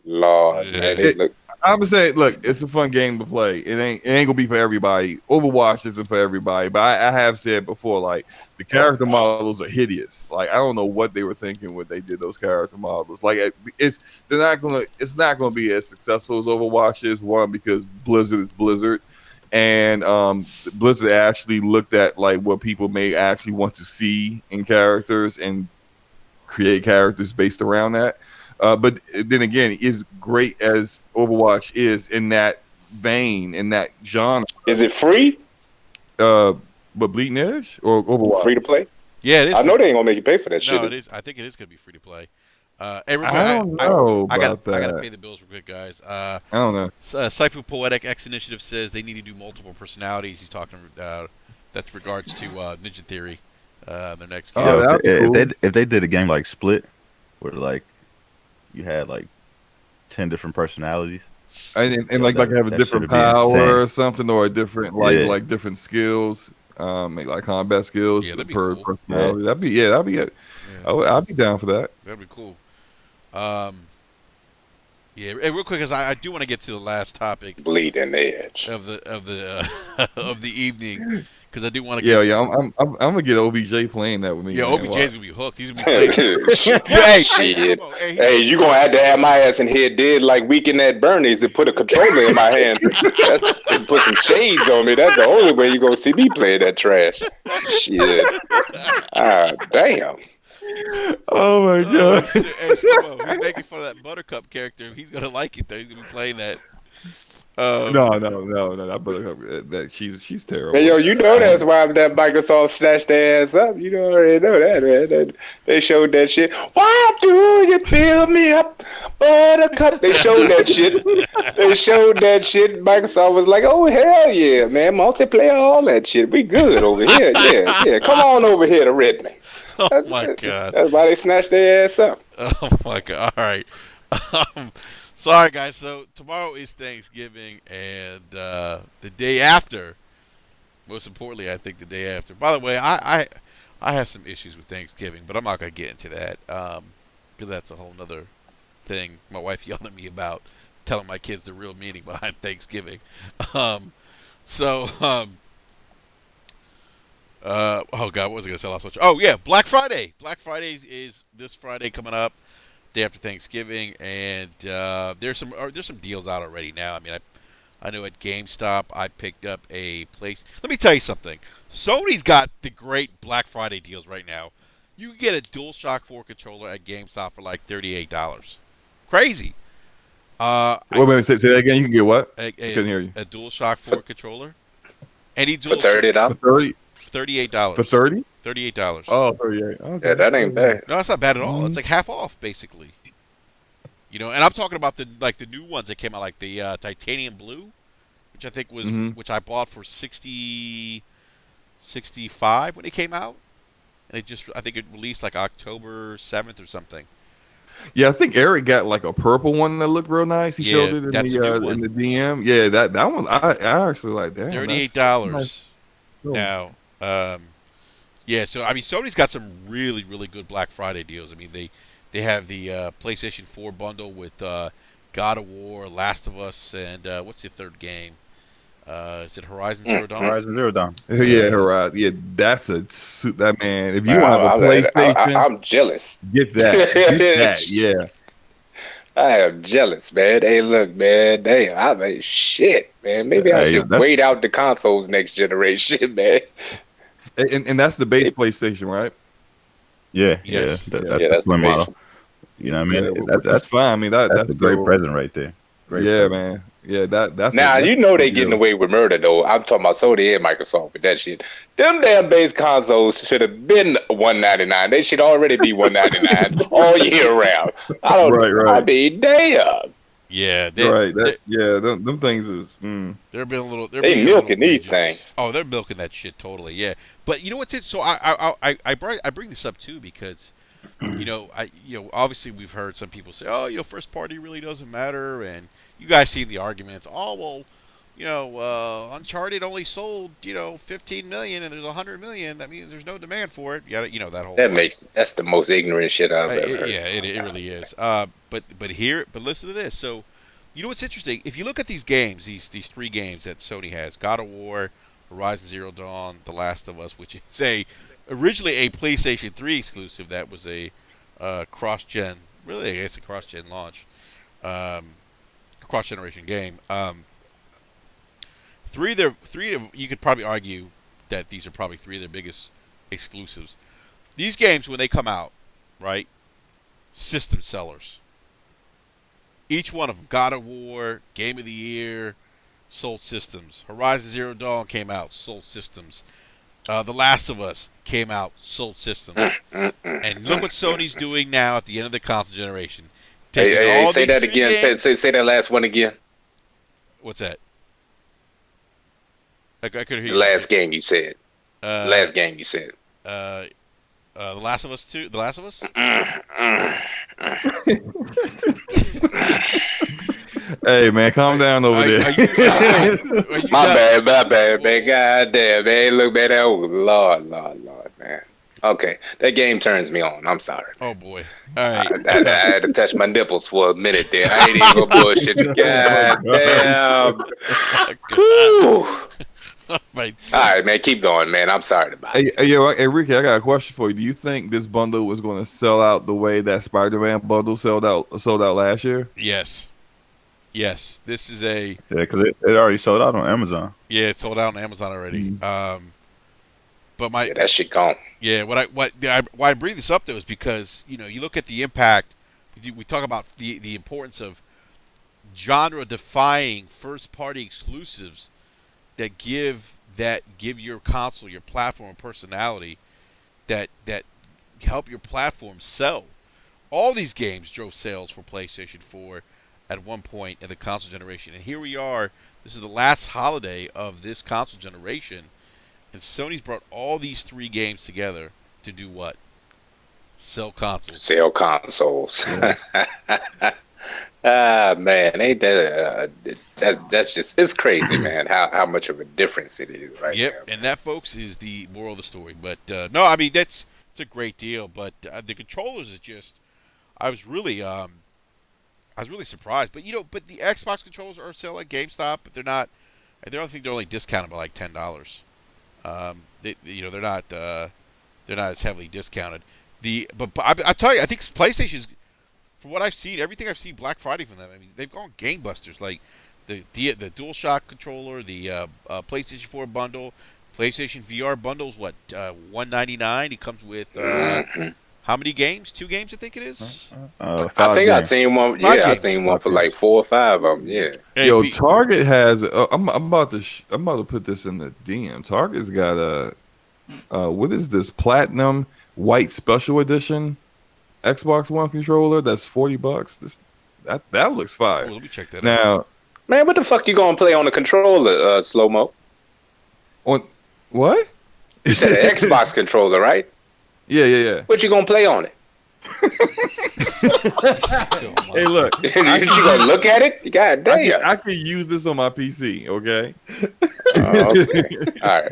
Yeah. man. I'm saying, look, it's a fun game to play. It ain't gonna be for everybody. Overwatch isn't for everybody, but I have said before, like the character models are hideous. Like I don't know what they were thinking when they did those character models. Like it's not gonna be as successful as Overwatch is. One, because Blizzard is Blizzard, and Blizzard actually looked at like what people may actually want to see in characters and create characters based around that. But then again, as great as Overwatch is in that vein, in that genre. Is it free? But Bleeding Edge or Overwatch? Free to play? Yeah, it is. I know they ain't gonna make you pay for that shit. No, it is. I think it is gonna be free to play. I don't know I about gotta pay the bills real quick, guys. I don't know. Saifu Poetic X Initiative says they need to do multiple personalities. He's talking. That's regards to Ninja Theory, their next game. Oh, If they did a game like Split, where like you had like 10 different personalities, and like have a different power or something, or a different like different skills, like combat skills per personality. That'd be it. I'd be down for that. That'd be cool. Yeah, and real quick, because I do want to get to the last topic, Bleeding Edge of the of the evening, because I do want to. Yeah. I'm gonna get OBJ playing that with me. Yeah, man. OBJ's gonna be hooked. He's gonna be playing. Hey, you gonna have to have my ass in here dead like Weekend at Bernie's and put a controller in my hand and put some shades on me. That's the only way you gonna see me play that trash. Shit. Damn. Oh my god! Hey, Slow-Mo, he's making fun of that Buttercup character. He's gonna like it though. He's gonna be playing that. No, that Buttercup. That she's terrible. Hey, yo, you know that's why that Microsoft snatched their ass up. You already know that, man. They showed that shit. Why do you build me up, Buttercup? They showed that shit. Microsoft was like, oh, hell yeah, man. Multiplayer, all that shit. We good over here. Yeah. Come on over here to Redmond. Oh my god! That's why they snatched their ass up. Oh my god! All right. Sorry, guys. So tomorrow is Thanksgiving, and the day after. Most importantly, I think the day after. By the way, I have some issues with Thanksgiving, but I'm not gonna get into that because that's a whole nother thing. My wife yelled at me about telling my kids the real meaning behind Thanksgiving. Oh God, what was I gonna say? Last watch. Oh yeah, Black Friday. Black Friday is this Friday coming up, day after Thanksgiving, and there's some deals out already now. I mean, I know at GameStop I picked up a place. Let me tell you something. Sony's got the great Black Friday deals right now. You can get a DualShock 4 controller at GameStop for like $38. Crazy. Wait a minute, say that again. You can get what? I couldn't hear you. A DualShock 4 controller. Any for $30. $38. For 30? $38. Oh, 38. Okay. Yeah, that ain't bad. No, it's not bad at all. It's like half off, basically. You know, and I'm talking about the new ones that came out, like the titanium blue, which I think was which I bought for $65 when it came out, and I think it released like October 7th or something. Yeah, I think Eric got like a purple one that looked real nice. He Yeah, showed it in that's a new the one. DM. Yeah, that one I actually like. Damn, $38 nice. now. Yeah, so I mean, Sony's got some really, really good Black Friday deals. I mean, they have the PlayStation 4 bundle with God of War, Last of Us, and what's the third game? Is it Horizon Zero Dawn? Horizon Zero Dawn. Yeah, right. Yeah, that's that man. If you Man, want to have a PlayStation, I'm jealous. get that. Get that. Yeah. I am jealous, man. Hey, look, man. Damn, I mean, shit, man. Maybe I Hey, should that's- wait out the consoles next generation, man. And that's the base PlayStation, right? Yeah, Yes. That's Yeah, the that's the slim base. model. You know what I mean? Yeah, That's that's fine. I mean that's a great the- present right there. Great Yeah, present. man. Yeah, that's Now that's you know they a getting deal. away with murder though. I'm talking about Sony and Microsoft with that shit. Them damn base consoles should have been $199. They should already be $199 all year round. I don't. Right. I mean, damn. Yeah, Them things is. they're being a little. They're They being a little milking these egregious. things. Oh, they're milking that shit totally. Yeah, but you know what's it? So I bring this up too because obviously we've heard some people say, oh, first party really doesn't matter, and you guys see the arguments. Oh well, Uncharted only sold 15 million, and there's 100 million. That means there's no demand for it. That whole. That's the most ignorant shit I've ever heard. Yeah, it really is. But listen to this. So, you know what's interesting? If you look at these games, these three games that Sony has: God of War, Horizon Zero Dawn, The Last of Us, which is originally a PlayStation 3 exclusive that was a cross-gen, really I guess a cross-gen launch, cross-generation game. Three of you could probably argue that these are probably three of their biggest exclusives. These games, when they come out, right, system sellers. Each one of them, God of War, Game of the Year, sold systems. Horizon Zero Dawn came out, sold systems. The Last of Us came out, sold systems. And look what Sony's doing now at the end of the console generation. Hey, say that again. Say that last one again. What's that? I could hear you. The last game you said. The Last of Us 2? The Last of Us? Hey man, calm down over there. My bad, man. God damn, man. Look, man. Oh, Lord, man. Okay, that game turns me on. I'm sorry. Oh boy. All right. I had to touch my nipples for a minute there. I ain't even gonna bullshit you. God damn. Woo. Right. All right, man. Keep going, man. I'm sorry about it. Hey, Ricky, I got a question for you. Do you think this bundle was going to sell out the way that Spider-Man bundle sold out last year? Yes. This is Yeah, because it already sold out on Amazon. Yeah, it sold out on Amazon already. But that shit gone. Yeah, why I bring this up though is because you look at the impact. We talk about the importance of genre-defying first-party exclusives that give your console, your platform, personality, that help your platform sell. All these games drove sales for PlayStation 4 at one point in the console generation, and here we are. This is the last holiday of this console generation, and Sony's brought all these three games together to do what? Sell consoles. Sell consoles. Man, ain't that that's just, it's crazy, man, how much of a difference it is right Yep, now. and that, folks, is the moral of the story. But no, I mean it's a great deal. But the controllers is just, I was really surprised. But but the Xbox controllers are still at GameStop, but they're not. I don't think they're only discounted by like $10. They're not as heavily discounted. But I tell you, I think PlayStation's, from what I've seen, everything I've seen Black Friday from them, I mean, they've gone gangbusters. Like the DualShock controller, the PlayStation 4 bundle, PlayStation VR bundles, what, $199? It comes with how many games? 2 games, I think it is. I think I seen one. Yeah, I seen one for like 4 or 5 of them. Yeah. Yo, Target has. I'm about to put this in the DM. Target's got a what is this, platinum white special edition Xbox One controller that's $40. That looks fire. Oh, let me check that out. Now, man, what the fuck you gonna play on the controller, Slow Mo? On what? You said an Xbox controller, right? Yeah. What you gonna play on it? Hey, look, you gonna look at it? God damn. I can use this on my PC. Okay. Okay. All right.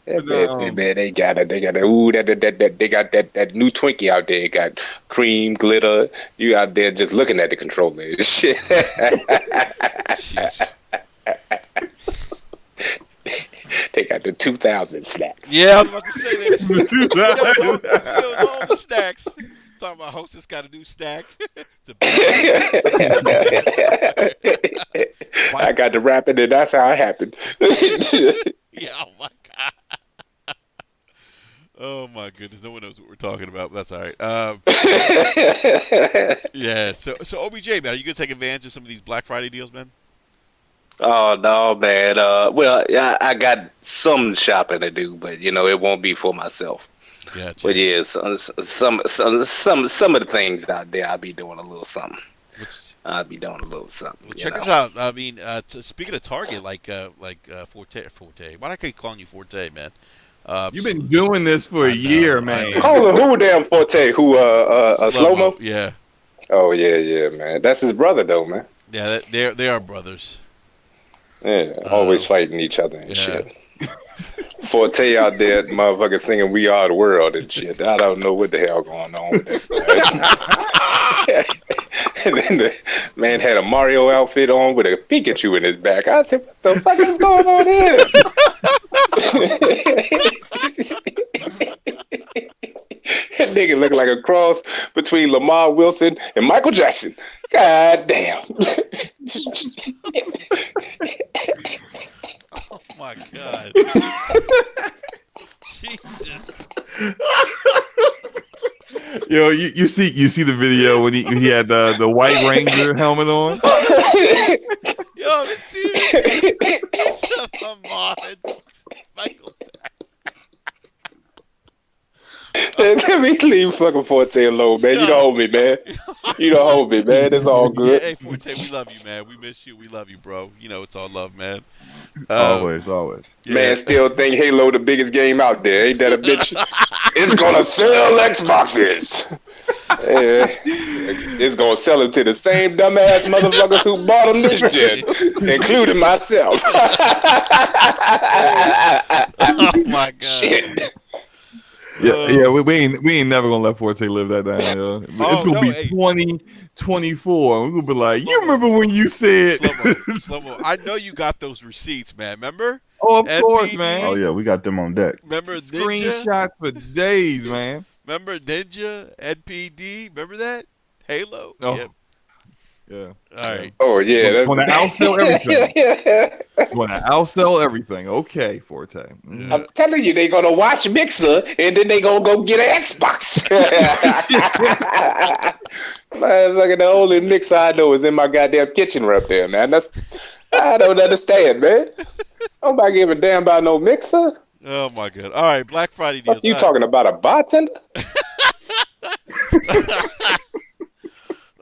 That man said, man, they got it. They got it. Ooh, they got that new Twinkie out there. Got cream, glitter. You out there just looking at the controller and shit. They got the 2000 snacks. Yeah, I was about to say that. All the snacks. Talking about Hostess got a new snack. I got to wrap it, and that's how it happened. Yeah, oh my god. Oh my goodness, no one knows what we're talking about, but that's all right. Yeah, so OBJ, man, are you gonna take advantage of some of these Black Friday deals, man? Oh no, man. Well, I got some shopping to do, but it won't be for myself. Yeah, but yeah, some of the things out there, I'll be doing a little something. Well, check this out. I mean, speaking of Target, like Forte. Why do I keep calling you Forte, man? You've been doing this for a year, man. Who damn Forte? Who Slow-Mo? Yeah. Oh yeah, man. That's his brother though, man. Yeah, they are brothers. Yeah, always fighting each other and shit. Forte out there, motherfucker, singing "We Are the World" and shit. I don't know what the hell going on with that. And then the man had a Mario outfit on with a Pikachu in his back. I said, "What the fuck is going on here?" That nigga looked like a cross between Lamar Wilson and Michael Jackson. God damn. Oh my god. Jesus. Yo, you see the video when he had the White Ranger helmet on? Yo, seriously. It's Lamar and Michael Jackson. Let me leave fucking Forte alone, man. You don't hold me, man. You don't hold me, man. It's all good. Yeah, hey, Forte, we love you, man. We miss you. We love you, bro. It's all love, man. Always. Yeah. Man, still think Halo the biggest game out there. Ain't that a bitch? It's gonna sell Xboxes. Yeah. It's gonna sell them to the same dumbass motherfuckers who bought them this gen, including myself. Oh my god. Shit. Yeah, we ain't never gonna let Forte live that down. Yo. It's gonna be 2024. We're gonna be like, you remember when you said Slow-mo. I know you got those receipts, man. Remember? Oh, of course, man. Oh yeah, we got them on deck. Remember Ninja? Screenshots for days, man. Remember Ninja, NPD? Remember that? Halo? Oh. Yep. Yeah. All right. Oh yeah. Want to outsell everything. Want to outsell everything. Okay, Forte. Yeah. I'm telling you, they gonna watch Mixer and then they gonna go get an Xbox. Motherfucker, the only mixer I know is in my goddamn kitchen right there, man. I don't understand, man. Nobody give a damn about no mixer. Oh my god. All right, Black Friday deals. What you talking about, a bartender?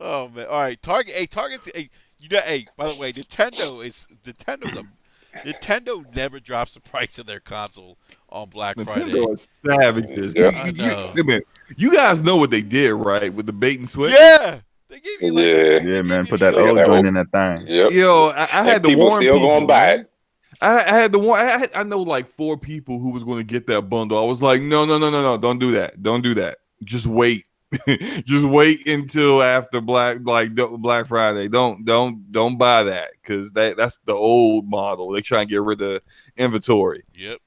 Oh man! All right, Target. Hey, Target's. Hey, hey. By the way, Nintendo never drops the price of their console on Black Friday. Nintendo is savages. Yeah. I know. You guys know what they did, right? With the bait and switch. Yeah, they gave you Yeah, man. Put that Look at old that joint old- in that thing. Yep. Yo, I had to people warn still people. gonna buy it. I had to warn. I know like 4 people who was going to get that bundle. I was like, no, don't do that. Don't do that. Just wait. Just wait until after Black Friday. Don't buy that because that's the old model. They try and get rid of inventory. Yep.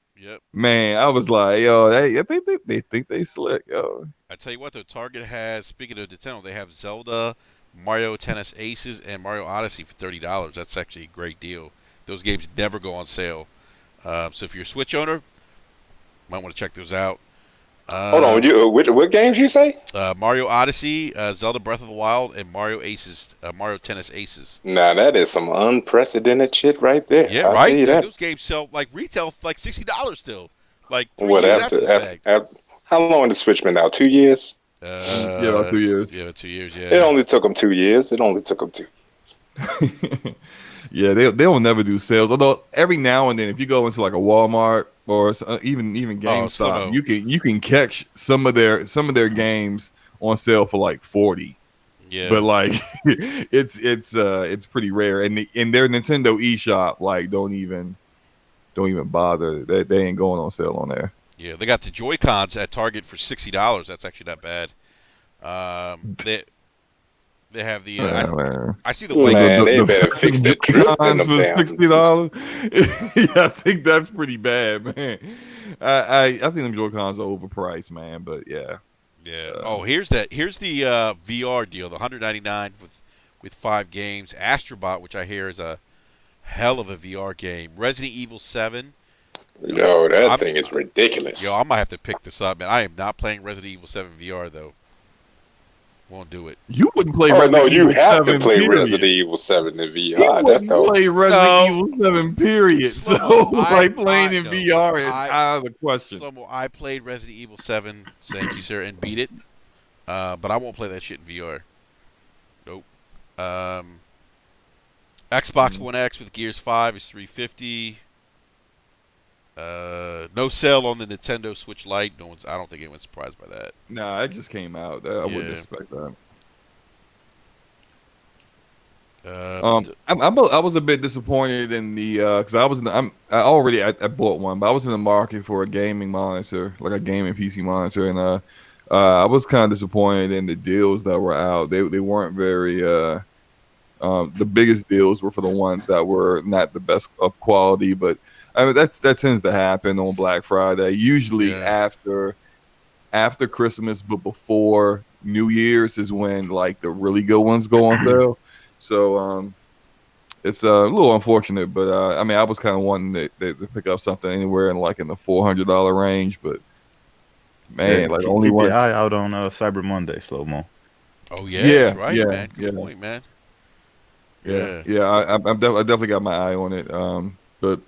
Man, I was like, yo, they think they slick, yo. I tell you what, though, Target has. Speaking of Nintendo, they have Zelda, Mario Tennis Aces, and Mario Odyssey for $30. That's actually a great deal. Those games never go on sale. So if you're a Switch owner, might want to check those out. Hold on, what games you say? Mario Odyssey, Zelda Breath of the Wild, and Mario Tennis Aces. Nah, that is some unprecedented shit right there. Yeah, I'll right. tell you that. Those games sell like retail like $60 still. Like 3 What years after the fact. after how long the Switch been out? 2 years? Yeah, about 2 years. Yeah, 2 years. Yeah. It only took them 2 years. Yeah, they will never do sales. Although every now and then, if you go into like a Walmart or even GameStop, Slow-mo. you can catch some of their games on sale for like 40. Yeah. But like it's pretty rare. And in their Nintendo eShop, like don't even bother. They ain't going on sale on there. Yeah, they got the Joy-Cons at Target for $60. That's actually not bad. They have the. I see the white. Man, they better fix the truth in them for $60. Yeah, I think that's pretty bad, man. I think them Joy-Cons are overpriced, man. But yeah. Yeah. Here's the VR deal. The $199 with 5 games. Astrobot, which I hear is a hell of a VR game. Resident Evil 7. Yo, that thing is ridiculous. Yo, I might have to pick this up, man. I am not playing Resident Evil 7 VR though. Won't do it. You wouldn't play. You have to play Resident Evil 7 in VR. That's the play Resident Evil 7. Period. So playing in VR is out of the question. Slow-mo, I played Resident Evil 7. Thank you, sir, and beat it. But I won't play that shit in VR. Nope. Xbox One X with Gears 5 is $350. No sale on the Nintendo Switch Lite. I don't think anyone's surprised by that. Nah, it just came out. I wouldn't expect that. I was a bit disappointed in the because I bought one, but I was in the market for a gaming monitor, like a gaming PC monitor, and I was kind of disappointed in the deals that were out. They weren't very. The biggest deals were for the ones that were not the best of quality, but I mean that tends to happen on Black Friday, usually after Christmas, but before New Year's is when like the really good ones go on sale. So it's a little unfortunate, but I mean I was kind of wanting to pick up something anywhere in the $400 range, but man, keep your eye out on Cyber Monday, Slow-mo. Oh yeah, that's right, man. Good point, man. I definitely got my eye on it. But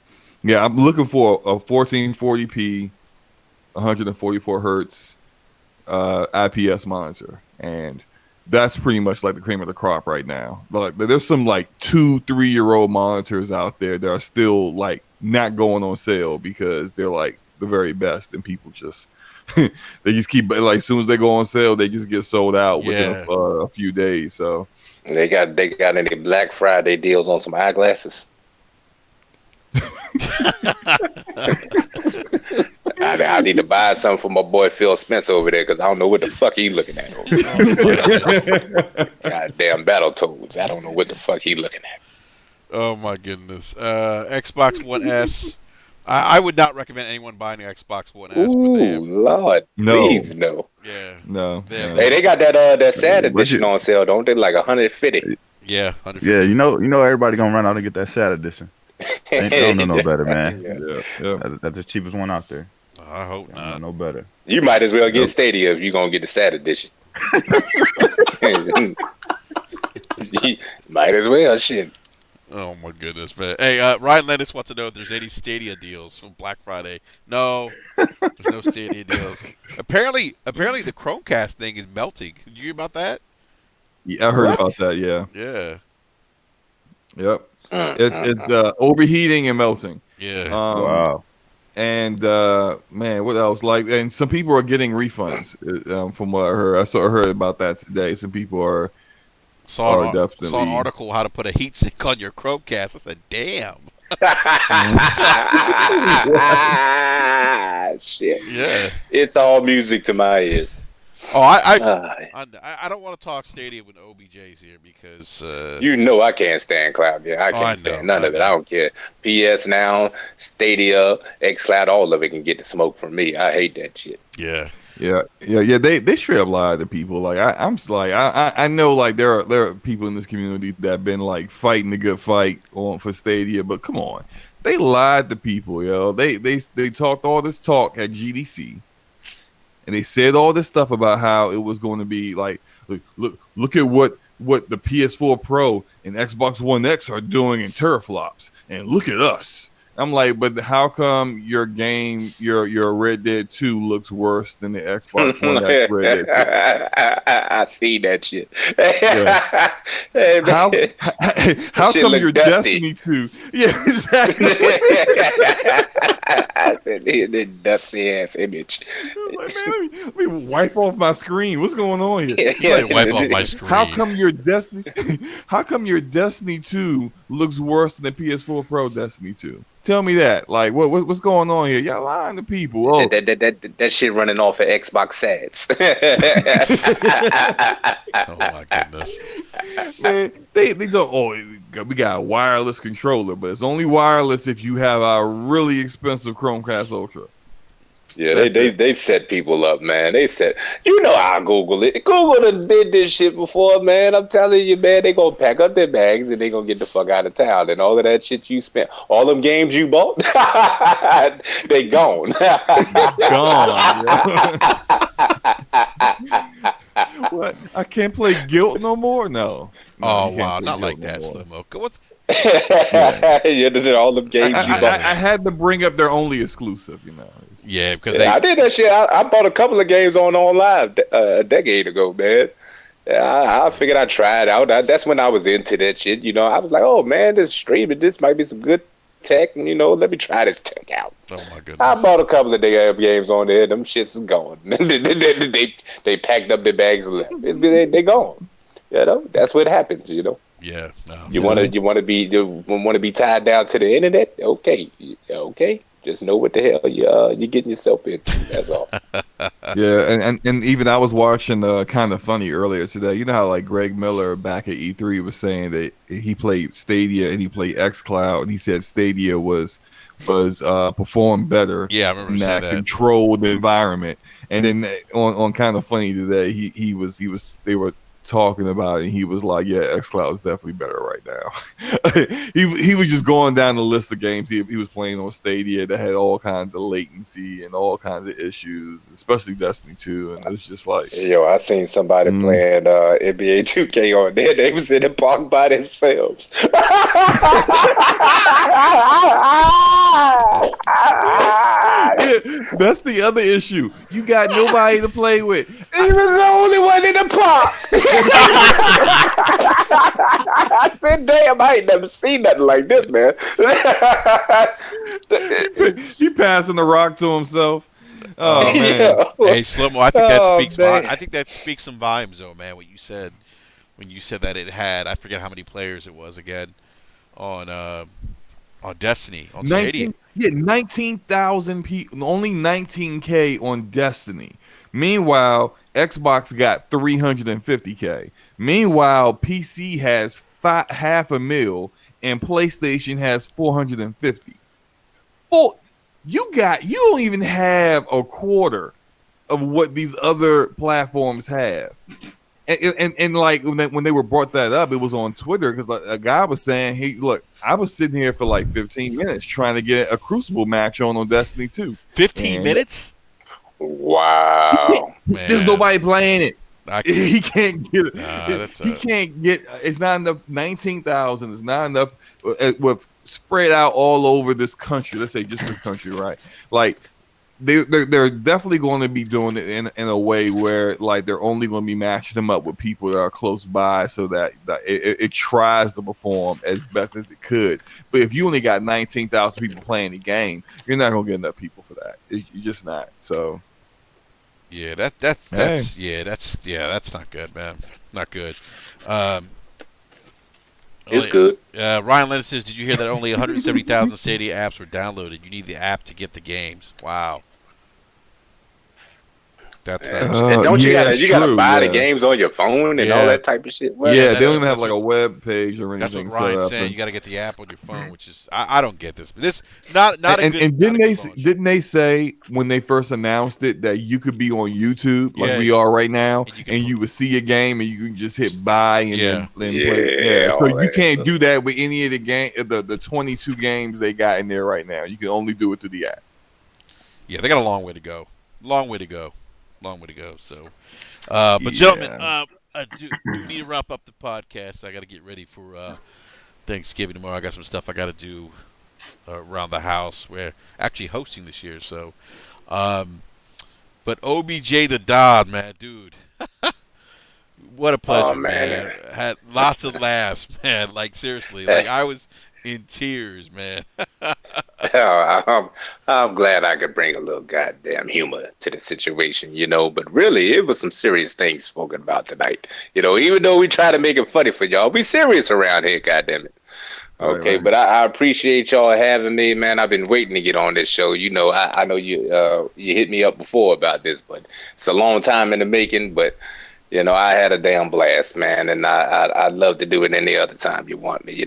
yeah, I'm looking for a 1440p, 144 hertz IPS monitor, and that's pretty much like the cream of the crop right now. Like, there's some like 2-3-year-old monitors out there that are still like not going on sale because they're like the very best, and people just they just keep like as soon as they go on sale, they just get sold out within a few days. So they got any Black Friday deals on some eyeglasses? I need to buy something for my boy Phil Spencer over there because I don't know what the fuck he looking at. Goddamn Battletoads. I don't know what the fuck he looking at. Oh my goodness. Xbox One S. I would not recommend anyone buying an Xbox One S. Ooh, Lord, please no. Yeah. No. Hey, they got that sad edition on sale, don't they? Like 150. Yeah, 150. Yeah, you know everybody gonna run out and get that sad edition. They don't know no better, man. That's the cheapest one out there. I hope not. No better. You might as well get Stadia if you're gonna get the sad edition. Might as well, shit. Oh my goodness, man. Hey, Ryan Lennis wants to know if there's any Stadia deals from Black Friday. No, there's no Stadia deals. Apparently the Chromecast thing is melting. Did you hear about that? Yeah, I heard about that. Yeah. Yeah. Yep. It's overheating and melting. Yeah. Wow. And man, what else? Like, and some people are getting refunds. From what I heard, I heard about that today. Some people are. Saw an article how to put a heatsink on your Chromecast. I said, "Damn." Shit. Yeah. It's all music to my ears. Oh, I don't want to talk Stadia when OBJ's here because I can't stand cloud. Yeah, I can't stand none of it. I don't care. PS Now, Stadia, XCloud, all of it can get the smoke from me. I hate that shit. Yeah. Yeah. They straight up lie to people. Like I know like there are people in this community that have been like fighting the good fight for Stadia, but come on, they lied to people, yo. They talked all this talk at GDC, and they said all this stuff about how it was going to be like look at what the PS4 Pro and Xbox One X are doing in teraflops, and look at us. I'm like, but how come your game, your Red Dead 2 looks worse than the Xbox One X Red Dead 2? I see that shit. Yeah. How come your Destiny 2? Yeah, exactly. I said, the dusty ass image. like, man, let me wipe off my screen. What's going on here? Like, wipe off my screen. How come your Destiny? How come your Destiny 2 looks worse than the PS4 Pro Destiny 2? Tell me that. Like, what's going on here? Y'all lying to people. Oh, That shit running off of Xbox Sats. Oh my goodness. man, they don't. Oh, we got a wireless controller, but it's only wireless if you have a really expensive Chromecast Ultra. Yeah, they set people up, man. They said, you know how Google it. Google done did this shit before, man. I'm telling you, man, they gonna pack up their bags and they gonna get the fuck out of town. And all of that shit you spent, all them games you bought, they gone. Gone. What? I can't play Guilt no more. No. Oh you can't wow, play not Guilt like no that, more. Slim-O. What's Yeah, all them games you bought. I had to bring up their only exclusive, you know. yeah, because I did that shit. I bought a couple of games on online a decade ago, man. I figured I'd try it out. That's when I was into that shit. You know, I was like, oh man, this streaming, this might be some good tech. And, you know, let me try this tech out. oh my goodness. I bought a couple of games on there. Them shits is gone. they packed up their bags and left. They gone. You know, that's what happens. You know. Yeah, no. You want to be tied down to the internet? Okay. Just know what the hell you're getting yourself into. That's all. Yeah, and even I was watching Kind of Funny earlier today. You know how like Greg Miller back at E3 was saying that he played Stadia and he played xCloud, and he said Stadia was performed better. Yeah, I remember in saying that that. controlled environment. And then on Kind of Funny today, they were talking about it, and he was like, yeah, xCloud is definitely better right now. he was just going down the list of games he was playing on Stadia that had all kinds of latency and all kinds of issues, especially Destiny 2, and it was just like, Yo, I seen somebody playing NBA 2K on there. They was in the park by themselves. yeah, that's the other issue. You got nobody to play with. He was the only one in the park. I said, damn, I ain't never seen nothing like this, man. He passing the rock to himself. Oh man. Yeah. Hey, Slim-O, I think that Oh, speaks. man. I think that speaks some volumes, though, man. What you said when you said that it had, I forget how many players it was again on Destiny on Stadia. 19,000 people, only 19K on Destiny. Meanwhile, Xbox got 350K. Meanwhile, PC has 500,000 and PlayStation has 450. You don't even have a quarter of what these other platforms have. And like when they were brought that up, it was on Twitter because like, a guy was saying, "Hey, look, I was sitting here for like 15 minutes trying to get a Crucible match on Destiny 2. 15 minutes? Wow. Man, There's nobody playing it. He can't get it. that's He can't get. It's not enough. 19,000 is not enough. With spread out all over this country. Let's say just the country, right? Like they're definitely going to be doing it in a way where like they're only going to be matching them up with people that are close by, so that it tries to perform as best as it could. But if you only got 19,000 people playing the game, you're not going to get enough people for that. You're just not. So. yeah, that's not good, man. Not good. It's good. Ryan Lennon says, "Did you hear that only 170,000 Stadia apps were downloaded? You need the app to get the games." Wow. That's And don't you gotta true, buy the games on your phone and all that type of shit? Well, Yeah, they don't even have like a web page or That's what anything. Ryan's saying. You got to get the app on your phone, which is I don't get this. But this not a good. And didn't they say when they first announced it that you could be on YouTube like we are right now, and you would see a game and you can just hit buy and then play. So you can't do that with any of the 22 games they got in there right now. You can only do it through the app. Yeah, they got a long way to go. Long way to go. So, but gentlemen, I do need to wrap up the podcast. I got to get ready for Thanksgiving tomorrow. I got some stuff I got to do around the house. We're actually hosting this year, so. But OBJ the Dodd, man, dude, what a pleasure, man. Had lots of laughs, man. Like seriously, like I was in tears, man. I'm glad I could bring a little goddamn humor to the situation, but really it was some serious things spoken about tonight. Even though we try to make it funny for y'all, we serious around here, goddamn it. Okay, Right. but I appreciate y'all having me, man. I've been waiting to get on this show. I know you hit me up before about this, but it's a long time in the making. But I had a damn blast, man, and I'd love to do it any other time you want me.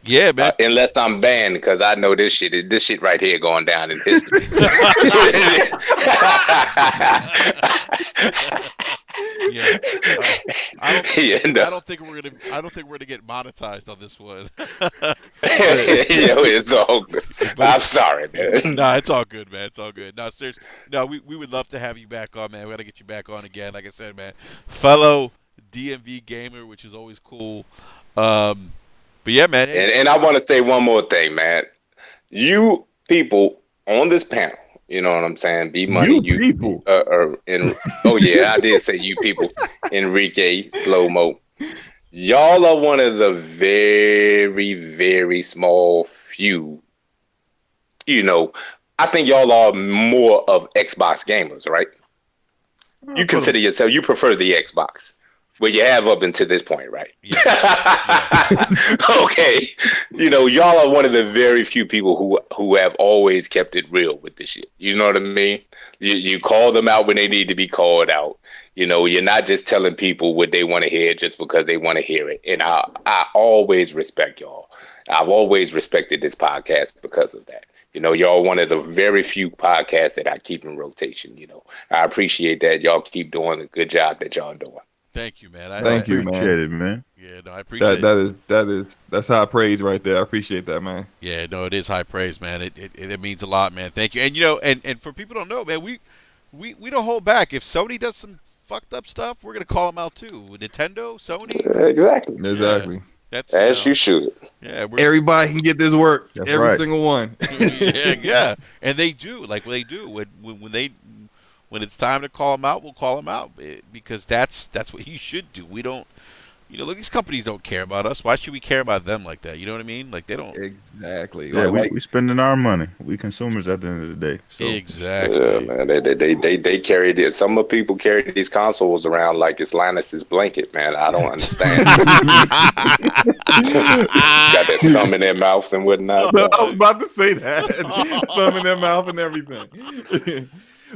Yeah, man. Unless I'm banned, because I know this shit right here going down in history. Yeah. I don't think we're gonna get monetized on this one. It's all good. I'm sorry, man. No, it's all good, man. It's all good. No, seriously. No, we would love to have you back on, man. We gotta get you back on again. Like I said, man, fellow DMV gamer, which is always cool. But yeah, man. And I want to say one more thing, man. You people on this panel, you know what I'm saying? B Money, You people. Oh yeah, I did say you people. Enrique, Slow Mo. Y'all are one of the very, very small few. I think y'all are more of Xbox gamers, right? You consider yourself, you prefer the Xbox. Well, you have up until this point, right? Yeah. Okay. Y'all are one of the very few people who have always kept it real with this shit. You know what I mean? You call them out when they need to be called out. You're not just telling people what they want to hear just because they want to hear it. And I always respect y'all. I've always respected this podcast because of that. Y'all one of the very few podcasts that I keep in rotation. I appreciate that. Y'all keep doing a good job that y'all doing. Thank you, man. Thank you, man. Appreciate it, man. Yeah, no, I appreciate That's high praise right there. I appreciate that, man. Yeah, no, it is high praise, man. It means a lot, man. Thank you. And and for people who don't know, man, we don't hold back. If Sony does some fucked up stuff, we're gonna call them out too. Nintendo, Sony, Exactly. Exactly. Yeah, that's As you should. Yeah, Everybody can get this work. That's Every right. single one. yeah, and they do. Like they do when it's time to call them out, we'll call them out because that's what you should do. We don't, look, these companies don't care about us. Why should we care about them like that? You know what I mean? Like they don't. Exactly. Yeah, Like, we spending our money. We consumers at the end of the day. So Exactly. Yeah, man. They carry it. Some of people carry these consoles around like it's Linus's blanket, man. I don't understand. Got that thumb in their mouth and whatnot. I was about to say that. Thumb in their mouth and everything.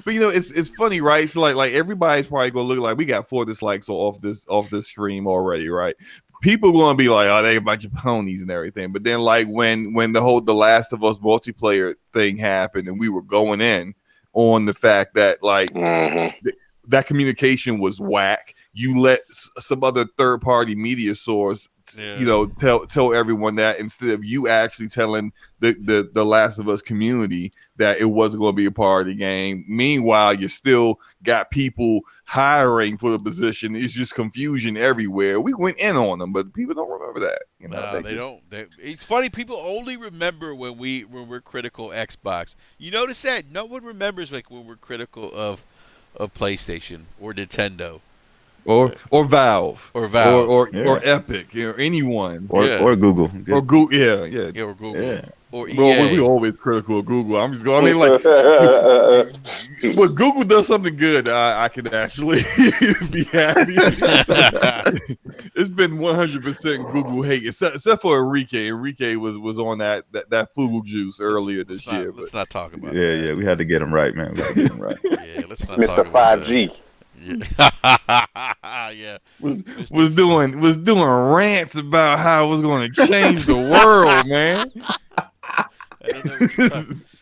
But it's funny, right? So like everybody's probably gonna look like we got 4 dislikes off this stream already, right? People gonna be like, oh, they a bunch of ponies and everything. But then like when the Last of Us multiplayer thing happened and we were going in on the fact that like that communication was whack, you let some other third party media source tell everyone that instead of you actually telling the Last of Us community that it wasn't going to be a part of the game. Meanwhile, you still got people hiring for the position. It's just confusion everywhere. We went in on them, but people don't remember that. No, they don't. It's funny. People only remember when we're critical Xbox. You notice that no one remembers like when we're critical of PlayStation or Nintendo. Or Valve, or Epic, or anyone, or Google, or Google, or Google, or EA. Well, we always critical of Google. I'm just going. I mean, like, when Google does something good, I can actually be happy. It's been 100% Google hate, except for Enrique. Enrique was on that Fugu juice earlier this year. Let's not talk about that. Yeah, we had to get him right, man. We had to get him right. Yeah, let's not Mr. talk about 5G. That. Yeah. was doing rants about how it was going to change the world, man. I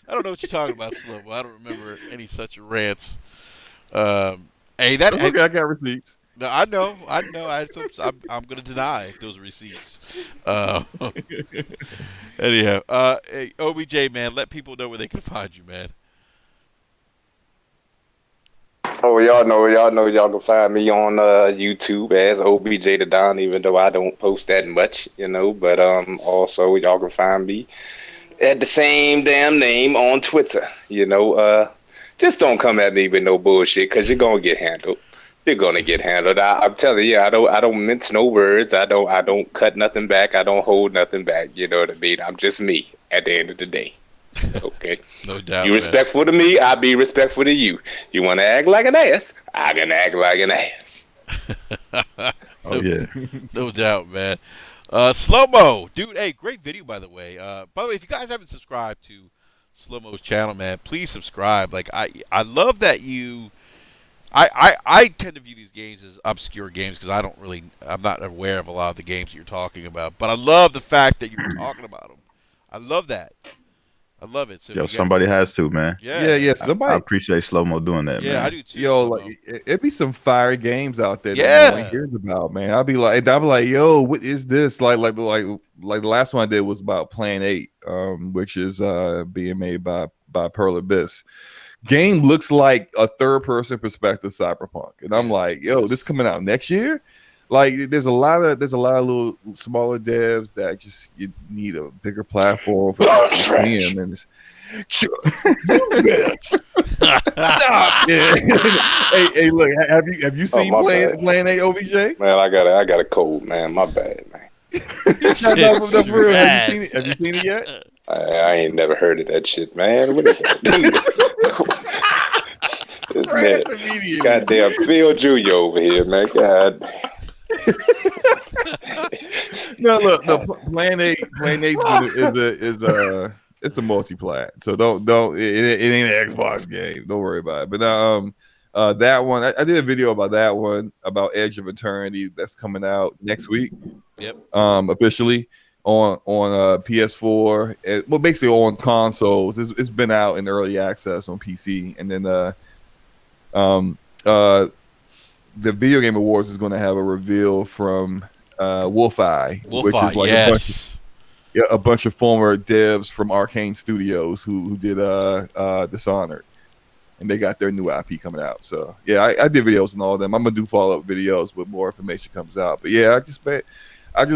don't know what you're talking about, Slow. I don't remember any such rants. Hey, That's okay. I got receipts. No, I know. I'm going to deny those receipts. Anyhow, hey, OBJ, man, let people know where they can find you, man. Oh, y'all know y'all can find me on YouTube as OBJ the Don, even though I don't post that much, but also y'all can find me at the same damn name on Twitter, just don't come at me with no bullshit because you're gonna get handled. You're gonna get handled. I'm telling you, I don't mince no words. I don't cut nothing back. I don't hold nothing back. You know what I mean? I'm just me at the end of the day. Okay. No doubt. You respectful to me, I be respectful to you. You want to act like an ass, I can act like an ass. Oh yeah. No doubt, man. Slow Mo, dude. Hey, great video by the way. By the way, if you guys haven't subscribed to Slow Mo's channel, man, please subscribe. Like I love that you. I tend to view these games as obscure games because I'm not aware of a lot of the games that you're talking about. But I love the fact that you're talking about them. I love that. I love it. So Yo, somebody has to, man. Yeah. I Somebody. appreciate Slow Mo doing that, man. Yeah, I do too. Yo, Slow-mo. like it be some fire games out there that Yeah. no one hears about, man. I'll be like, yo, what is this? Like the last one I did was about Plan 8, which is being made by Pearl Abyss. Game looks like a third-person perspective cyberpunk, and I'm like, yo, this coming out next year. Like, there's a lot of little smaller devs that just you need a bigger platform for them, and it's stop. Yeah. hey, look, have you seen Plan 8 OBJ? Man, I got a cold, man. My bad, man. Have you seen it yet? I ain't never heard of that shit, man. What is that? This man, goddamn Phil Jr. over here, man. God. No, look, Plan 8 is it's a multi-plat, so don't it ain't an Xbox game. Don't worry about it. But that one, I did a video about that one, about Edge of Eternity, that's coming out next week. Yep. Officially on PS4, well, basically on consoles. It's been out in early access on PC, and then the Video Game Awards is going to have a reveal from Wolfeye, which is like a bunch of former devs from Arcane Studios who did Dishonored, and they got their new IP coming out. So yeah, I did videos on all of them. I'm gonna do follow-up videos with more information comes out. But yeah, I just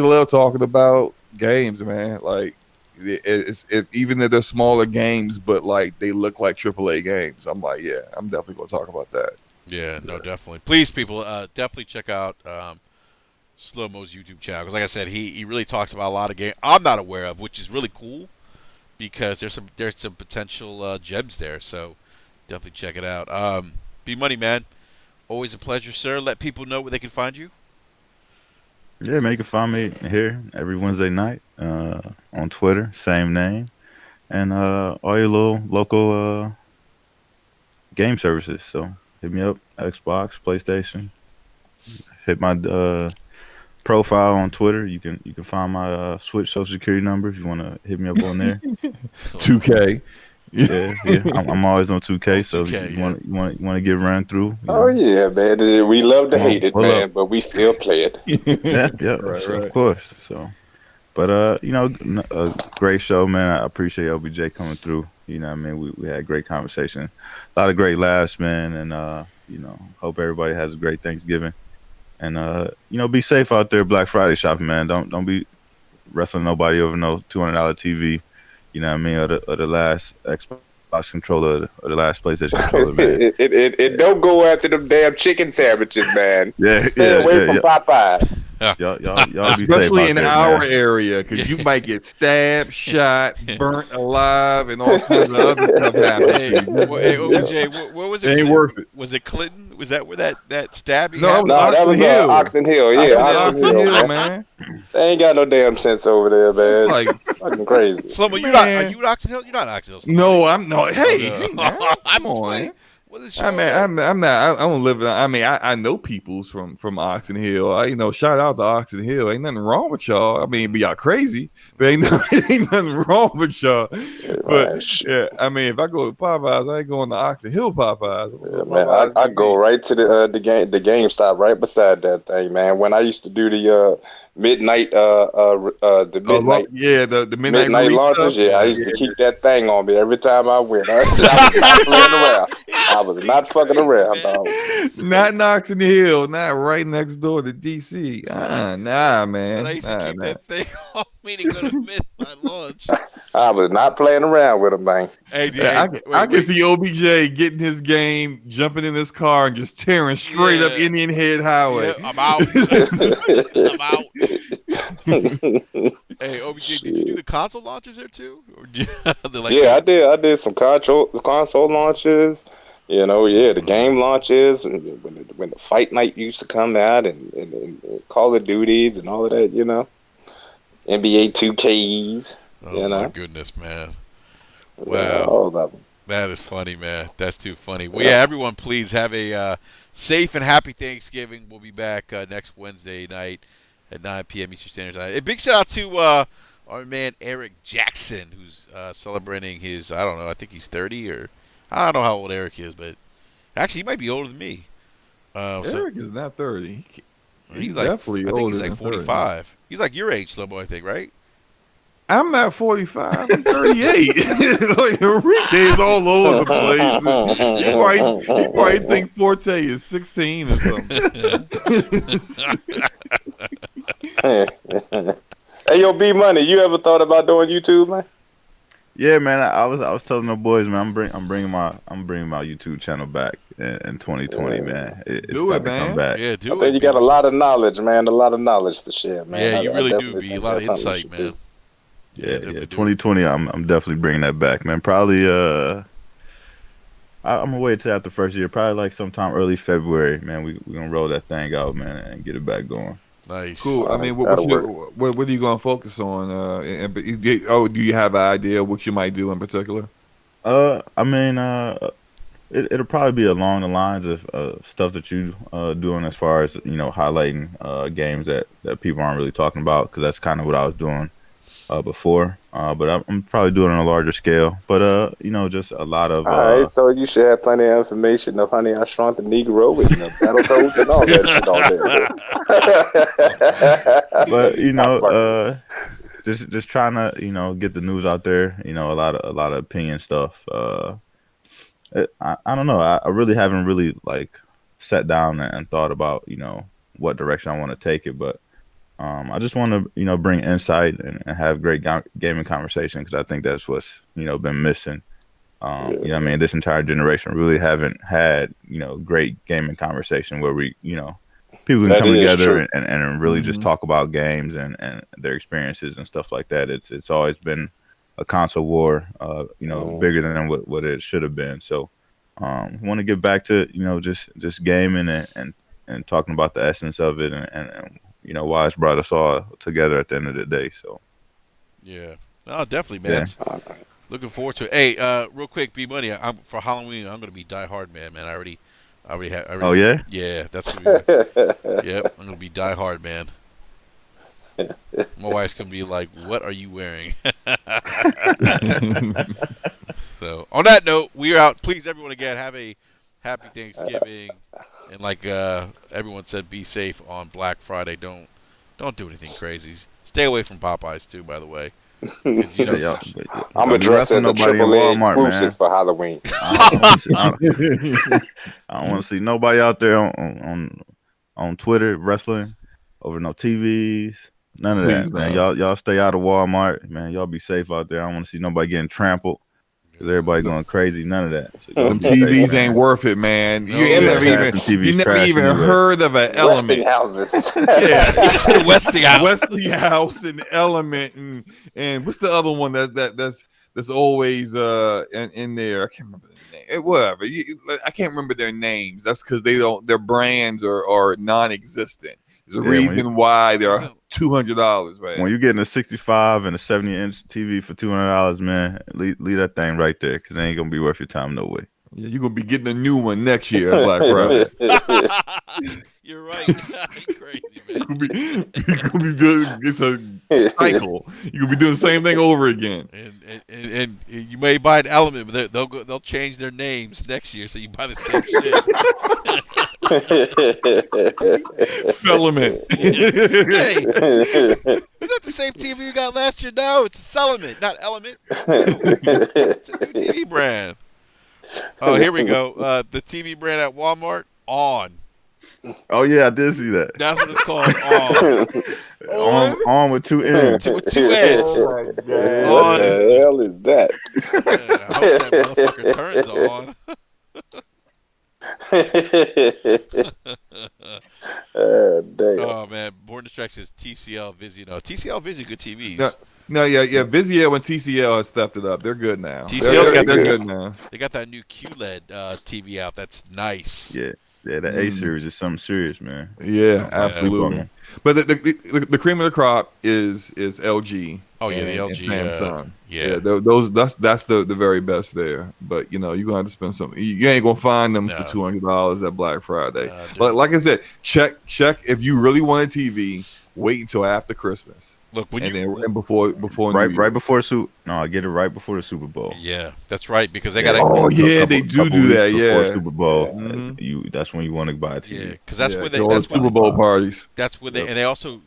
love talking about games, man. Like it's even if they're smaller games, but like they look like AAA games. I'm like, yeah, I'm definitely gonna talk about that. Yeah, no, definitely. Please, people, definitely check out Slow Mo's YouTube channel because, like I said, he really talks about a lot of games I'm not aware of, which is really cool because there's some potential gems there. So definitely check it out. B Money, man, always a pleasure, sir. Let people know where they can find you. Yeah, man, you can find me here every Wednesday night on Twitter, same name, and all your little local game services. So hit me up, Xbox, PlayStation. Hit my profile on Twitter. You can find my Switch Social Security number if you want to hit me up on there. 2K. Yeah. I'm always on 2K, so 2K, you want to get run through. Oh yeah, man. We love to hate it, man, but we still play it. yeah, Right. Of course. So, but a great show, man. I appreciate LBJ coming through. You know what I mean? We had a great conversation. A lot of great laughs, man, and hope everybody has a great Thanksgiving. And be safe out there Black Friday shopping, man. Don't be wrestling nobody over no $200 TV. You know what I mean? Or the last Xbox controller or the last PlayStation controller, man. It don't go after them damn chicken sandwiches, man. Stay away from Popeyes. Y'all Especially be in safe out our there, area, because you might get stabbed, shot, burnt alive, and all kinds of other stuff happening. Hey, OJ, what was it? It ain't worth it. Was it Clinton? Was that where that stabbing? No, happened? No, that was Oxon Hill. Yeah, Oxon Hill, man. They ain't got no damn sense over there, man. Like, Fucking crazy. Slomo, are you at Oxon Hill? You're not at Oxon Hill. no, I'm not. Hey, Oh, no. man, I'm come on. What is I'm not. I don't live. I mean, I know people's from Oxon Hill. Shout out to Oxon Hill. Ain't nothing wrong with y'all. I mean, but y'all crazy, but ain't nothing wrong with y'all. But yeah, I mean, if I go to Popeyes, I ain't going to Oxon Hill Popeyes. Yeah, man, I go right to the GameStop right beside that thing, man. When I used to do the midnight the midnight launches. Yeah, I used to keep that thing on me every time I went. I was not playing around. I was not fucking around, dog. Not in Oxon Hill, not right next door to DC. Nah, man. And I used to keep that thing on me to go to midnight launch. I was not playing around with him, man. Hey, dude, I can see OBJ getting his game, jumping in his car, and just tearing straight up Indian Head Highway. Yeah, I'm out. I'm out. Hey, OBJ, did you do the console launches there too? Or Yeah, I did. I did some console launches. You know, yeah, the game launches when the Fight Night used to come out and Call of Duties and all of that. You know, NBA 2Ks. Oh You my know, goodness, man! yeah, Wow, all of them. that is funny, man. That's too funny. Well, yeah, everyone, please have a safe and happy Thanksgiving. We'll be back next Wednesday night at 9 p.m. Eastern Standard Time. A big shout out to our man Eric Jackson, who's celebrating his, I don't know, I think he's 30 or I don't know how old Eric is, but actually he might be older than me. Eric is not 30. He's like, definitely I think older he's like than 45. 30. He's like your age, Slobo, I think, right? I'm not 45. I'm 38. Like Enrique is all over the place. You probably think Forte is 16 or something. Hey, yo, B Money, you ever thought about doing YouTube, man? Yeah, man. I was telling the boys, man. I'm bringing my YouTube channel back in 2020, man. It's Do it, got to come man. back. Yeah, I do think it. you got a lot of knowledge, man. A lot of knowledge to share, man. Yeah, you I really do, definitely be a think lot of that's something you insight, should man. do. Yeah, definitely do. 2020. I'm definitely bringing that back, man. Probably I'm gonna wait till after first year. Probably like sometime early February, man. We gonna roll that thing out, man, and get it back going. Nice. Cool. I mean, That'll what are you going to focus on? Do you have an idea what you might do in particular? I mean, it'll probably be along the lines of stuff that you doing as far as highlighting games that people aren't really talking about, because that's kind of what I was doing before. But I'm probably doing it on a larger scale. But just a lot of All right, so you should have plenty of information of Honey, I Shrunk the Negro and the Battletoads and all that shit on there. but just trying to get the news out there. A lot of opinion stuff. I don't know. I really haven't really like sat down and thought about what direction I want to take it, but I just want to bring insight and have great gaming conversation, because I think that's what's been missing. What I mean, this entire generation really haven't had great gaming conversation where we people can That come is together true. and really just talk about games and their experiences and stuff like that. It's always been a console war, bigger than what it should have been. So, want to get back to just gaming and talking about the essence of it and why it's brought us all together at the end of the day. So, Yeah. No, definitely, man. Yeah. Looking forward to it. Hey, real quick, B Money. For Halloween, I'm gonna be Die Hard, man. I already have. Oh yeah. Yeah, that's gonna be. Yep, I'm gonna be Die Hard, man. My wife's gonna be like, "What are you wearing?" So, on that note, we are out. Please, everyone, again, have a happy Thanksgiving, and like everyone said, be safe on Black Friday. Don't do anything crazy. Stay away from Popeyes too, by the way. 'Cause, I'm gonna dress as a AAA exclusive for Halloween. I don't want to see nobody out there on Twitter wrestling over no TVs. None of that, Please, man. no. Y'all stay out of Walmart, man. Y'all be safe out there. I don't want to see nobody getting trampled, because everybody going crazy. None of that. So Them TVs ain't worth it, man. No, You never TVs even trash anyway. heard of an Element. Westinghouses. Yeah, Westinghouse. Westinghouse and Element and what's the other one that's always in there? I can't remember the name. Whatever. I can't remember their names. That's because their brands are non-existent. There's a reason why they're $200, man. When you getting a 65 and a 70-inch TV for $200, man, leave that thing right there, because it ain't gonna be worth your time no way. Yeah, you're gonna be getting a new one next year, Black Friday. You're right. You're crazy, man. You're gonna be doing, it's a cycle. You're gonna be doing the same thing over again. And you may buy an Element, but they'll change their names next year, so you buy the same shit. Filament. Hey, is that the same TV you got last year? No, it's a Settlement, not Element. It's a new TV brand. Oh, here we go. The TV brand at Walmart, On. Oh yeah, I did see that. That's what it's called, On. On with two N's. With two N's. Oh my God. What the hell is that? Yeah, I hope that motherfucker turns on. Damn. Oh man, Born Destruction. Abstract says TCL Vizio. No, TCL Vizio good TVs. Yeah. Vizio and TCL has stepped it up. They're good now. TCL's got they're their good now. They got that new QLED TV out. That's nice. Yeah, the A series is something serious, man. Yeah, Don't sleep on absolutely. them. But the cream of the crop is LG. Oh yeah, the and LG. Samsung. Yeah. That's the very best there. But you're gonna have to spend some. You ain't gonna find them for $200 at Black Friday. But like I said, check if you really want a TV. Wait until after Christmas. Look, when and before right before I get it right before the Super Bowl. Yeah, that's right because they got. They do that. Yeah, Super Bowl. That's when you want to buy a TV. Yeah, because that's where they. That's Super Bowl parties. That's where they and they also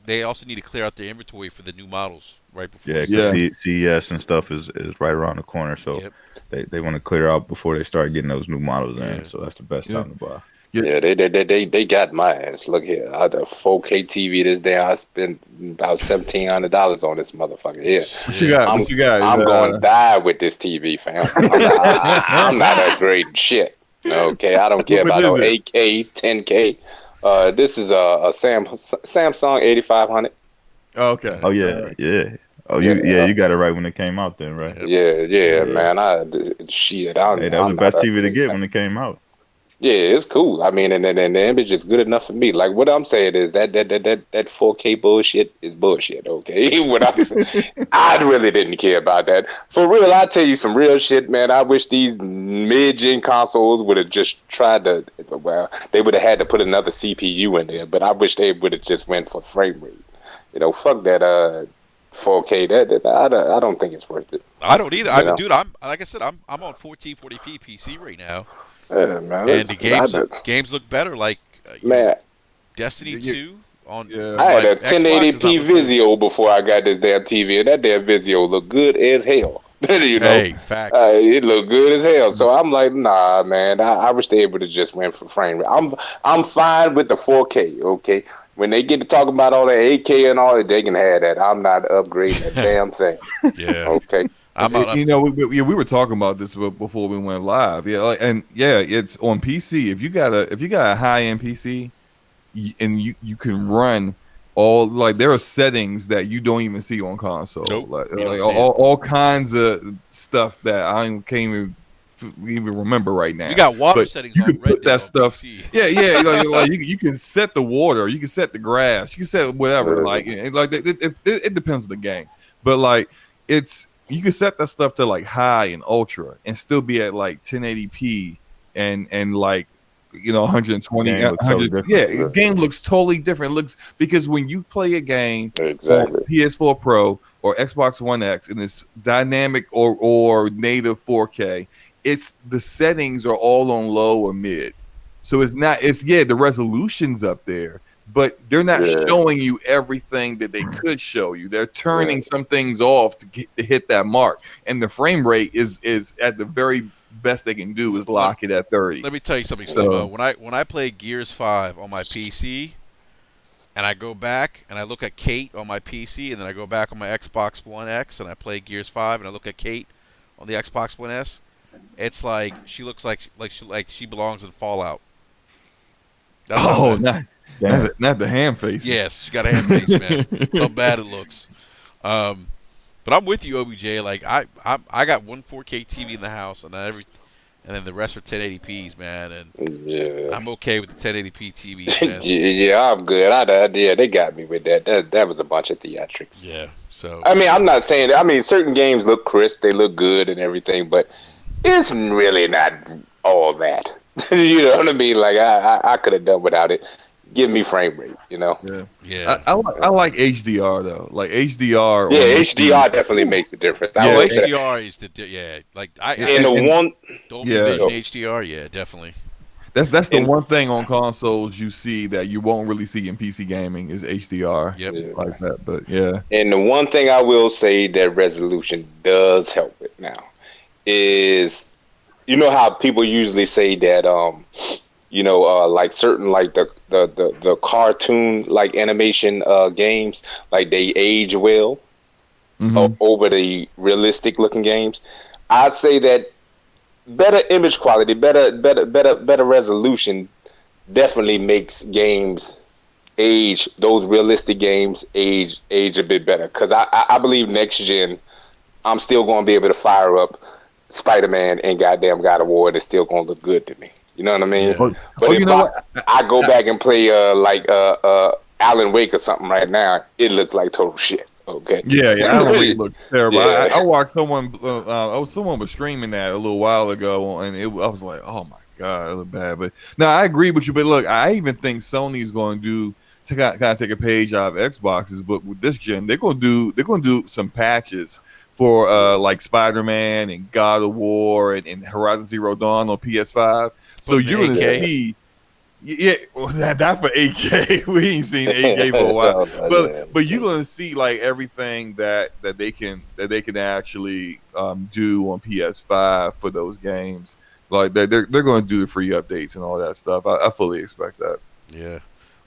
need to clear out their inventory for the new models right before. Yeah, CES and stuff is right around the corner, so they want to clear out before they start getting those new models in. So that's the best time to buy. Yeah, they got my ass. Look here, I had a 4K TV this day. I spent about $1,700 on this motherfucker. Yeah, what you got? I'm going to die with this TV, fam. I'm not upgrading shit. Okay, I don't care about no 8K, 10K. This is a Samsung 8500. Okay. Oh yeah. Oh, you got it right when it came out, then, right? Yeah, man. That was the best TV to get when it came out. Yeah, it's cool. I mean, and the image is good enough for me. Like what I'm saying is that 4K bullshit is bullshit. Okay, what I'm saying, I really didn't care about that. For real, I tell you some real shit, man. I wish these mid-gen consoles would have just tried to. Well, they would have had to put another CPU in there, but I wish they would have just went for frame rate. Fuck that 4K. That I don't think it's worth it. I don't either. Dude, I'm like I said, I'm on 1440p PC right now. Yeah, man. And the games look better, like man. Destiny 2 on. I had a 1080p Vizio before I got this damn TV, and that damn Vizio looked good as hell. Hey, fact. It looked good as hell. So I'm like, nah, man. I wish they would have just went for frame rate. I'm fine with the 4K. Okay, when they get to talk about all the 8K and all that, they can have that. I'm not upgrading a damn thing. Yeah. Okay. We were talking about this before we went live. It's on PC. If you got a high end PC, and you can run all there are settings that you don't even see on console. Nope, all kinds of stuff that I can't even remember right now. You got water settings. You on can put that stuff. PC. Yeah. You can set the water. You can set the grass. You can set whatever. It depends on the game, but you can set that stuff to high and ultra and still be at 1080p and 120. Game looks totally different. It looks because when you play a game on PS4 Pro or Xbox One X and it's dynamic or native 4K, it's the settings are all on low or mid. So the resolution's up there, but they're not showing you everything that they could show you. They're turning some things off to hit that mark, and the frame rate is at the very best they can do is lock it at 30. Let me tell you something, Slow. When I play Gears 5 on my PC, and I go back and I look at Kate on my PC, and then I go back on my Xbox One X and I play Gears 5, and I look at Kate on the Xbox One S, it's like she looks like she belongs in Fallout. Not the ham face. Yes, she got a ham face, man. That's how bad it looks. But I'm with you, OBJ. I got one 4K TV in the house, and then the rest are 1080p's, man. And I'm okay with the 1080p TVs, man. I'm good. They got me with that. That was a bunch of theatrics. Yeah. So I mean, I'm not saying that. I mean, certain games look crisp, they look good and everything, but it's really not all that. You know what I mean? I could have done without it. Give me frame rate, Yeah. I like HDR though. HDR. Yeah, HDR definitely makes a difference. HDR is Dolby Vision HDR. Yeah, definitely. That's the one thing on consoles you see that you won't really see in PC gaming is HDR. Yep. Like that, but yeah. And the one thing I will say that resolution does help with now is, how people usually say that certain the cartoon animation games they age well over the realistic looking games. I'd say that better image quality, better resolution definitely makes games age those realistic games age a bit better, because I believe next gen I'm still going to be able to fire up Spider-Man and goddamn God of War. It's still going to look good to me. You know what I mean? Yeah. Oh, But oh, if you know what? I go back and play Alan Wake or something right now, it looks like total shit. Okay. Yeah, Alan Wake looks terrible. Yeah. I watched someone. Someone was streaming that a little while ago, and I was like, "Oh my god, it looked bad." But no, I agree with you. But look, I even think Sony's going to kind of take a page out of Xbox's. But with this gen, they're going to do some patches for like Spider-Man and God of War and Horizon Zero Dawn on PS5. So Put in you're going to 8K. see. Yeah, well, that for 8K. We ain't seen 8K for a while, but you're gonna see like everything that they can actually do on PS5 for those games. Like they're going to do the free updates and all that stuff. I fully expect that. Yeah.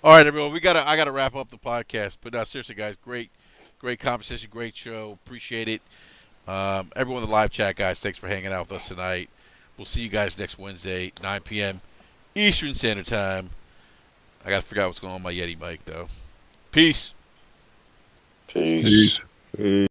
All right, everyone. I gotta wrap up the podcast. But seriously, guys, great conversation, great show. Appreciate it. Everyone in the live chat, guys, thanks for hanging out with us tonight. We'll see you guys next Wednesday, 9 p.m. Eastern Standard Time. I gotta figure out what's going on with my Yeti mic though. Peace. Peace. Peace.